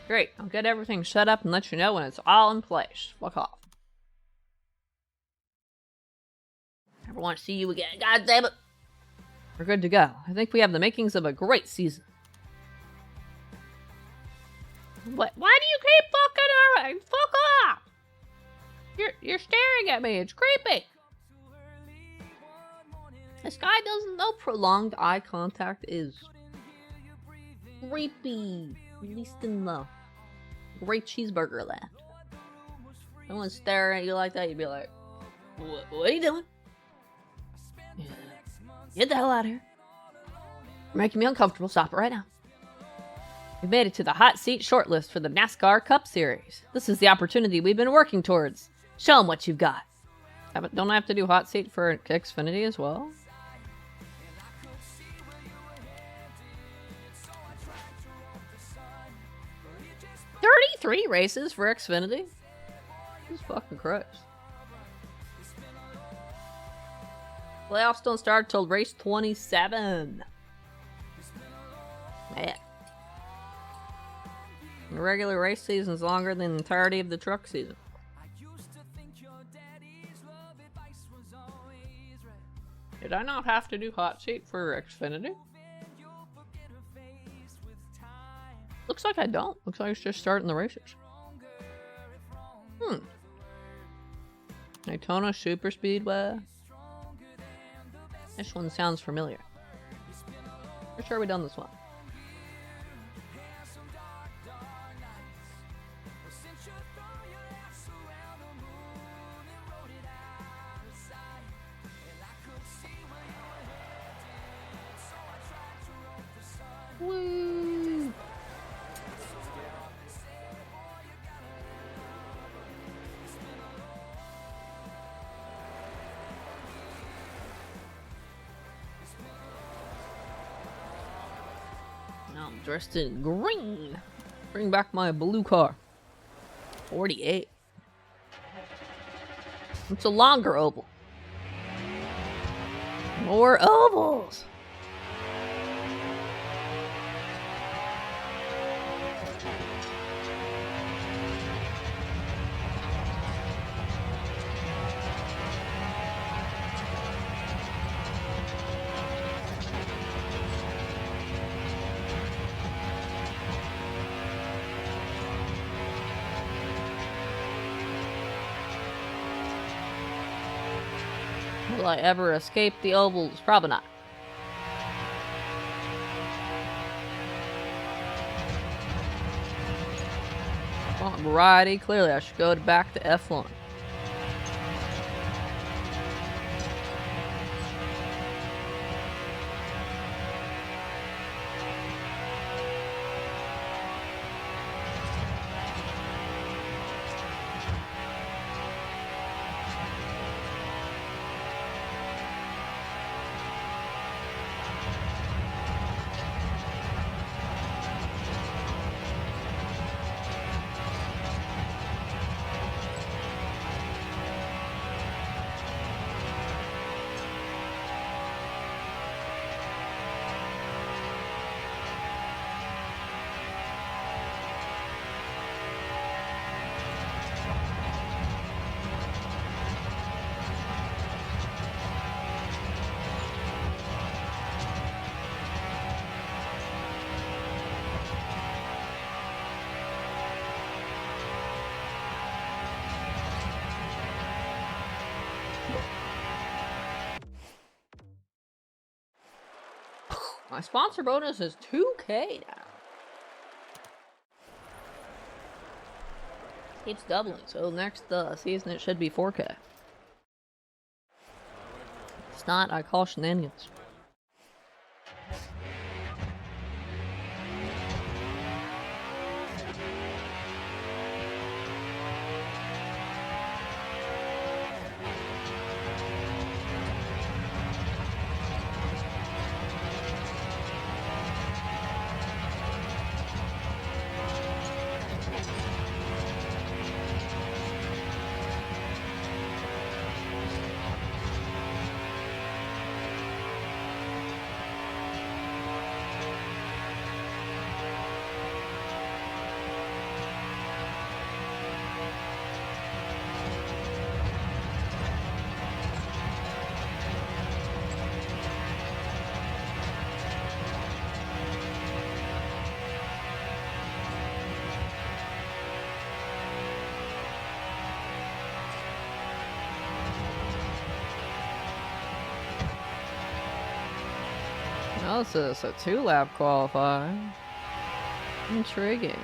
S1: Great. I'll get everything set up and let you know when it's all in place. Fuck off. Never want to see you again. God damn it. We're good to go. I think we have the makings of a great season. What? Why do you keep fucking around? Fuck off! You're staring at me. It's creepy. This guy doesn't know prolonged eye contact is creepy. At least in the Great Cheeseburger Land. Someone staring at you like that, you'd be like, what are you doing? Get the hell out of here. You're making me uncomfortable. Stop it right now. We've made it to the hot seat shortlist for the NASCAR Cup Series. This is the opportunity we've been working towards. Show them what you've got. Don't I have to do hot seat for Xfinity as well? 33 races for Xfinity? Jesus fucking Christ. Playoffs don't start till race 27. Man. The regular race season is longer than the entirety of the truck season. Did I not have to do hot seat for Xfinity? Looks like I don't. Looks like it's just starting the races. Daytona Super Speedway. This one sounds familiar. For sure we done this one. Woo! Now I'm dressed in green. Bring back my blue car. 48. It's a longer oval. More ovals. Will I ever escape the ovals? Probably not. Alrighty, clearly I should go back to F1. My sponsor bonus is 2K now. Keeps doubling, so next season it should be 4K. If it's not, I call shenanigans. Oh, so it's a 2-lap qualifying. Intriguing.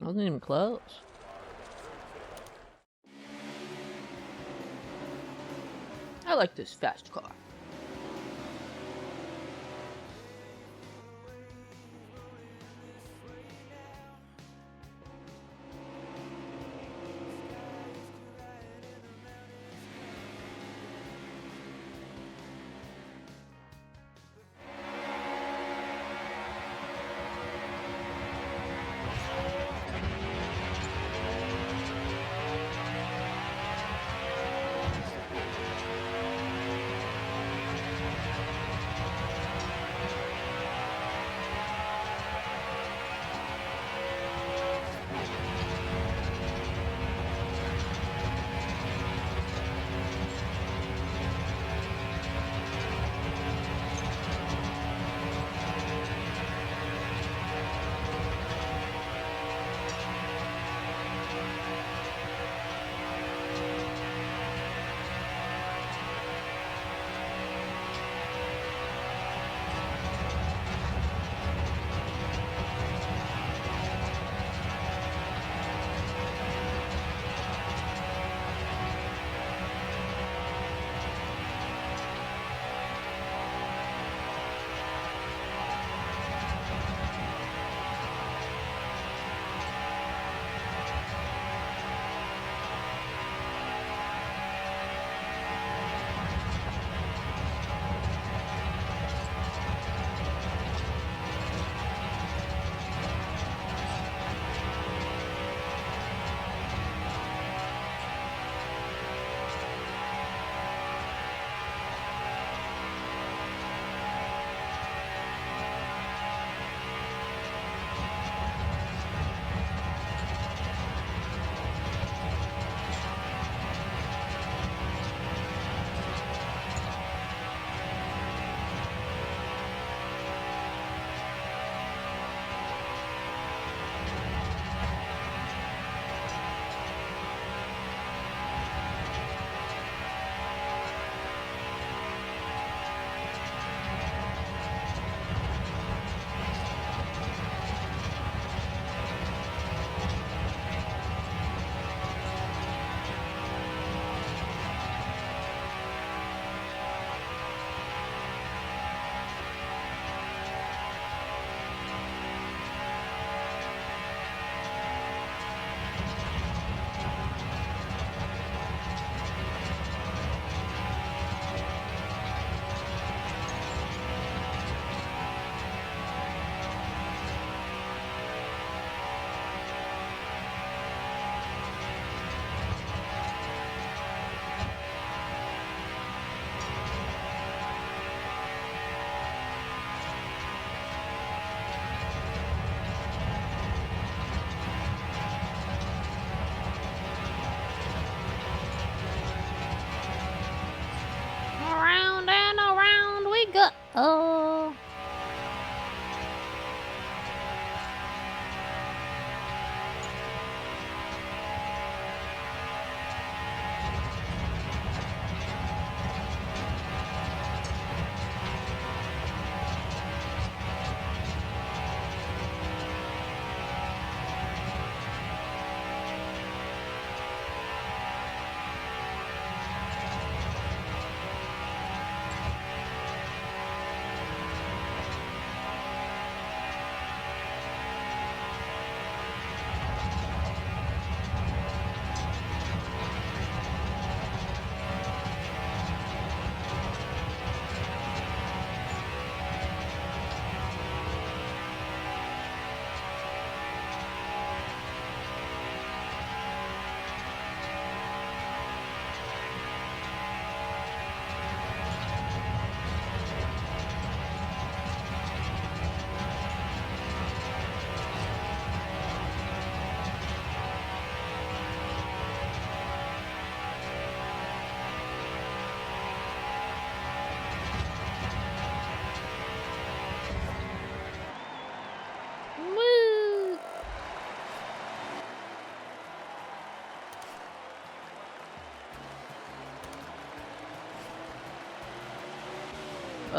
S1: Wasn't even close. I like this fast car.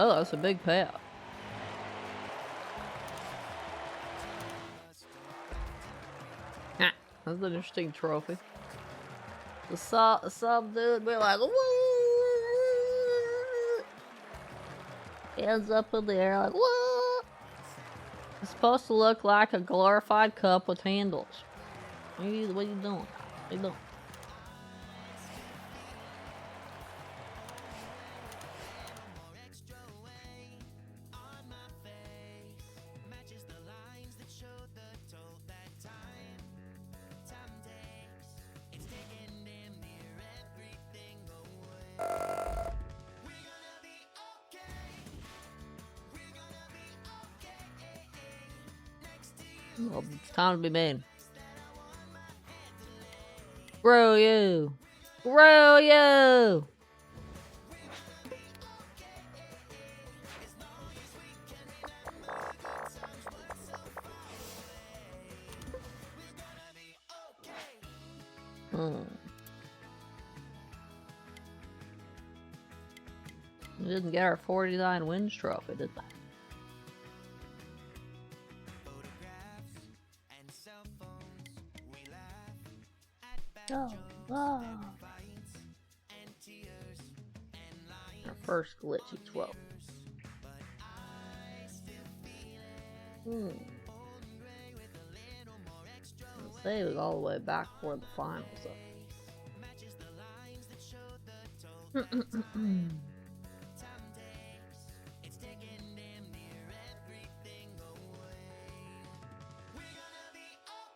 S1: Oh, that's a big payout. Ah, that's an interesting trophy. The sub dude be like, woo! Hands up in the air like, woo! It's supposed to look like a glorified cup with handles. What are you doing? What you doing? Well, it's time to be mean. Grow you! Grow you! We didn't get our 49 wins trophy, did they? Oh, wow. Our first glitchy 12. Say it all the way back for the finals.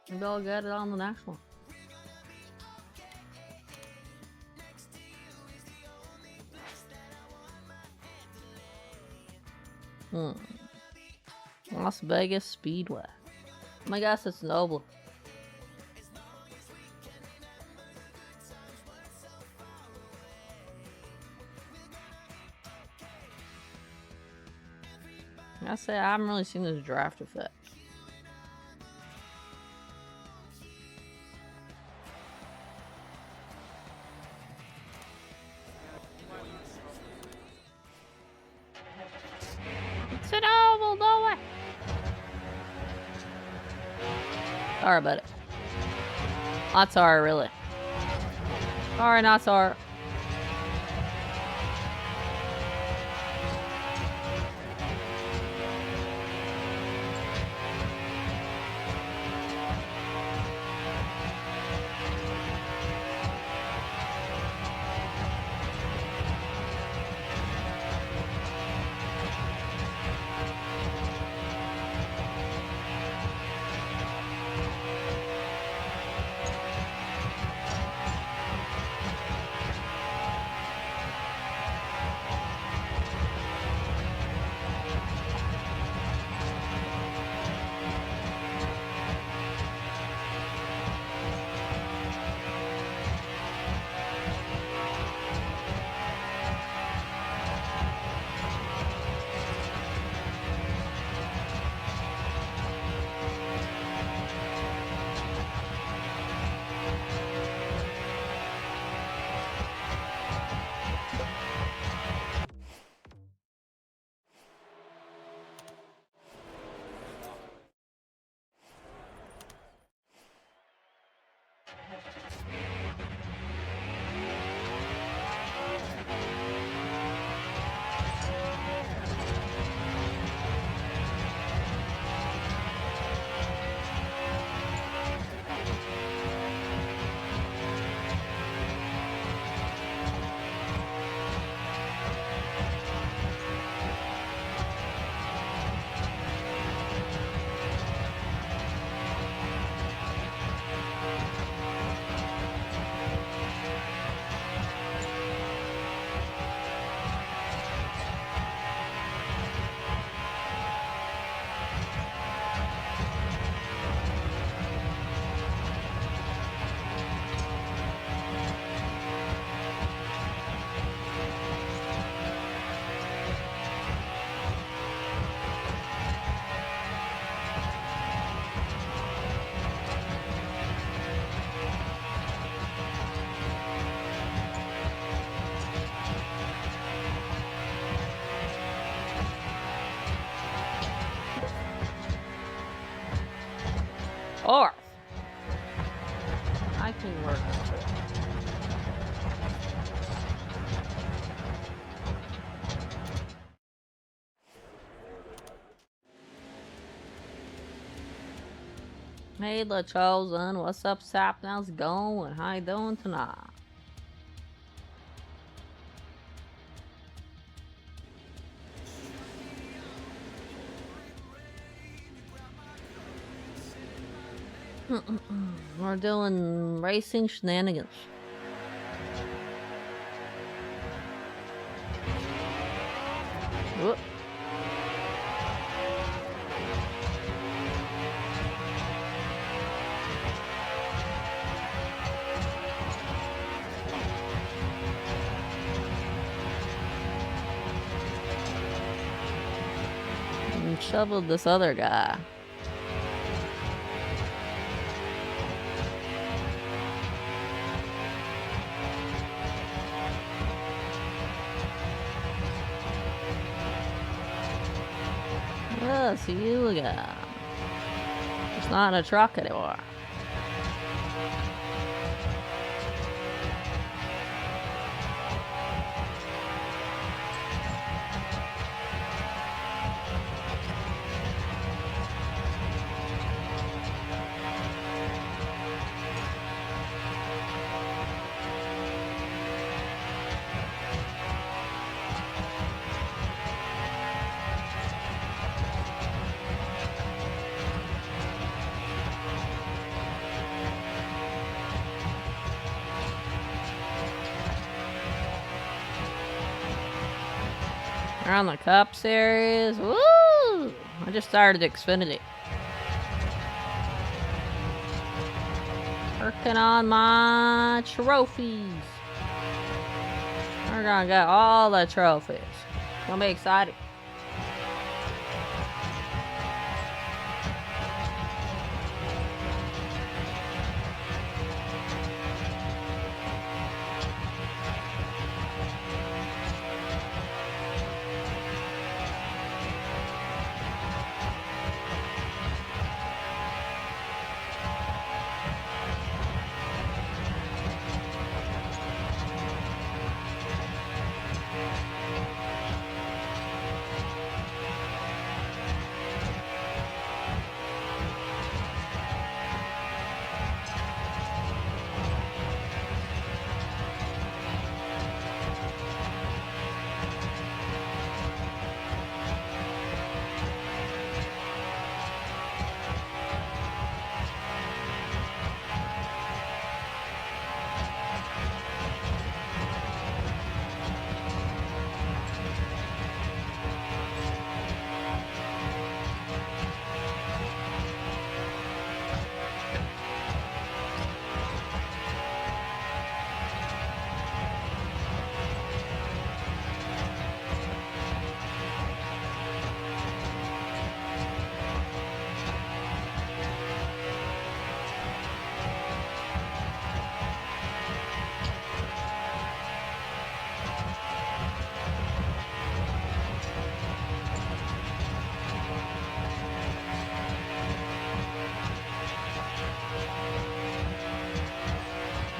S1: Maybe I'll get it on the next one. Las Vegas Speedway. I guess it's noble. I say I haven't really seen this draft effect. It's an oval, no way. Sorry about it. Not sorry, really. Sorry, not sorry. Fourth. I can work. Hey, the chosen. What's up, Sap? How's it going? How you doing tonight? We're doing racing shenanigans. Whoop. And shoveled this other guy. Yes, you again. It's not a truck anymore. We're on the Cup Series. Woo! I just started Xfinity. Working on my trophies. We're gonna get all the trophies. Gonna be exciting.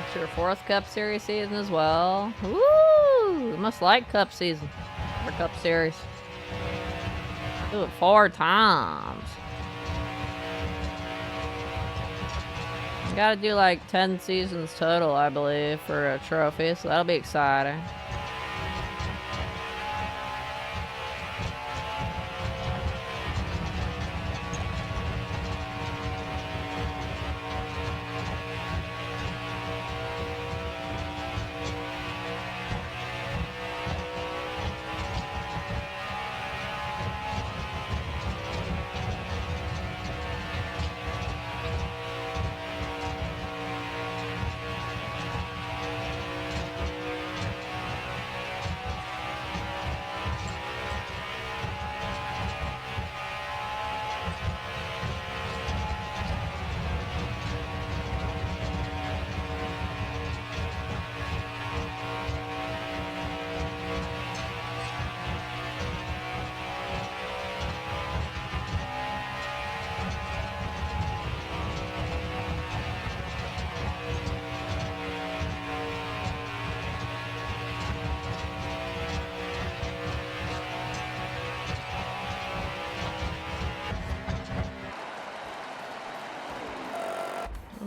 S1: It's your fourth Cup Series season as well. Woo! You must like Cup season or Cup Series. Do it 4 times. You gotta do like 10 seasons total, I believe, for a trophy, so that'll be exciting.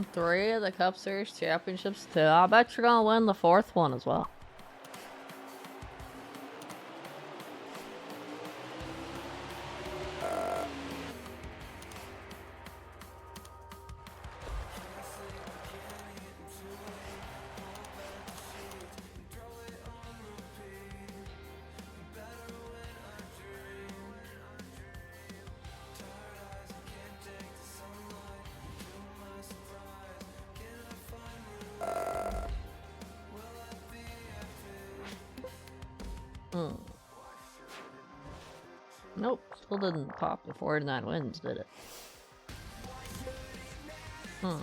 S1: 3 of the Cup Series championships too. I bet you're gonna win the 4th one as well. Nope, still didn't pop the 49 wins, did it? Hmm.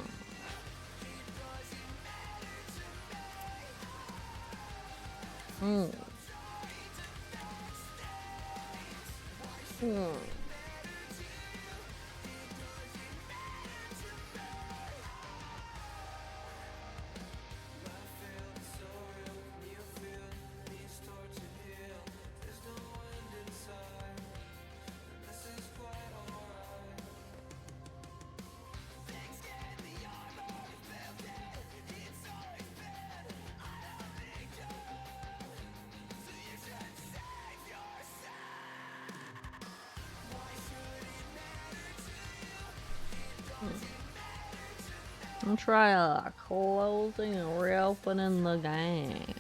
S1: I'll try closing and reopening the game.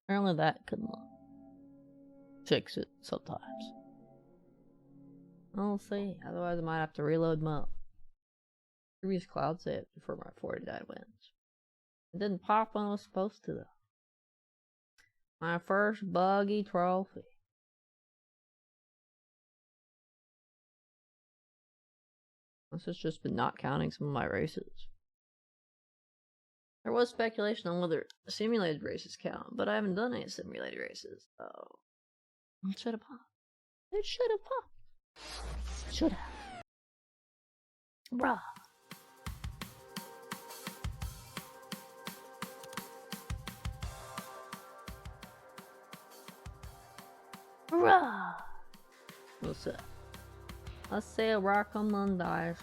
S1: Apparently that can fix it sometimes. I'll see. Otherwise I might have to reload my previous cloud save for my 49 wins. It didn't pop when it was supposed to though. My first buggy trophy. This has just been not counting some of my races. There was speculation on whether simulated races count, but I haven't done any simulated races, so it should have popped. It should have popped. Should have. Bruh. Bruh. What's up? Let's say a rock on Monday.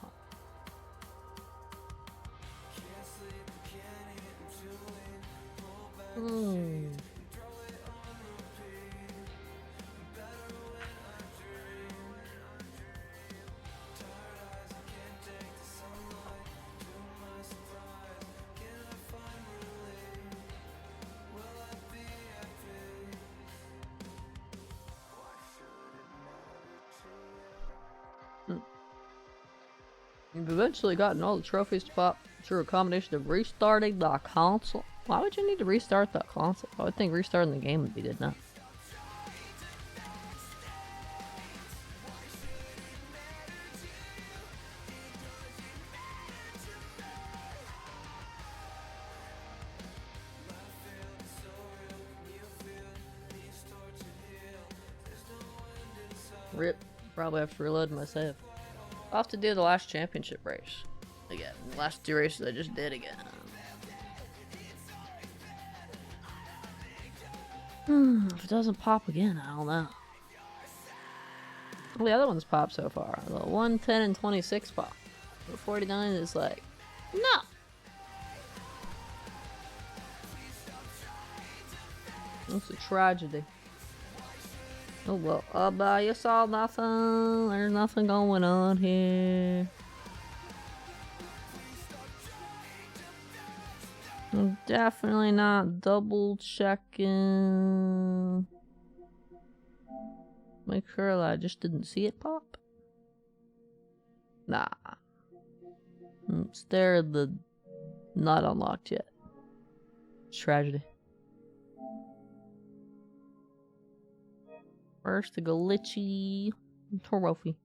S1: You've eventually gotten all the trophies to pop through a combination of restarting the console. Why would you need to restart the console? I would think restarting the game would be good enough. Rip. Probably have to reload my save. I'll have to do the last championship race again. The last 2 races I just did again. If it doesn't pop again, I don't know. Well, the other ones pop so far. The 1, 10, and 26 pop. The 49 is like, no! It's a tragedy. Oh well, you saw nothing. There's nothing going on here. I'm definitely not double checking. Make sure that I just didn't see it pop. Nah. It's there, the not unlocked yet. Tragedy. First, the glitchy trophy.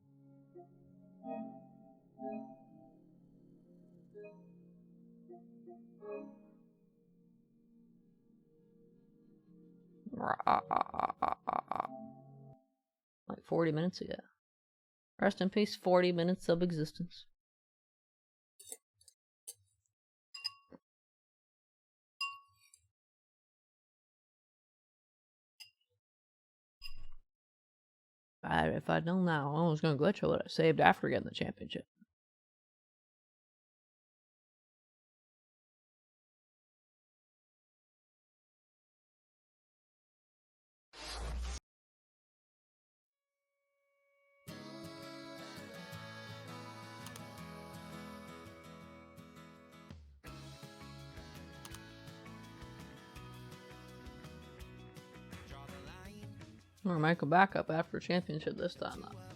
S1: Like 40 minutes ago. Rest in peace, 40 minutes of existence. If I'd known that I was going to glitch, I would have saved after getting the championship. Or make a backup after championship this time, though.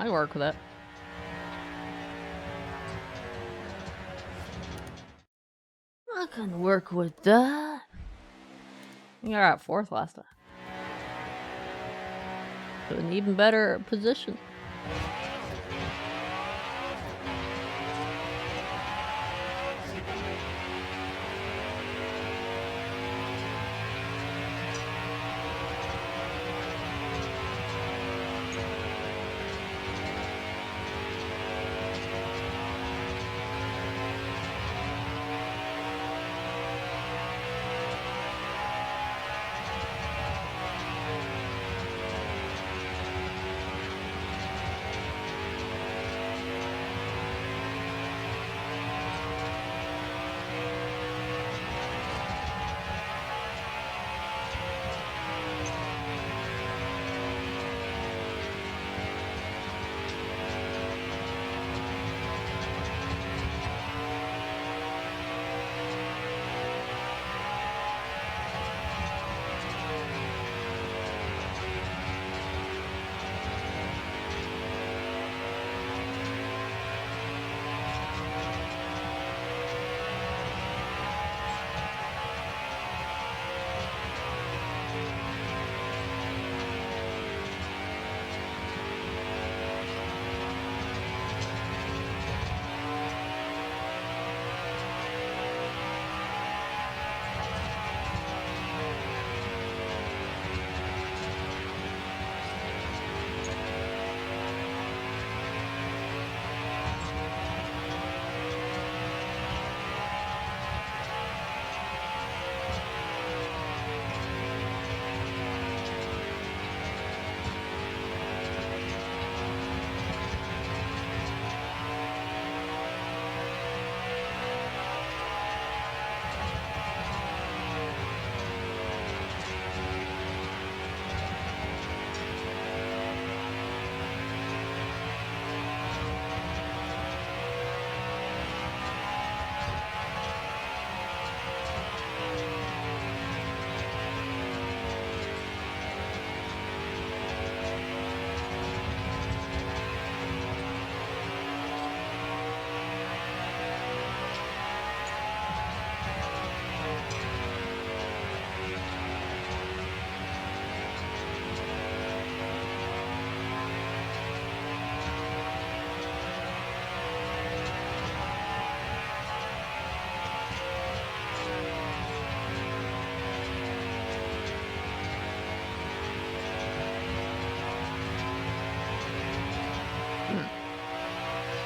S1: I work with it. I can work with that. You got at fourth last time. An even better position.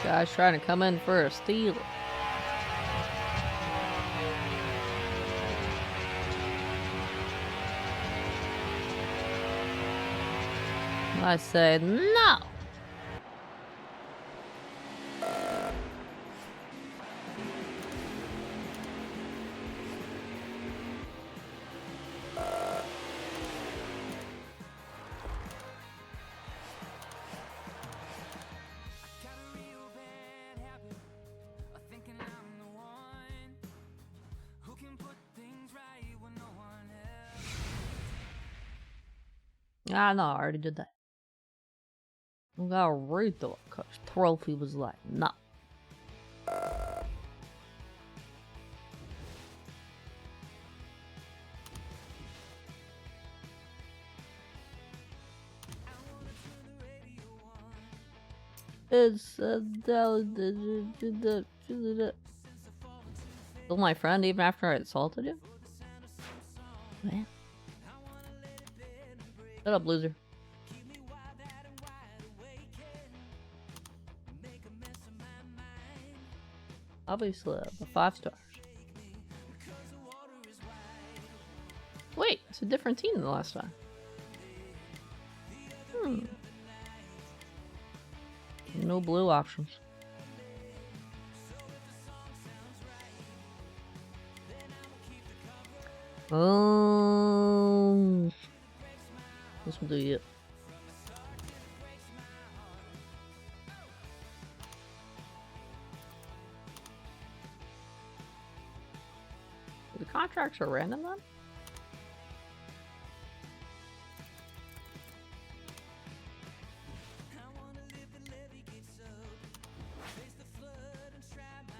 S1: Guy's trying to come in for a steal. I say no.
S2: Got a real bad habit of thinking I'm the one who can put things right when no one else.
S1: Ah, no, I already did that. I gotta read the cause trophy was like, no. It's Killed my friend even after I assaulted him? Man. Shut up, loser. Obviously, the 5 stars. Wait, it's a different team than the last time. No blue options. This will do it. The contracts are random then?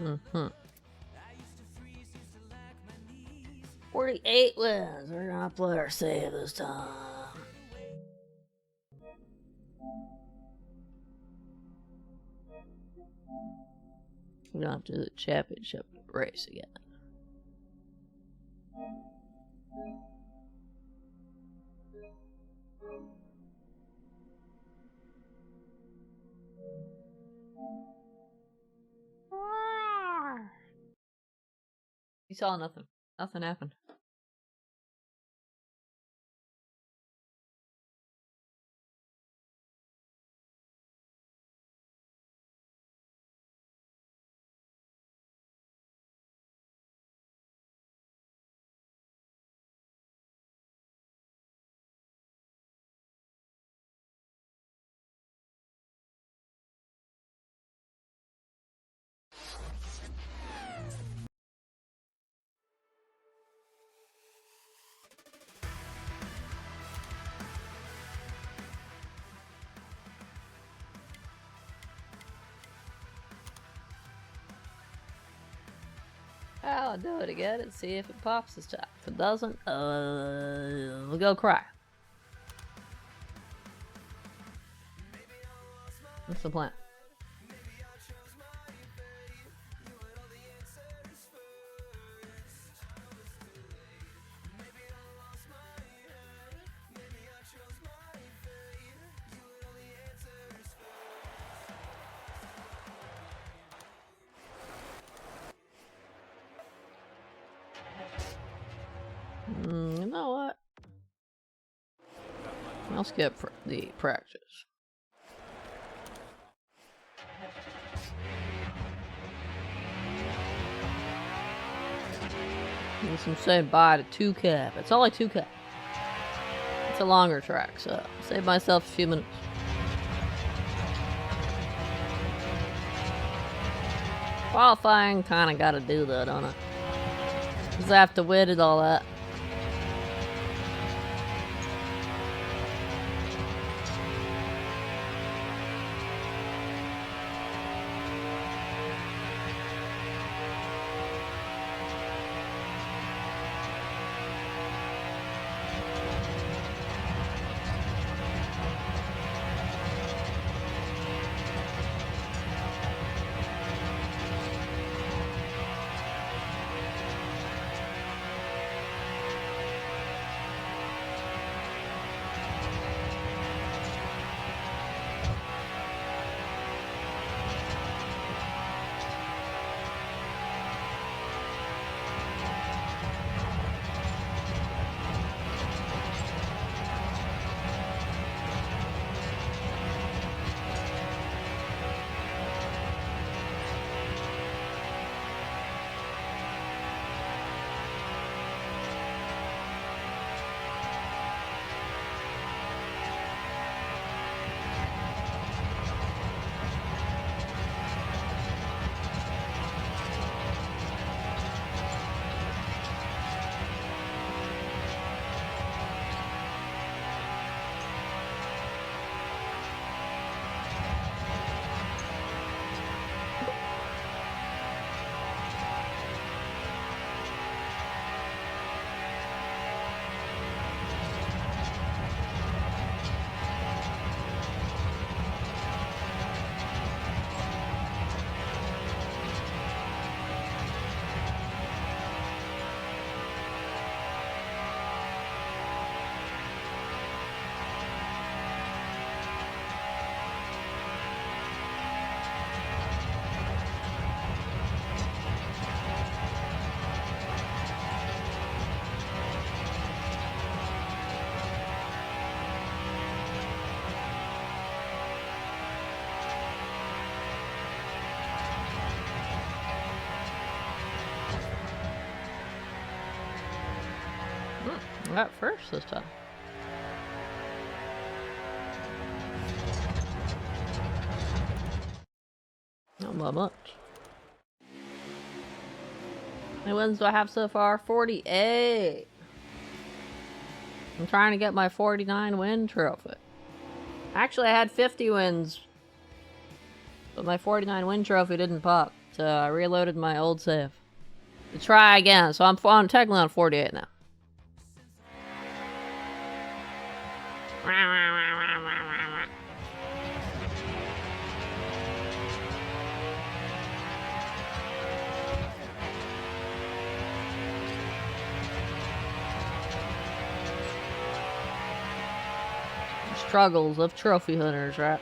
S1: Mm-hmm. 48 wins. We're gonna play our save this time. We don't have to do the championship race again. You saw nothing. Nothing happened. I'll do it again and see if it pops this time. If it doesn't, we'll go cry. What's the plan? You know what? I'll skip the practice. And some say bye to 2 cap. It's only 2 cap. It's a longer track, so save myself a few minutes. Qualifying kinda gotta do that, don't I? Because I have to win and all that. I got first this time. Not by much. How many wins do I have so far? 48. I'm trying to get my 49 win trophy. Actually, I had 50 wins, but my 49 win trophy didn't pop, so I reloaded my old save to try again. So I'm technically on 48 now. Struggles of trophy hunters, right?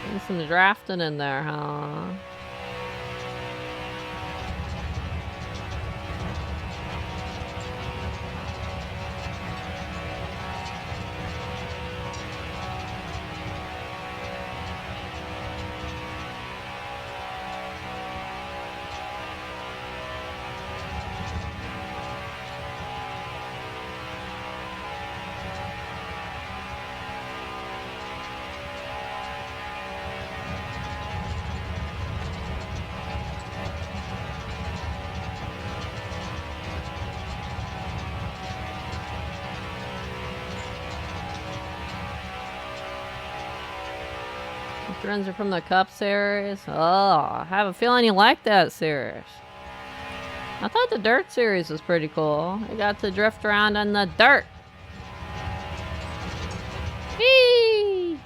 S1: Getting some drafting in there, huh? Friends are from the Cup series. Oh, I have a feeling you like that series. I thought the Dirt series was pretty cool. You got to drift around in the dirt. Whee!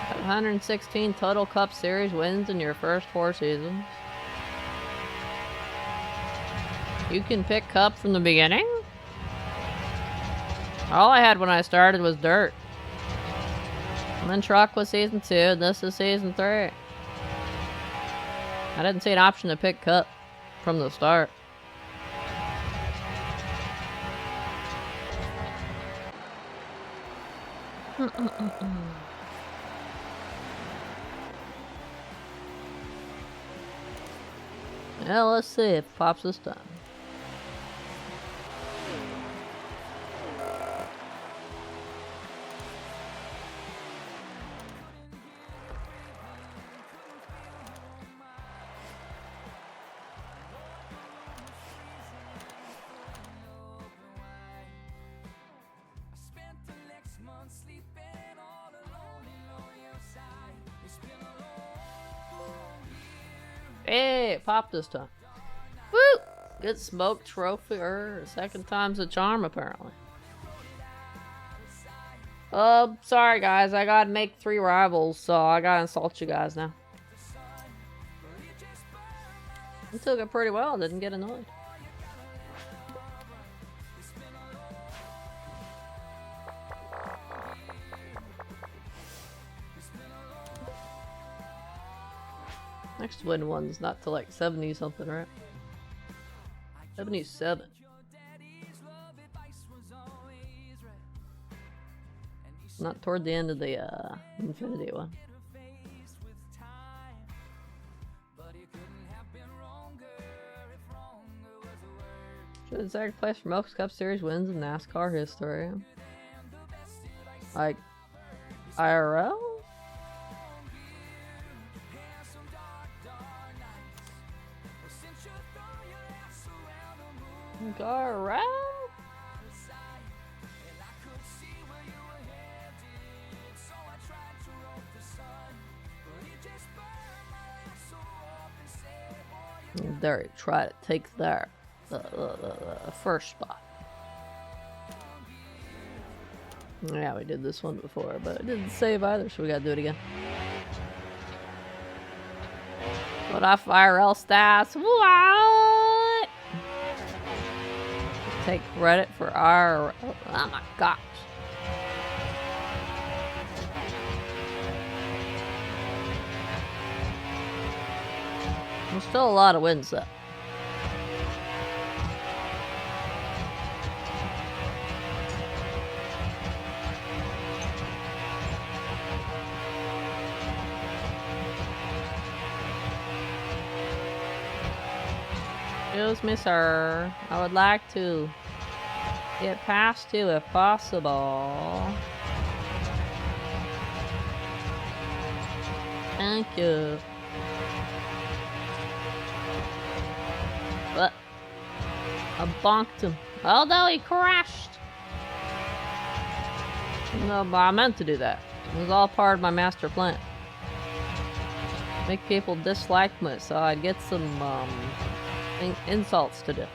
S1: Got 116 total Cup Series wins in your first 4 seasons. You can pick Cup from the beginning? All I had when I started was Dirt. And then Truck was Season 2, and this is Season 3. I didn't see an option to pick Cup from the start. Yeah, let's see if it pops this time. Hey, it popped this time. Woo! Good smoke trophy. Second time's a charm, apparently. Sorry guys, I gotta make 3 rivals, so I gotta insult you guys now. You took it pretty well, didn't get annoyed. Next win one's not till like 70 something, right? 77. Not toward the end of the Infinity one. Should the second place for most Cup Series wins in NASCAR history. Like IRL? IRL? There, try to take the first spot. Yeah, we did this one before, but it didn't save either, so we gotta do it again. What off IRL stats? What? Take credit for IRL. Oh my gosh. There's still a lot of wins though. Excuse me, sir. I would like to get past you if possible. Thank you. But I bonked him. Although he crashed. No, but I meant to do that. It was all part of my master plan. Make people dislike me so I'd get some insults to do.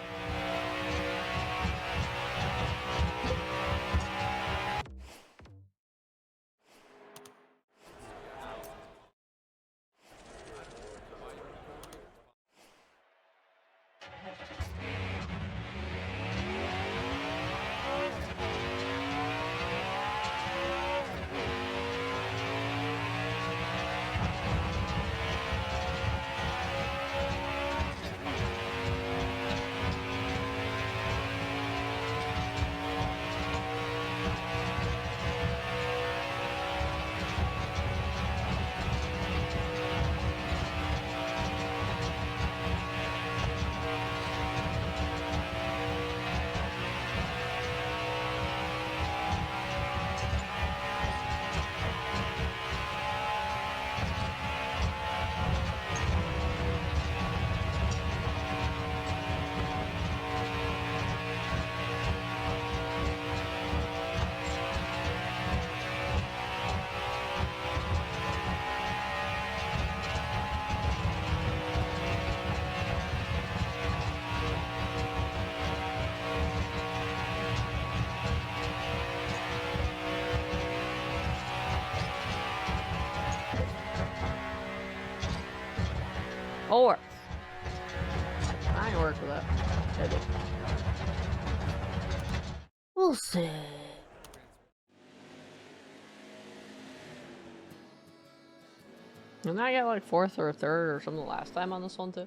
S1: Fourth. I ain't work with that. Maybe. We'll see. Didn't I get like 4th or 3rd or something last time on this one too?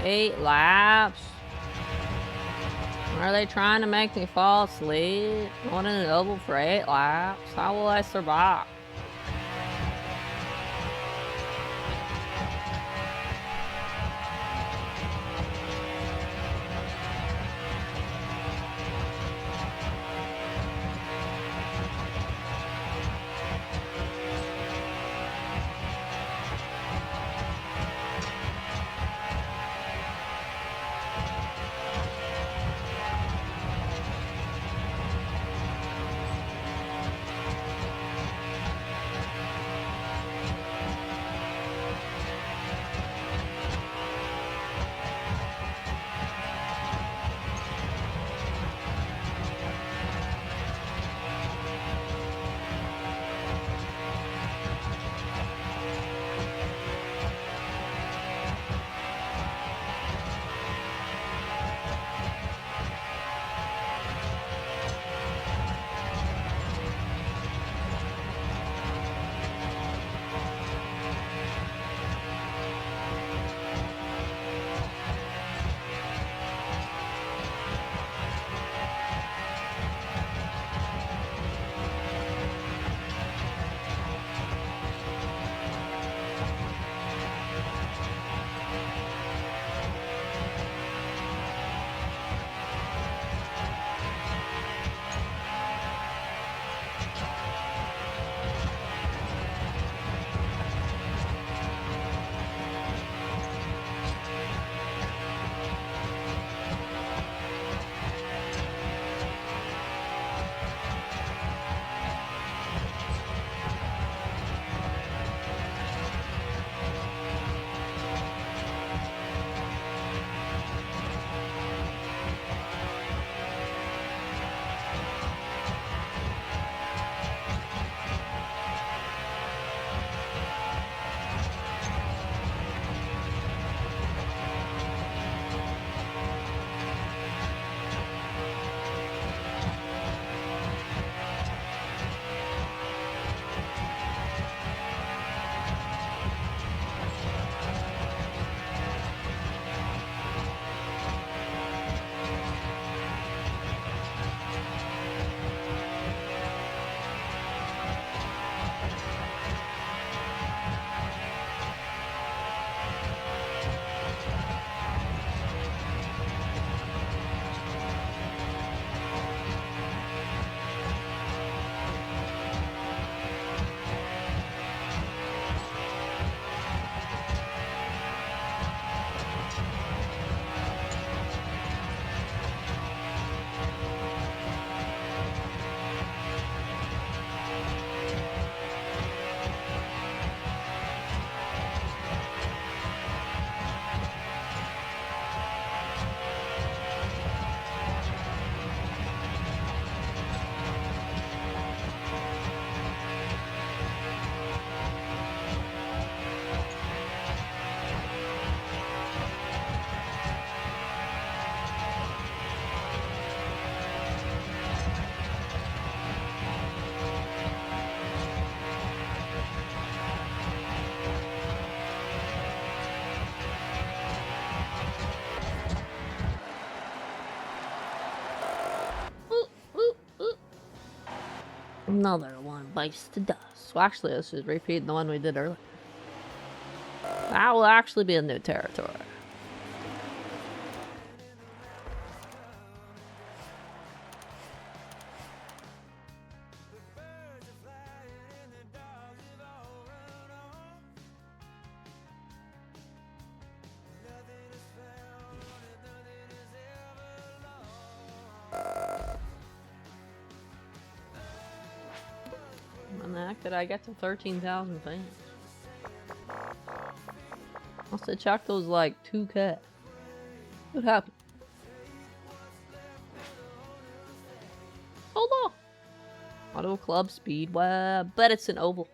S1: 8 laps. Are they trying to make me fall asleep? Going in an oval for 8 laps? How will I survive? Another one bites the dust. Well, actually, this is repeating the one we did earlier. That will actually be a new territory. When the heck did I get to 13,000 fans? Must have checked those like 2K. What happened? Hold on. Auto Club Speedway. Bet it's an oval.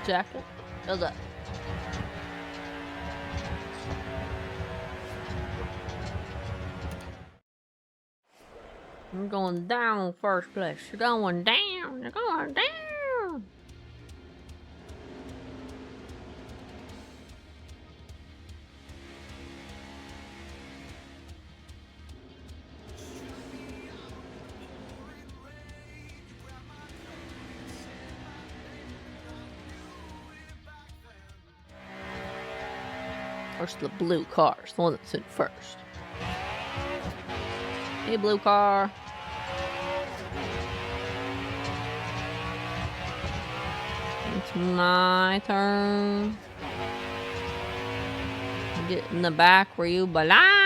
S1: jacket. Build up. You're going down first place. You're going down. You're going down. Where's the blue car? It's the one that's in first. Hey, blue car. It's my turn. Get in the back where you belong.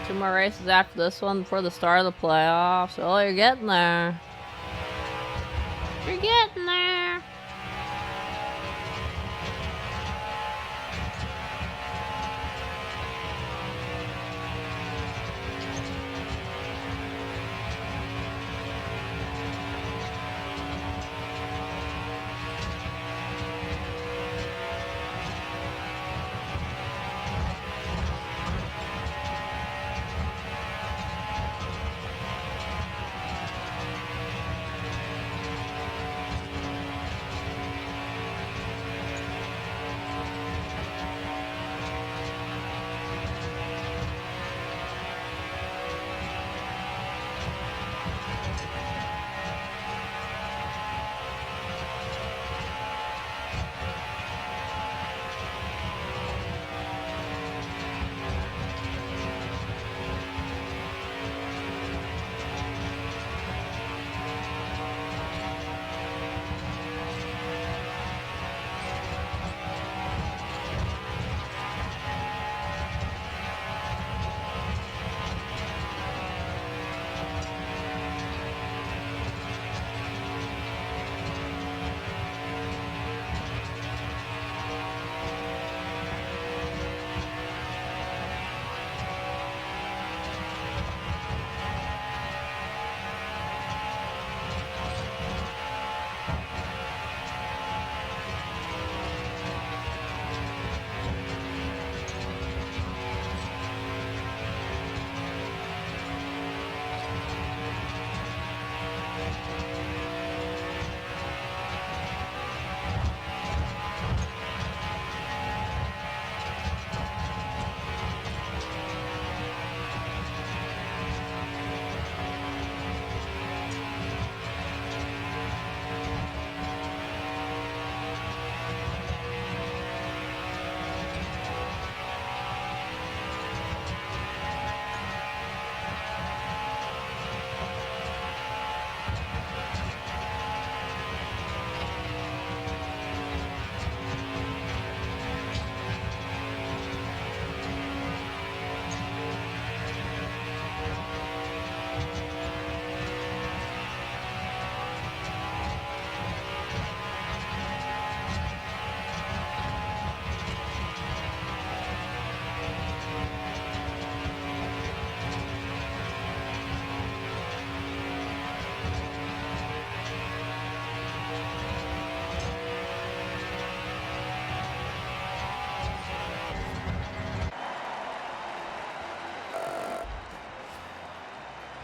S1: Two more races after this one before the start of the playoffs. Oh, you're getting there. You're getting there.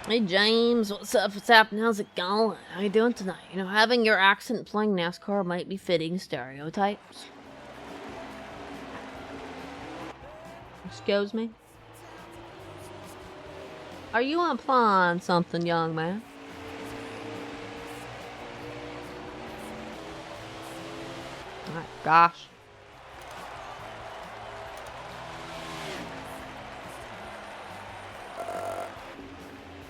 S1: Hey James, what's up? What's happening? How's it going? How you doing tonight? You know, having your accent playing NASCAR might be fitting stereotypes. Excuse me? Are you implying something, young man? My gosh.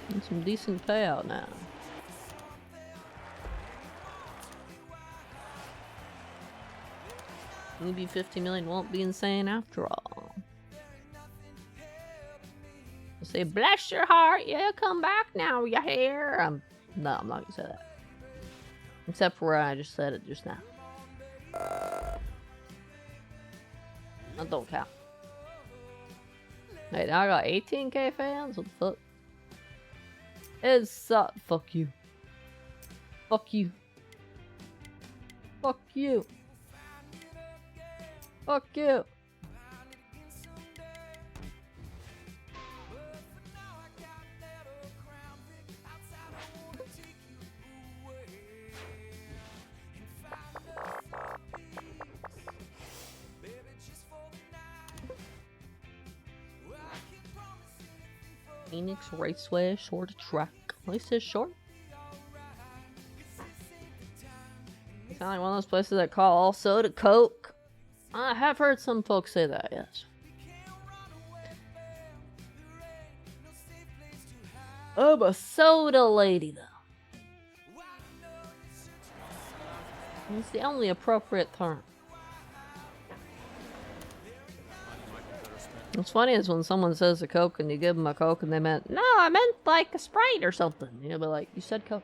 S1: And some decent payout now. Maybe 50 million won't be insane after all. You say, bless your heart, yeah, come back now, you hear? No, I'm not gonna say that. Except for where I just said it just now. That don't count. Hey, now I got 18k fans? What the fuck? It's fuck you. Fuck you. Fuck you. Fuck you. Phoenix Raceway, short track. At least it's short. It's kind of like one of those places that call all soda Coke. I have heard some folks say that, yes. I'm a soda lady, though. It's the only appropriate term. What's funny is when someone says a Coke and you give them a Coke and they meant, no, I meant like a Sprite or something. You'll be like, you said Coke.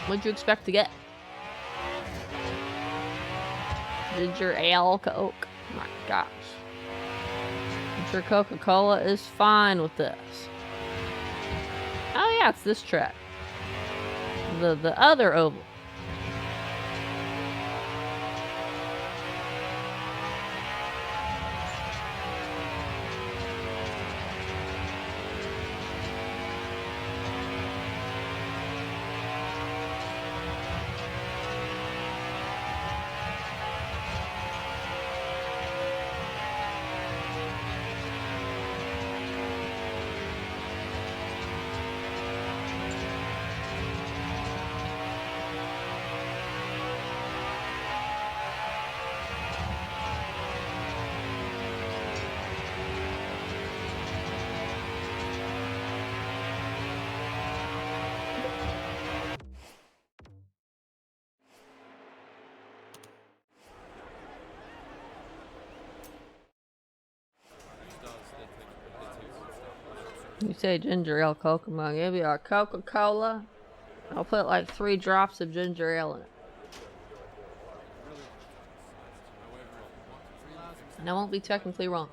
S1: What'd you expect to get? Ginger ale Coke? My gosh. I'm sure Coca-Cola is fine with this. Oh yeah, it's this track. The other oval. You say ginger ale Coke, I'm gonna give you a Coca-Cola. I'll put like 3 drops of ginger ale in it. And I won't be technically wrong.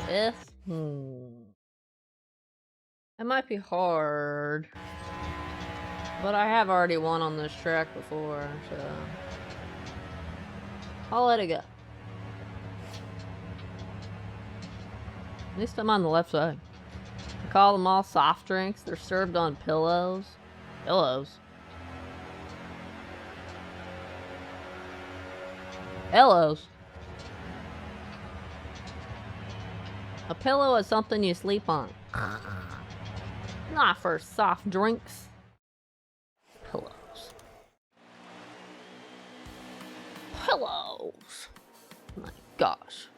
S1: This? It might be hard. But I have already won on this track before, so I'll let it go. At least I'm on the left side. I call them all soft drinks. They're served on pillows. Pillows? Pillows. A pillow is something you sleep on. Not for soft drinks. Pillows. Pillows. My gosh.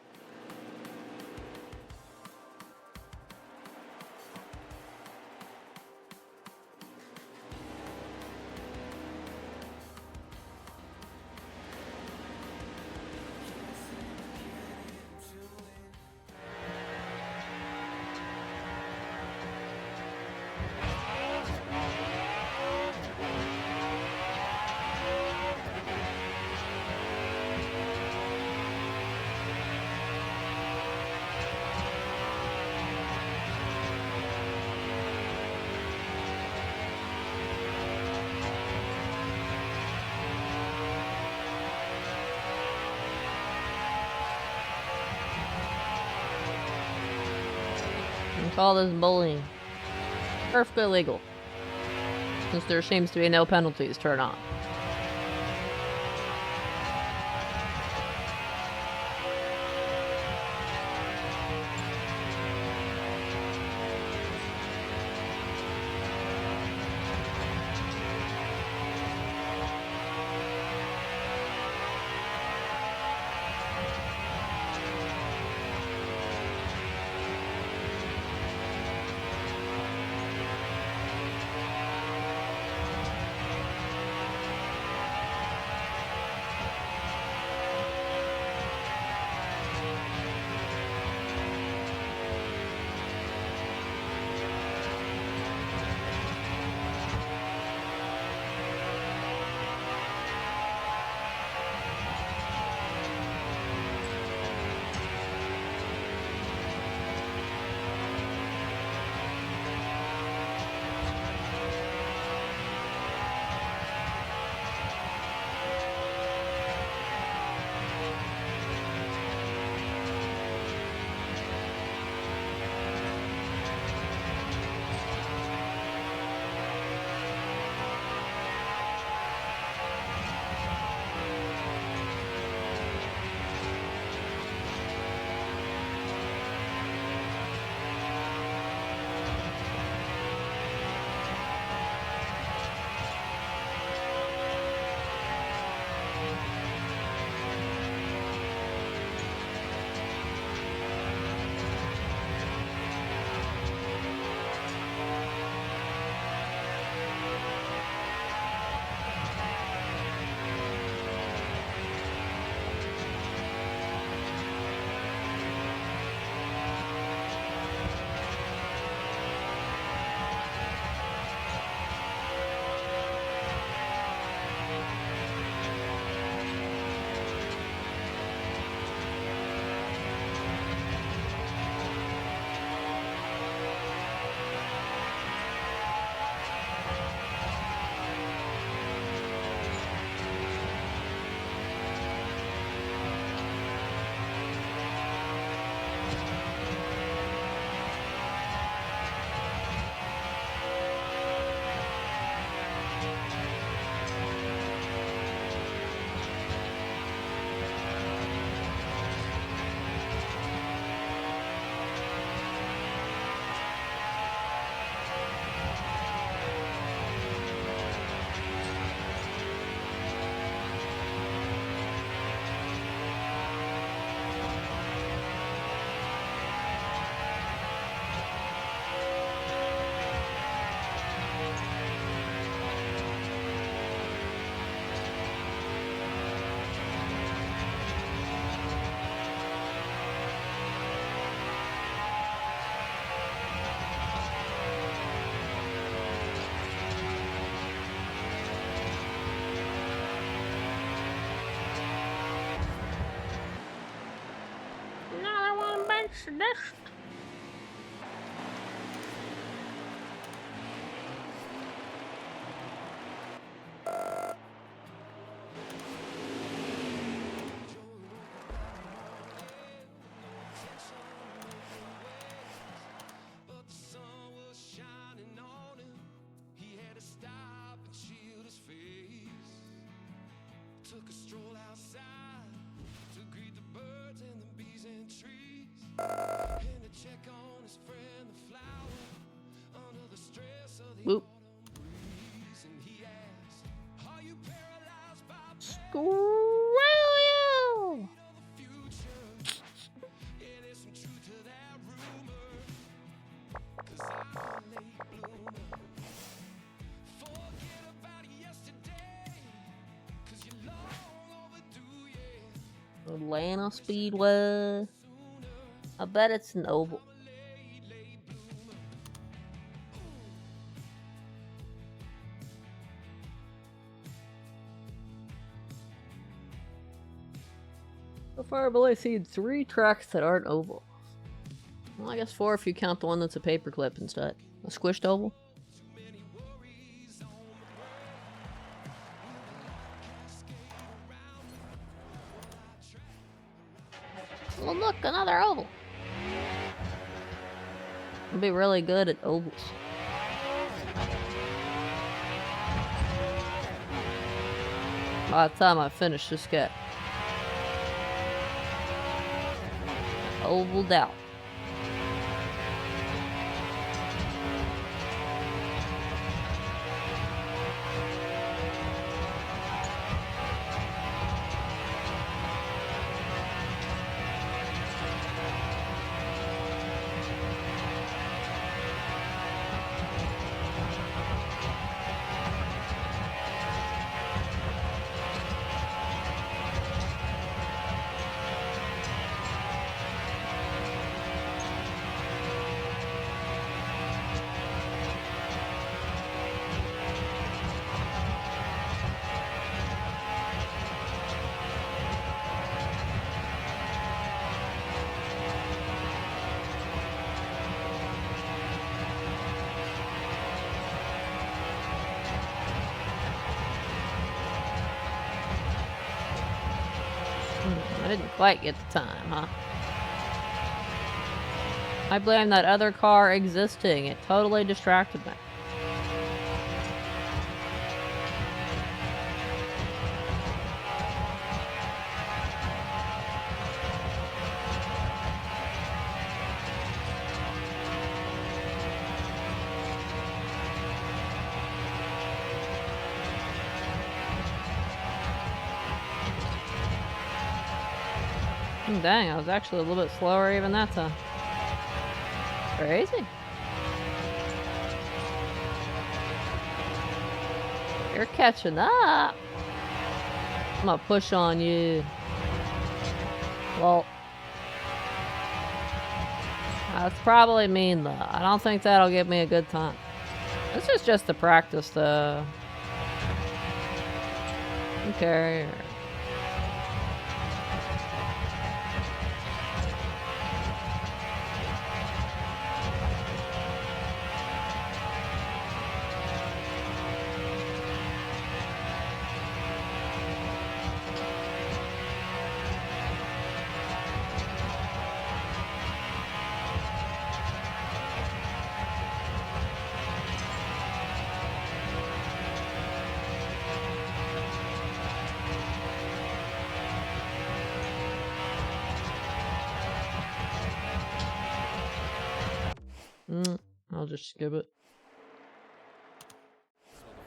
S1: We call this bullying. Perfectly legal. Since there seems to be no penalties turned on. Next.
S2: But the sun was shining on him. He had to stop and shield his face. Took a stroll outside.
S1: Whoop. Screw you! Atlanta Speedway. I bet it's an oval. So far, I've only seen 3 tracks that aren't oval. Well, I guess 4 if you count the one that's a paperclip instead. A squished oval. Well, look, another oval. I'll be really good at ovals. By the time I finish this guy. Ovaled out. I didn't quite get the time, huh? I blame that other car existing. It totally distracted me. Dang, I was actually a little bit slower even that time. Crazy. You're catching up. I'm gonna push on you. Well, that's probably mean though. I don't think that'll give me a good time. This is just the practice though. Okay. I'll just skip it.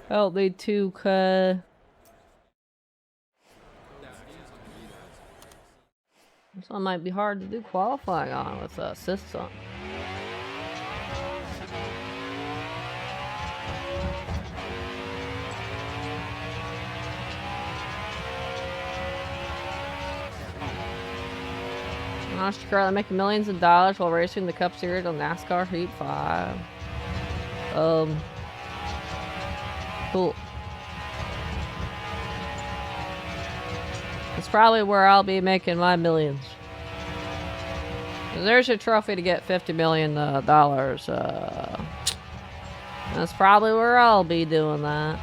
S1: Help me too, This one might be hard to do qualifying on with assists on. Honestly, currently making millions of dollars while racing the Cup Series on NASCAR Heat 5. Cool. It's probably where I'll be making my millions. There's a trophy to get $50 million. That's probably where I'll be doing that.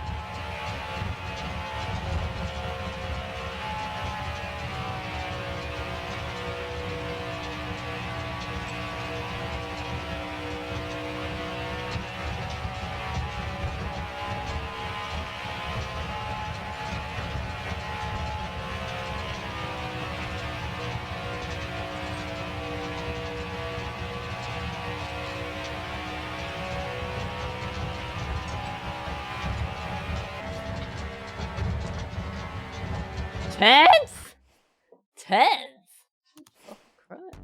S1: 10th? 10th? Oh, Christ.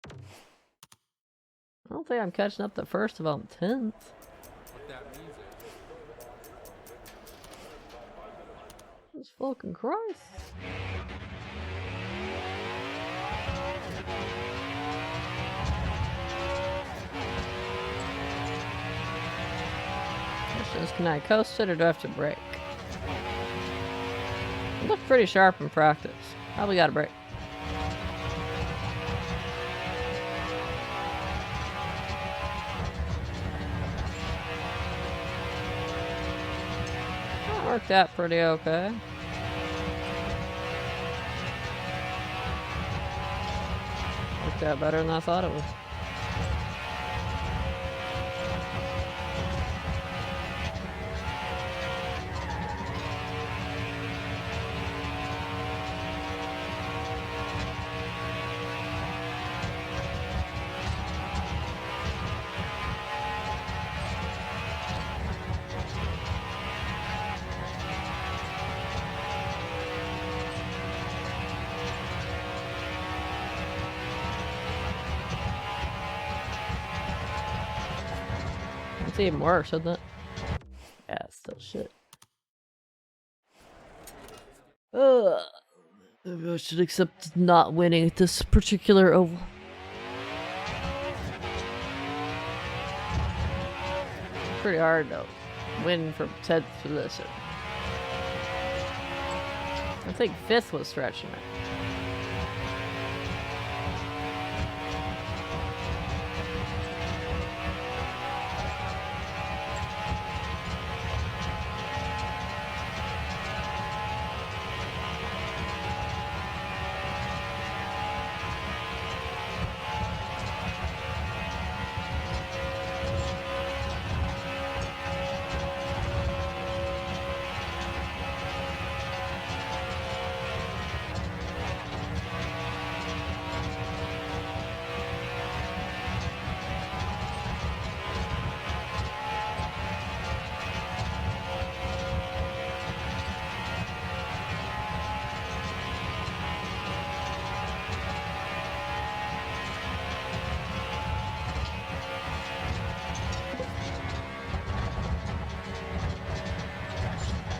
S1: I don't think I'm catching up to first of all, 10th.
S3: What that means is
S1: Jesus fucking Christ. Can I coast it or do I have to break? I look pretty sharp in practice. Probably got a break. That worked out pretty okay. Worked out better than I thought it would. It's even worse, isn't it? Yeah, it's still shit. Ugh. Maybe I should accept not winning at this particular oval. Pretty hard though. Win from 10th position. I think 5th was stretching it.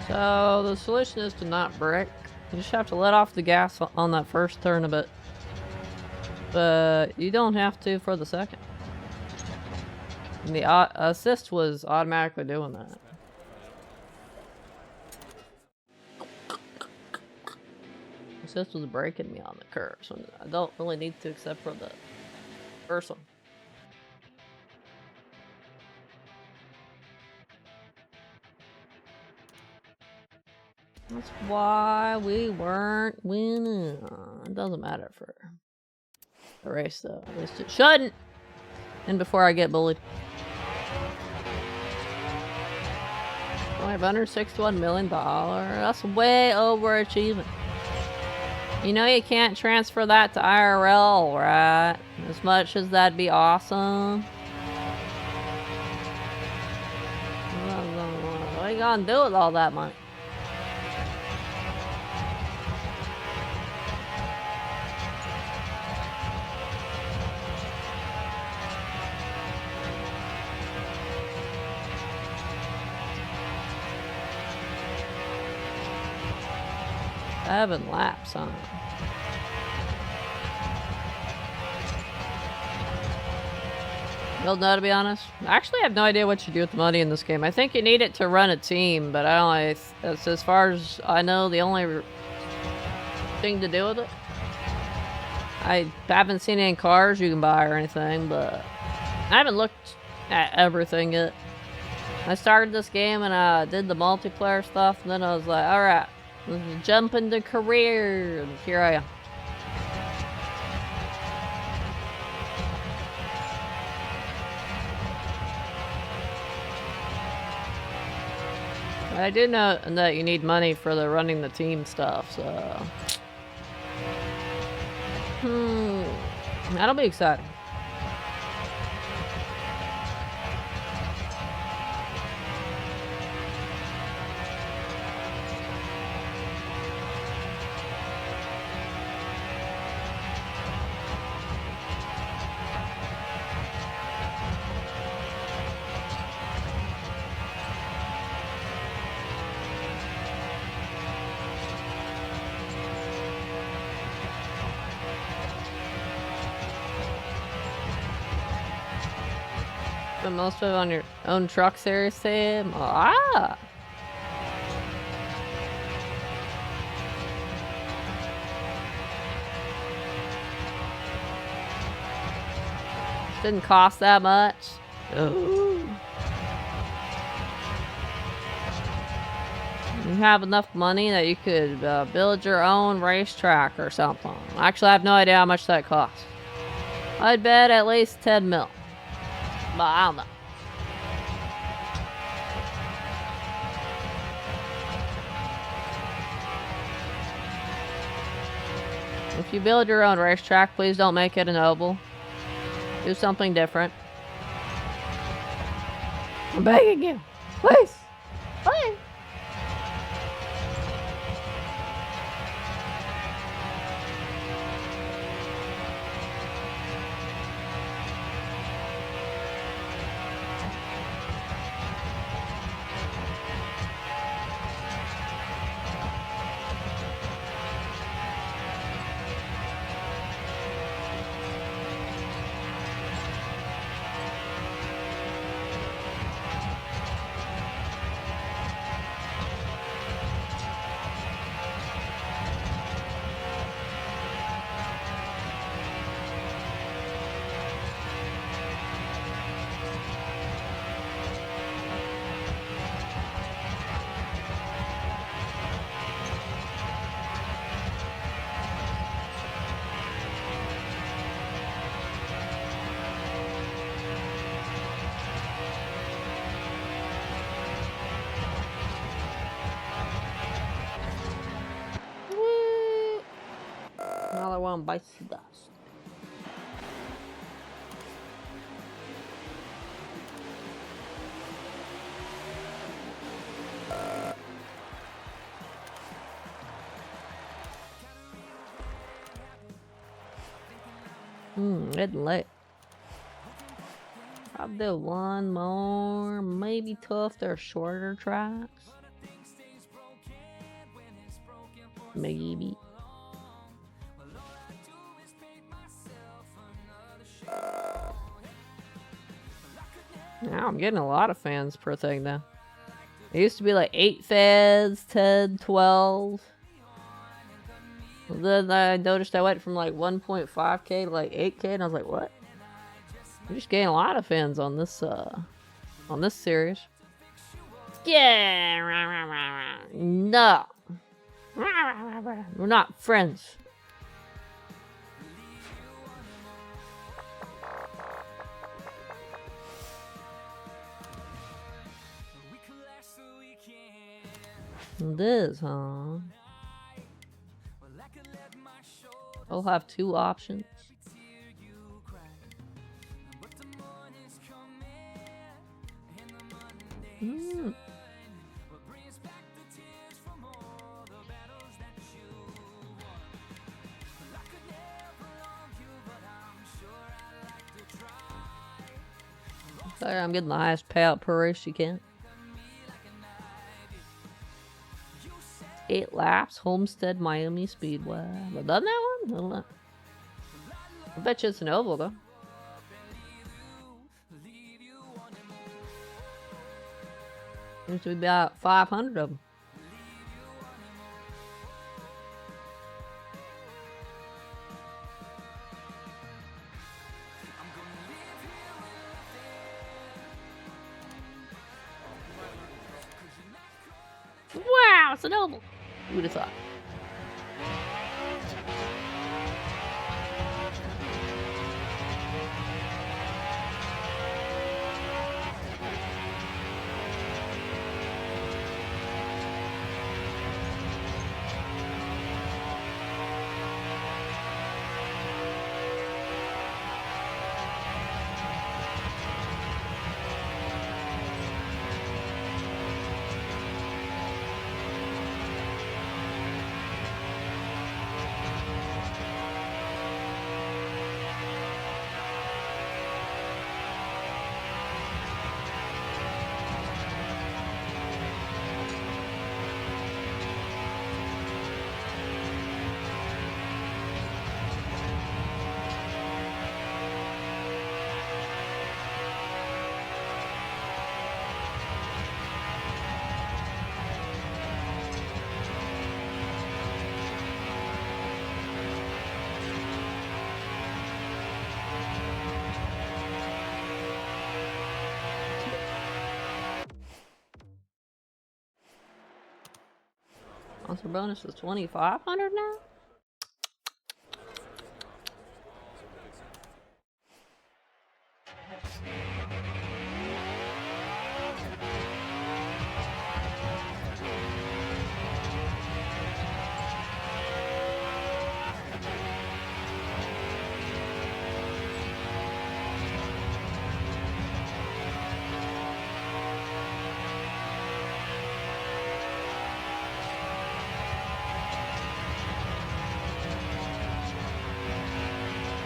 S1: So the solution is to not brick. You just have to let off the gas on that first turn a bit. But you don't have to for the second. And the assist was automatically doing that. Assist was breaking me on the curve, so I don't really need to except for the first one. That's why we weren't winning. It doesn't matter for the race, though. At least it shouldn't. And before I get bullied. I have $161 million. That's way overachieving. You know you can't transfer that to IRL, right? As much as that'd be awesome. What are you gonna do with all that money? Seven laps on it. Don't know, to be honest. I actually have no idea what you do with the money in this game. I think you need it to run a team, but I don't know. It's, as far as I know, the only thing to do with it. I haven't seen any cars you can buy or anything, but I haven't looked at everything yet. I started this game and I did the multiplayer stuff, and then I was like, alright. Let's jump into career, and here I am. I do know that you need money for the running the team stuff, so... That'll be exciting. But most of it on your own truck series, Sam. Ah. Didn't cost that much. Ooh. You have enough money that you could build your own racetrack or something. Actually, I have no idea how much that costs. I'd bet at least 10 mil. But I don't know. If you build your own racetrack, please don't make it an oval. Do something different. I'm begging you. Please. Please. Woo. Another one bites the dust. Getting late. I'll do one more. Maybe two if they're shorter tracks. Maybe. Now I'm getting a lot of fans per thing now. It used to be like 8 fans, 10, 12. Then I noticed I went from like 1.5k to like 8k, and I was like, what? I'm just getting a lot of fans on this series. Yeah, no. We're not friends. It is, huh? I'll have 2 options. Sorry, I'm getting the highest payout per race you can. 8 laps, Homestead, Miami Speedway. Have I done that one? I don't know. I bet you it's an oval, though. Seems to be about 500 of them. Wow, it's an oval. Who would have thought? Sponsor bonus is 2,500 now?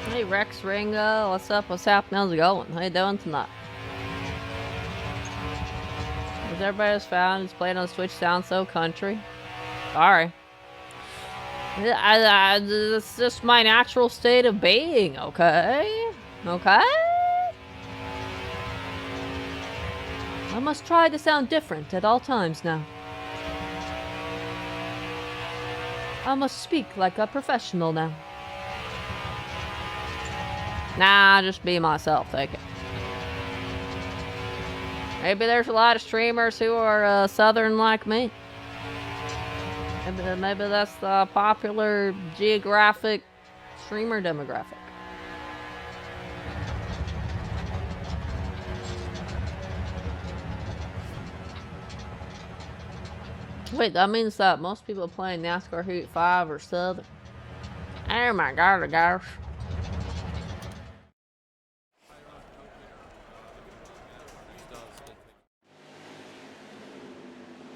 S1: Hey Rex Ringo, what's up? What's happening? How's it going? How you doing tonight? As everybody has found, it's playing on Switch sounds so country. Sorry. It's just my natural state of being, okay? Okay? I must try to sound different at all times now. I must speak like a professional now. Nah, just be myself, thank you. Maybe there's a lot of streamers who are southern like me. Maybe that's the popular geographic streamer demographic. Wait, that means that most people playing NASCAR Heat 5 are southern. Oh my god, gosh.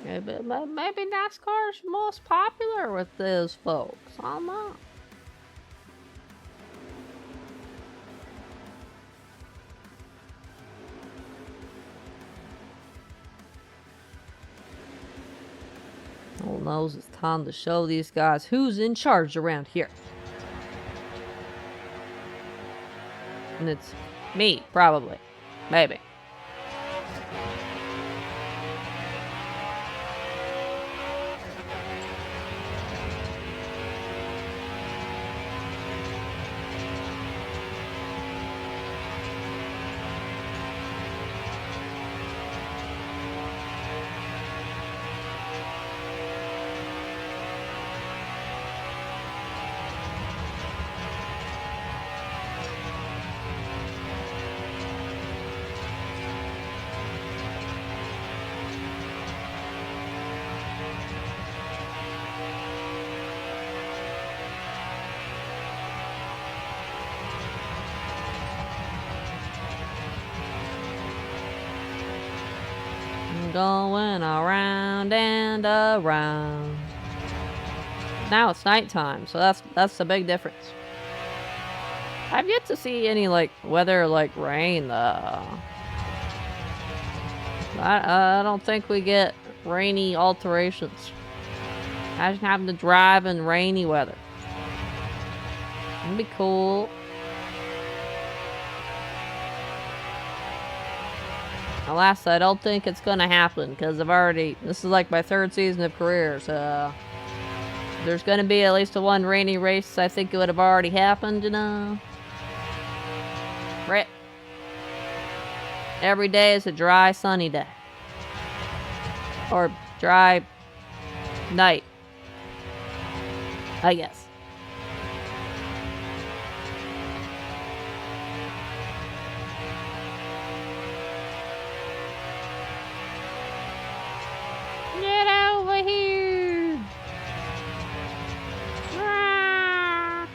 S1: Maybe NASCAR's most popular with those folks. I don't know. Old knows it's time to show these guys who's in charge around here. And it's me, probably. Maybe. Going around and around. Now it's nighttime, so that's the big difference. I've yet to see any like weather like rain though. I don't think we get rainy alterations. Imagine having to drive in rainy weather. That'd be cool. Alas, I don't think it's gonna happen because this is like my third season of career, so there's gonna be at least one rainy race. I think it would have already happened, you know. Right. Every day is a dry, sunny day. Or dry night, I guess. Get over here! Ah.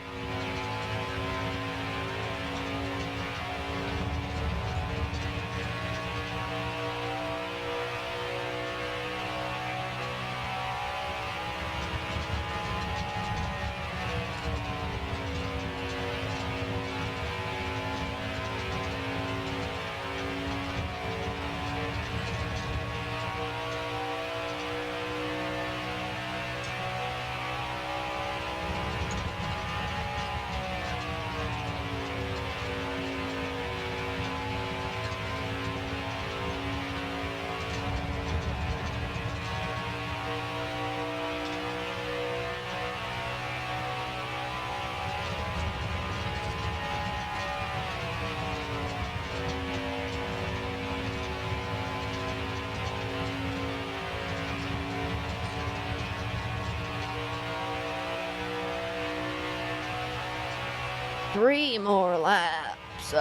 S1: 3 more laps.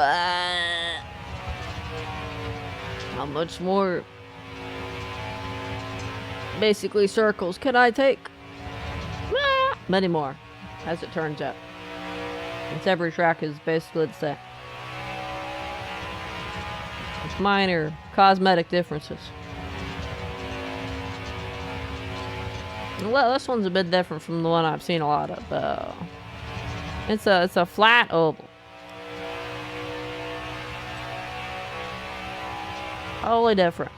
S1: How much more basically circles can I take? Many more, as it turns out. Since every track is basically the same. It's minor cosmetic differences. Well, this one's a bit different from the one I've seen a lot of, though. It's a flat oval. Totally different.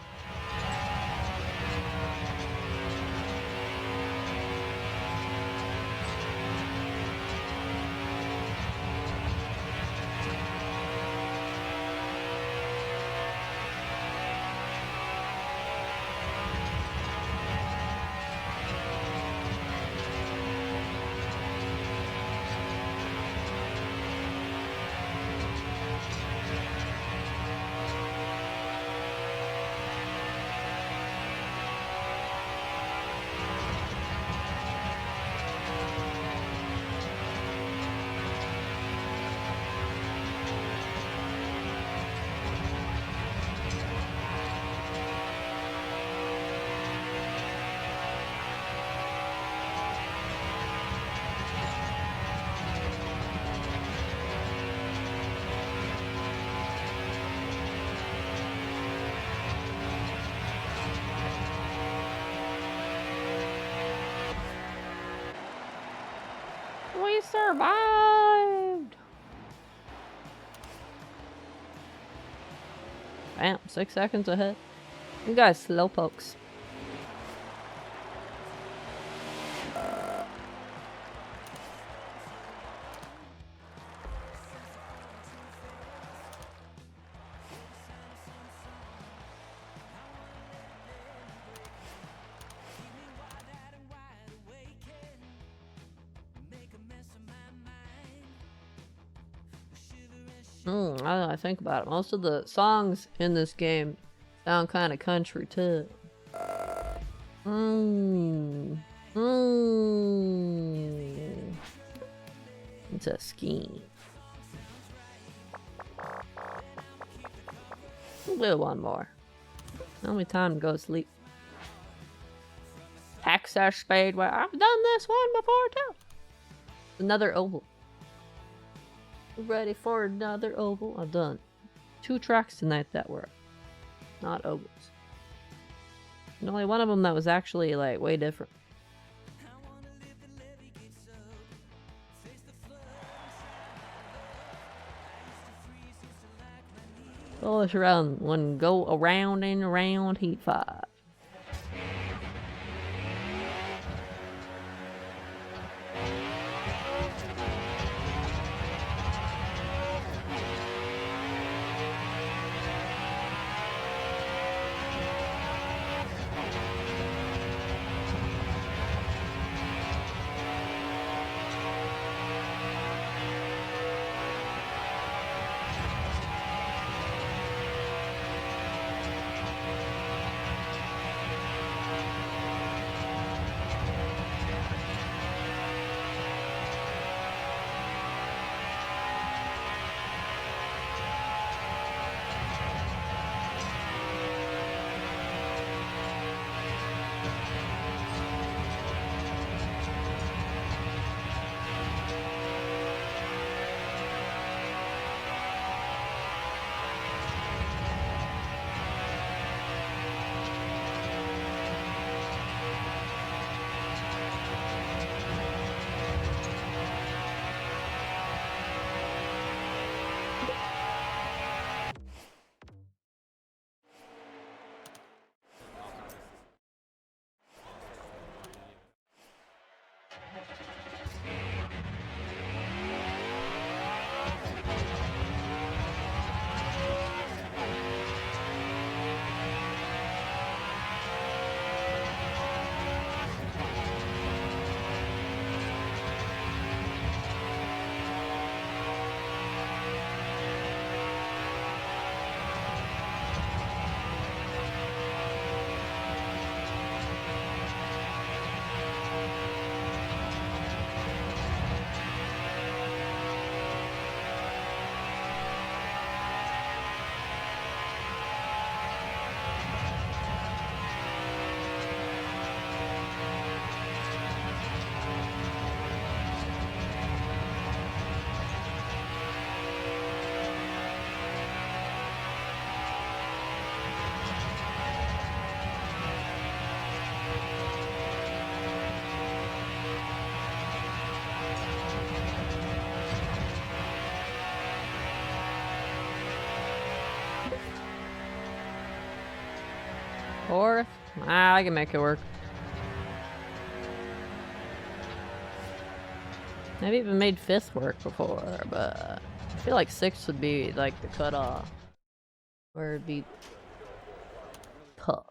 S1: We survived! Bam, 6 seconds ahead. You guys slowpokes. I think about it. Most of the songs in this game sound kind of country too. It's a scheme. We'll do one more. Only time to go to sleep. Access Speedway. I've done this one before too. Another oval. Ready for another oval. I've done 2 tracks tonight that were not ovals. And only one of them that was actually like way different. Oh, it's around one go around and around Heat 5. 4th? Ah, I can make it work. I've even made 5th work before, but I feel like 6th would be like the cutoff. Where it'd be tough.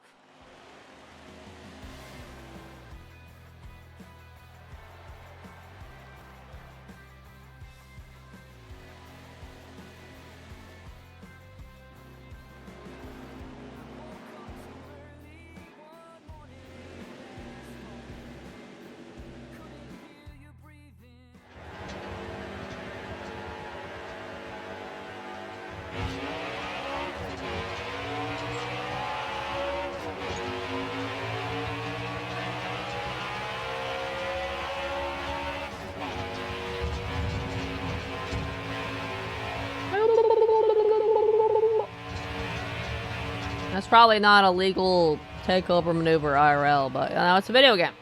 S1: That's probably not a legal takeover maneuver IRL, but it's a video game.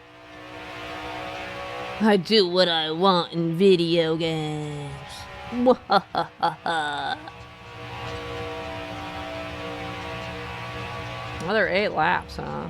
S1: I do what I want in video games. Another 8 laps, huh?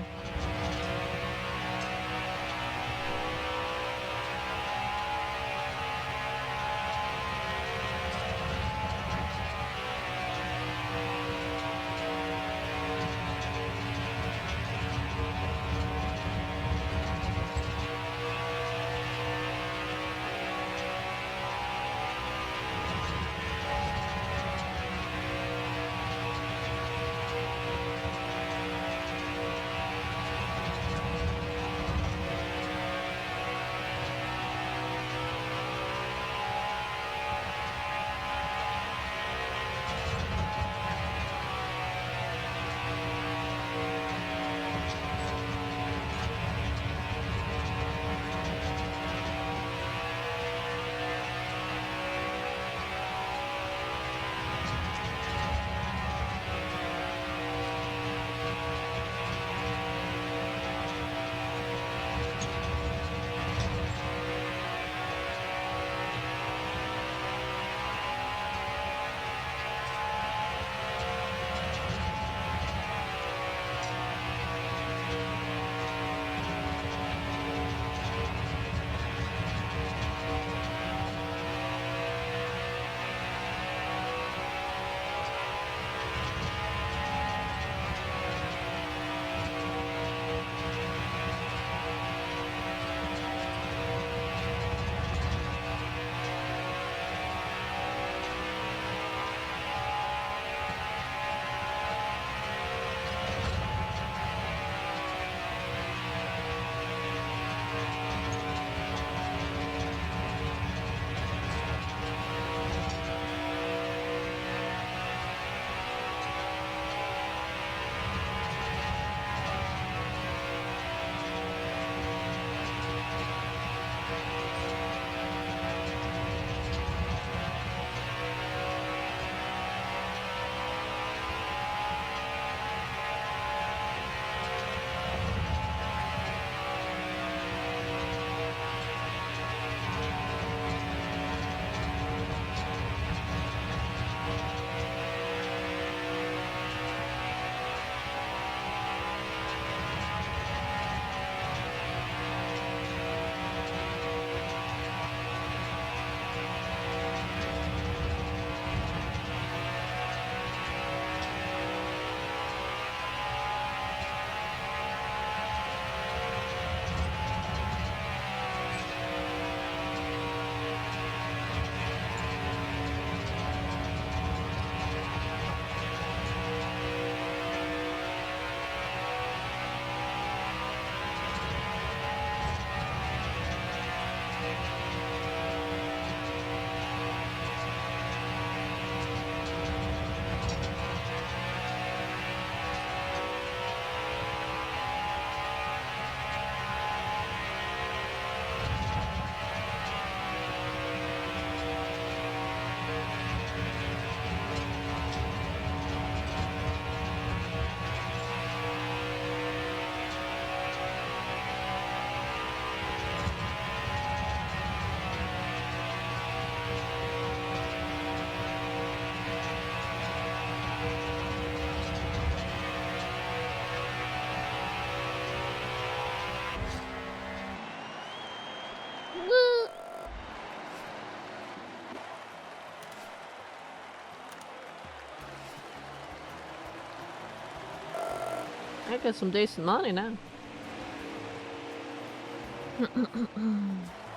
S1: I get some decent money now.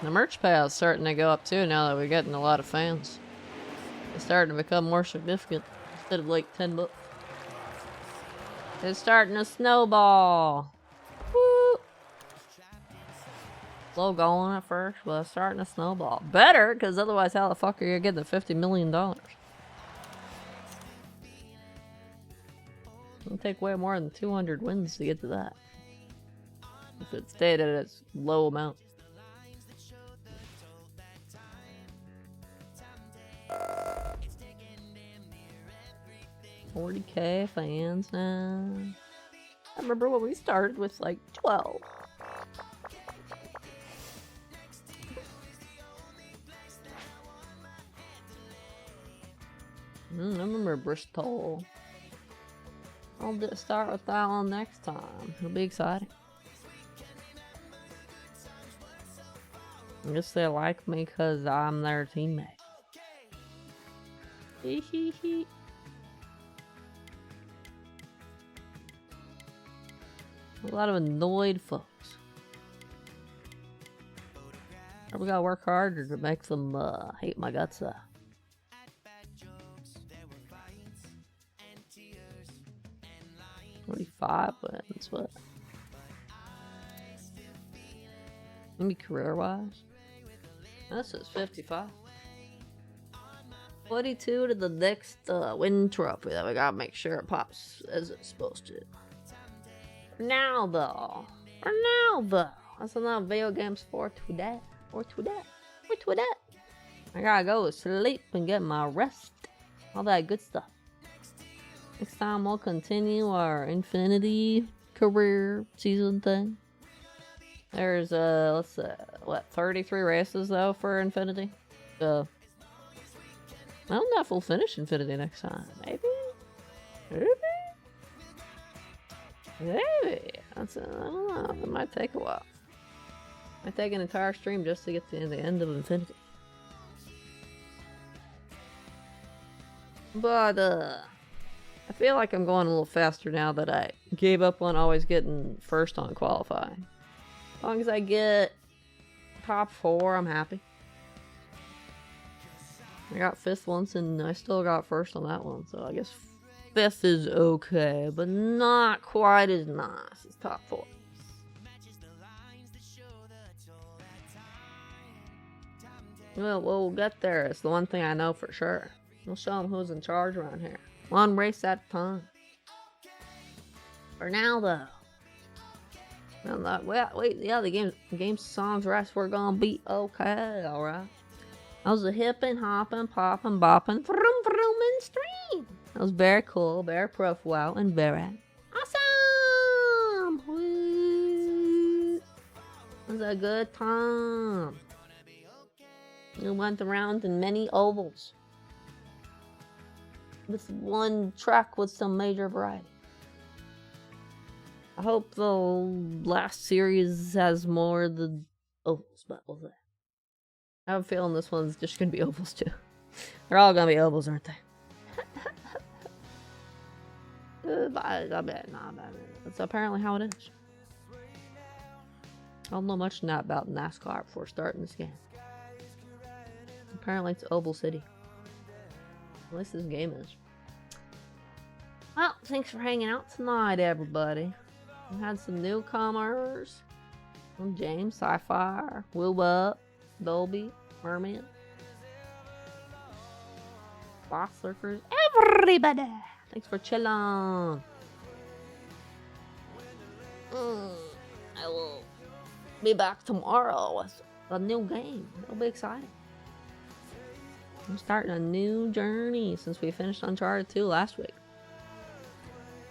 S1: The merch payout's starting to go up too now that we're getting a lot of fans. It's starting to become more significant instead of like $10. It's starting to snowball. Woo! Slow going at first, but it's starting to snowball. Better, because otherwise how the fuck are you getting the $50 million? It'll take way more than 200 wins to get to that. If it stayed at its low amount. $40K fans now. I remember when we started with like 12. I remember Bristol. I'll start with that one next time. It'll be exciting. I guess they like me because I'm their teammate. Hee hee hee. A lot of annoyed folks. We gotta work harder to make them hate my guts up. 45 wins, what? Maybe career-wise? This is 55. 42 to the next win trophy that we gotta make sure it pops as it's supposed to. For now, though. That's enough video games for today. I gotta go to sleep and get my rest. All that good stuff. Next time we'll continue our Infinity career season thing. There's let's see, what, 33 races though for Infinity? I don't know if we'll finish Infinity next time. Maybe. That's I don't know. It might take a while. Might take an entire stream just to get to the end of Infinity. But I feel like I'm going a little faster now that I gave up on always getting first on qualifying. As long as I get top 4, I'm happy. I got 5th once and I still got first on that one, so I guess 5th is okay, but not quite as nice as top 4. Well, we'll get there. It's the one thing I know for sure. We'll show them who's in charge around here. One race at a time. For now, though. Wait, yeah, the game songs rest. We're gonna be okay, alright. That was a hippin', hoppin', poppin', boppin', vroom vroom in stream. That was very cool, very profile, and very awesome. Woo. It was a good time. We went around in many ovals. With one track with some major variety. I hope the last series has more of the ovals, but we'll see. I have a feeling this one's just gonna be ovals too. They're all gonna be ovals, aren't they? I bet. That's apparently how it is. I don't know much about NASCAR before starting this game. Apparently it's Oval City. At least this game is. Well, thanks for hanging out tonight, everybody. We had some newcomers. I'm James, Sci-Fi, Will Up, Dolby, Merman, Boss Lurkers, everybody. Thanks for chilling. I will be back tomorrow with a new game. It'll be exciting. I'm starting a new journey since we finished Uncharted 2 last week.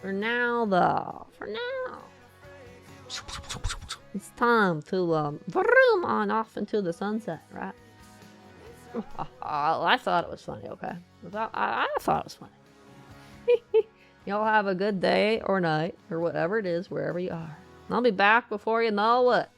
S1: For now, though. It's time to vroom on off into the sunset, right? I thought it was funny, okay? I thought it was funny. Y'all have a good day or night or whatever it is, wherever you are. And I'll be back before you know what.